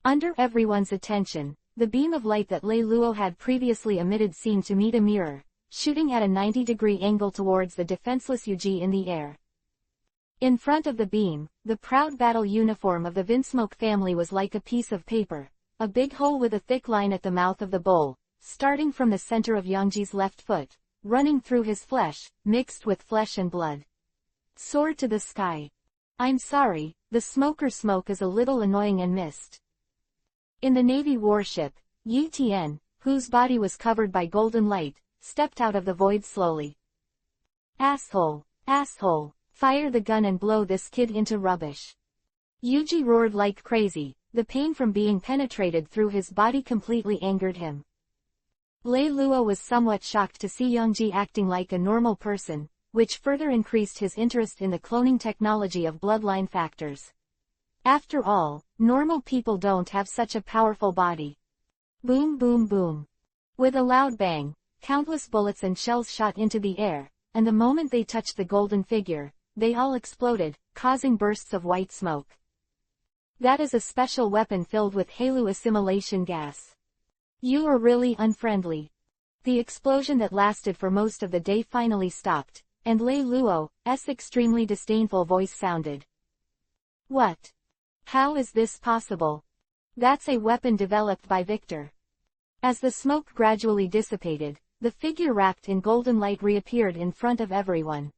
Under everyone's attention, the beam of light that Lei Luo had previously emitted seemed to meet a mirror, shooting at a 90-degree angle towards the defenseless Yuji in the air. In front of the beam, the proud battle uniform of the Vinsmoke family was like a piece of paper, a big hole with a thick line at the mouth of the bowl, starting from the center of Yongji's left foot, running through his flesh, mixed with flesh and blood. Soared to the sky. I'm sorry, the smoker smoke is a little annoying and missed. In the Navy warship, Yi Tian, whose body was covered by golden light, stepped out of the void slowly. Asshole, asshole, fire the gun and blow this kid into rubbish. Yuji roared like crazy, the pain from being penetrated through his body completely angered him. Lei Luo was somewhat shocked to see Yongji acting like a normal person, which further increased his interest in the cloning technology of bloodline factors. After all, normal people don't have such a powerful body. Boom boom boom. With a loud bang, countless bullets and shells shot into the air, and the moment they touched the golden figure, they all exploded, causing bursts of white smoke. That is a special weapon filled with Halu assimilation gas. You are really unfriendly. The explosion that lasted for most of the day finally stopped, and Lei Luo's extremely disdainful voice sounded. What? How is this possible? That's a weapon developed by Victor. As the smoke gradually dissipated, the figure wrapped in golden light reappeared in front of everyone.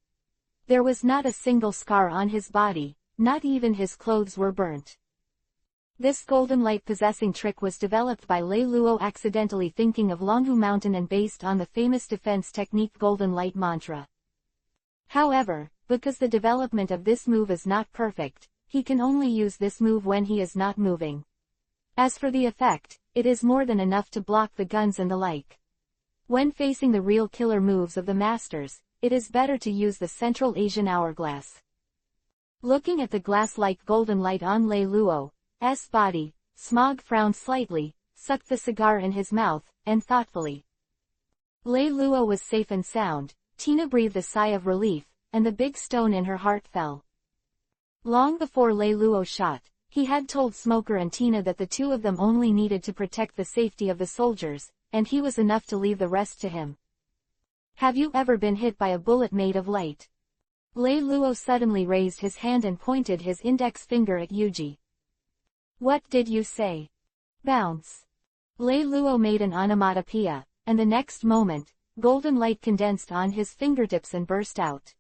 There was not a single scar on his body, not even his clothes were burnt. This golden light possessing trick was developed by Lei Luo accidentally thinking of Longhu Mountain and based on the famous defense technique Golden Light Mantra. However, because the development of this move is not perfect, he can only use this move when he is not moving. As for the effect, it is more than enough to block the guns and the like. When facing the real killer moves of the masters, it is better to use the Central Asian hourglass. Looking at the glass-like golden light on Lei Luo's body, Smog frowned slightly, sucked the cigar in his mouth, and thoughtfully. Lei Luo was safe and sound. Tina breathed a sigh of relief, and the big stone in her heart fell. Long before Lei Luo shot, he had told Smoker and Tina that the two of them only needed to protect the safety of the soldiers, and he was enough to leave the rest to him. Have you ever been hit by a bullet made of light? Lei Luo suddenly raised his hand and pointed his index finger at Yuji. What did you say? Bounce. Lei Luo made an onomatopoeia, and the next moment, golden light condensed on his fingertips and burst out.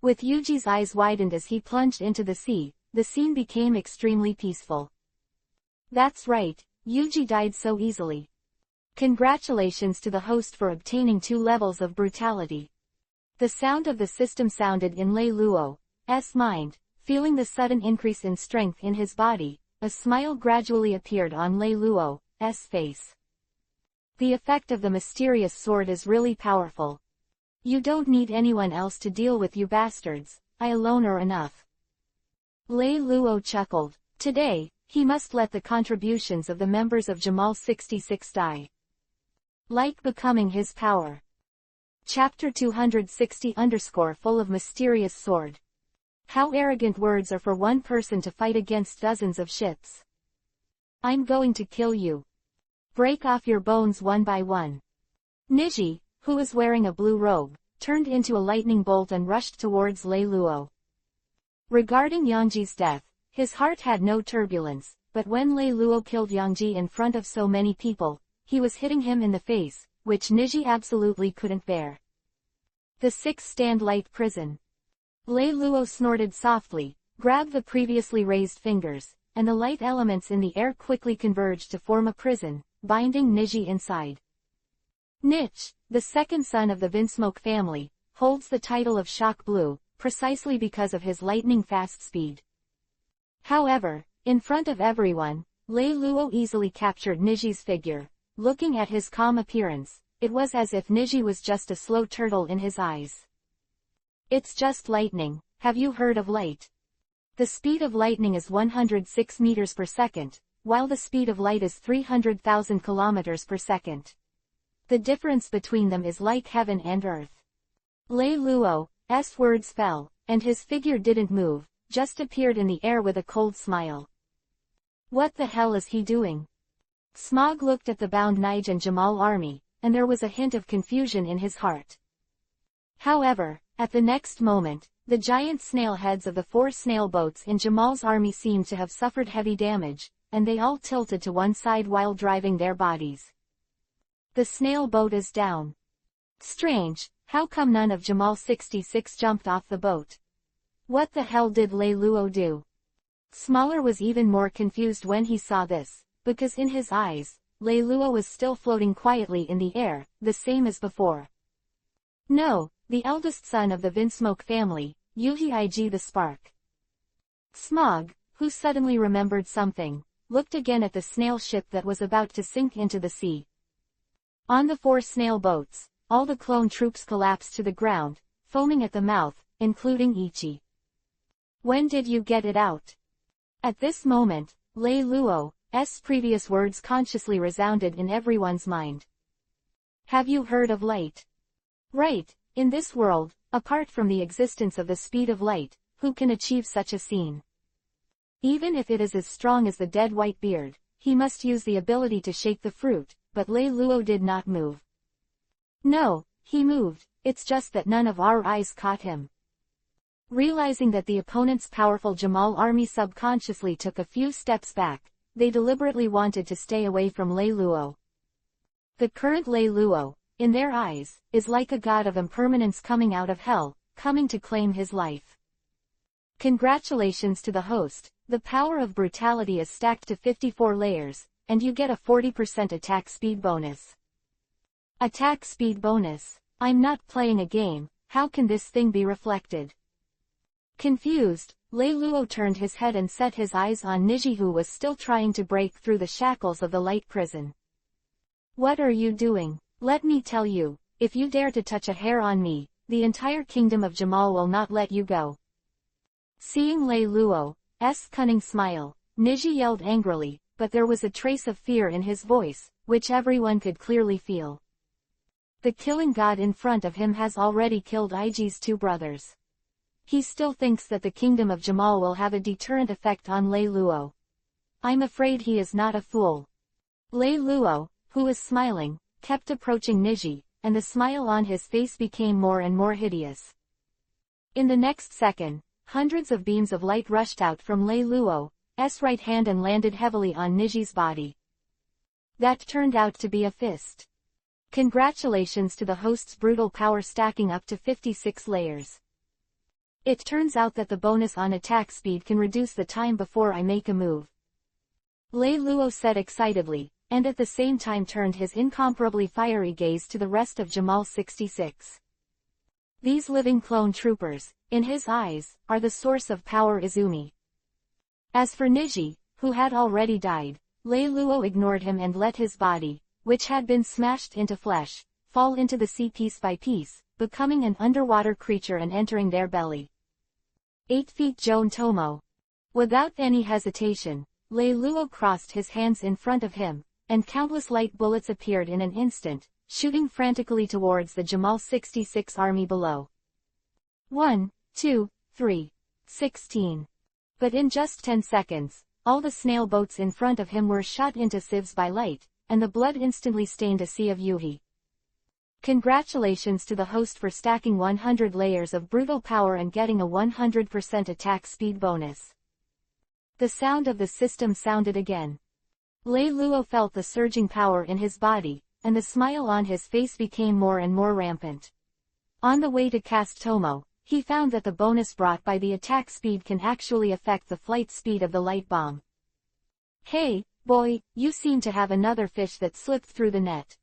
With Yuji's eyes widened as he plunged into the sea, the scene became extremely peaceful. That's right, Yuji died so easily. Congratulations to the host for obtaining 2 levels of brutality. The sound of the system sounded in Lei Luo's mind. Feeling the sudden increase in strength in his body, a smile gradually appeared on Lei Luo's face. The effect of the mysterious sword is really powerful. You don't need anyone else to deal with you bastards, I alone are enough. Lei Luo chuckled. Today, he must let the contributions of the members of Jamal 66 die. Like becoming his power. Chapter 260 full of mysterious sword. How arrogant words are for one person to fight against dozens of ships. I'm going to kill you. Break off your bones one by one. Niji, who was wearing a blue robe, turned into a lightning bolt and rushed towards Lei Luo. Regarding Yangji's death, his heart had no turbulence, but when Lei Luo killed Yangji in front of so many people, he was hitting him in the face, which Niji absolutely couldn't bear. The 6-stand light prison. Lei Luo snorted softly, grabbed the previously raised fingers, and the light elements in the air quickly converged to form a prison, binding Niji inside. Nich, the second son of the Vinsmoke family, holds the title of Shock Blue, precisely because of his lightning-fast speed. However, in front of everyone, Lei Luo easily captured Niji's figure. Looking at his calm appearance, it was as if Niji was just a slow turtle in his eyes. It's just lightning, have you heard of light? The speed of lightning is 106 meters per second, while the speed of light is 300,000 kilometers per second. The difference between them is like heaven and earth. Lei Luo's words fell, and his figure didn't move, just appeared in the air with a cold smile. What the hell is he doing? Smog looked at the bound Nige and Jamal army, and there was a hint of confusion in his heart. However, at the next moment, the giant snail heads of the 4 snail boats in Jamal's army seemed to have suffered heavy damage, and they all tilted to one side while driving their bodies. The snail boat is down. Strange, how come none of Jamal 66 jumped off the boat? What the hell did Lei Luo do? Smaller was even more confused when he saw this, because in his eyes, Lei Luo was still floating quietly in the air, the same as before. No, the eldest son of the Vinsmoke family, Yuji the Spark. Smog, who suddenly remembered something, looked again at the snail ship that was about to sink into the sea. On the 4 snail boats, all the clone troops collapsed to the ground, foaming at the mouth, including Ichi. When did you get it out? At this moment, Lei Luo's previous words consciously resounded in everyone's mind. Have you heard of light? Right, in this world, apart from the existence of the speed of light, who can achieve such a scene? Even if it is as strong as the dead white beard, he must use the ability to shake the fruit, but Lei Luo did not move. No, he moved, it's just that none of our eyes caught him. Realizing that the opponent's powerful Jamal army subconsciously took a few steps back, they deliberately wanted to stay away from Lei Luo. The current Lei Luo, in their eyes, is like a god of impermanence coming out of hell, coming to claim his life. Congratulations to the host, the power of brutality is stacked to 54 layers, and you get a 40% attack speed bonus. Attack speed bonus? I'm not playing a game, how can this thing be reflected? Confused, Lei Luo turned his head and set his eyes on Niji, who was still trying to break through the shackles of the light prison. What are you doing? Let me tell you, if you dare to touch a hair on me, the entire kingdom of Jamal will not let you go. Seeing Lei Luo's cunning smile, Niji yelled angrily, but there was a trace of fear in his voice, which everyone could clearly feel. The killing god in front of him has already killed Iji's two brothers. He still thinks that the kingdom of Jamal will have a deterrent effect on Lei Luo. I'm afraid he is not a fool. Lei Luo, who was smiling, kept approaching Niji, and the smile on his face became more and more hideous. In the next second, hundreds of beams of light rushed out from Lei Luo's right hand and landed heavily on Niji's body. That turned out to be a fist. Congratulations to the host's brutal power stacking up to 56 layers. It turns out that the bonus on attack speed can reduce the time before I make a move. Lei Luo said excitedly, and at the same time turned his incomparably fiery gaze to the rest of Jamal 66. These living clone troopers, in his eyes, are the source of power Izumi. As for Niji, who had already died, Lei Luo ignored him and let his body, which had been smashed into flesh, fall into the sea piece by piece, becoming an underwater creature and entering their belly. 8 feet Joan Tomo. Without any hesitation, Lei Luo crossed his hands in front of him, and countless light bullets appeared in an instant, shooting frantically towards the Jamal 66 army below. 1, 2, 3, 16. But in just 10 seconds, all the snail boats in front of him were shot into sieves by light, and the blood instantly stained a sea of yuhi. Congratulations to the host for stacking 100 layers of brutal power and getting a 100% attack speed bonus. The sound of the system sounded again. Lei Luo felt the surging power in his body, and the smile on his face became more and more rampant. On the way to cast Tomo, he found that the bonus brought by the attack speed can actually affect the flight speed of the light bomb. Hey, boy, you seem to have another fish that slipped through the net.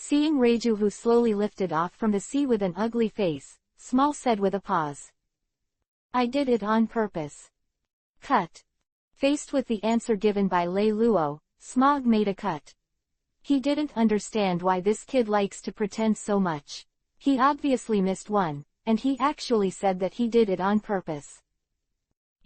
Seeing Reiju, who slowly lifted off from the sea with an ugly face, Small said with a pause. I did it on purpose. Cut. Faced with the answer given by Lei Luo, Smog made a cut. He didn't understand why this kid likes to pretend so much. He obviously missed one, and he actually said that he did it on purpose.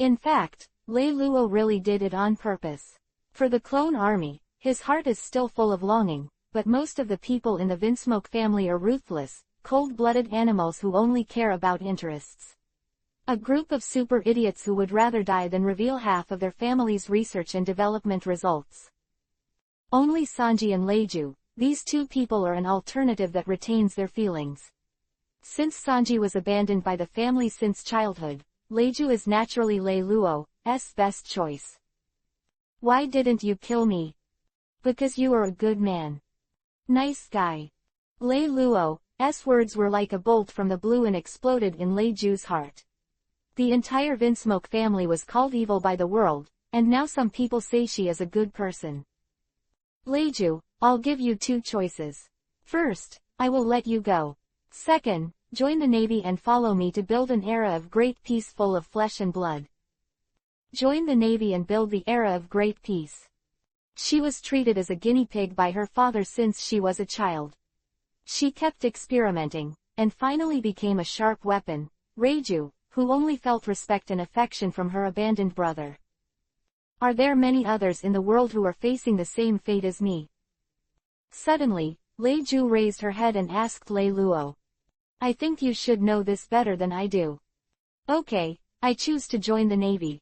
In fact, Lei Luo really did it on purpose. For the clone army, his heart is still full of longing, but most of the people in the Vinsmoke family are ruthless, cold-blooded animals who only care about interests. A group of super idiots who would rather die than reveal half of their family's research and development results. Only Sanji and Leiju, these two people are an alternative that retains their feelings. Since Sanji was abandoned by the family since childhood, Leiju is naturally Lei Luo's best choice. Why didn't you kill me? Because you are a good man. Nice guy. Lei Luo's words were like a bolt from the blue and exploded in Leiju's heart. The entire Vinsmoke family was called evil by the world, and now some people say she is a good person. Leiju, I'll give you two choices. First, I will let you go. Second, join the Navy and follow me to build an era of great peace full of flesh and blood. Join the Navy and build the era of great peace. She was treated as a guinea pig by her father since she was a child. She kept experimenting, and finally became a sharp weapon, Reiju, who only felt respect and affection from her abandoned brother. Are there many others in the world who are facing the same fate as me? Suddenly, Leiju raised her head and asked Lei Luo. I think you should know this better than I do. Okay, I choose to join the Navy.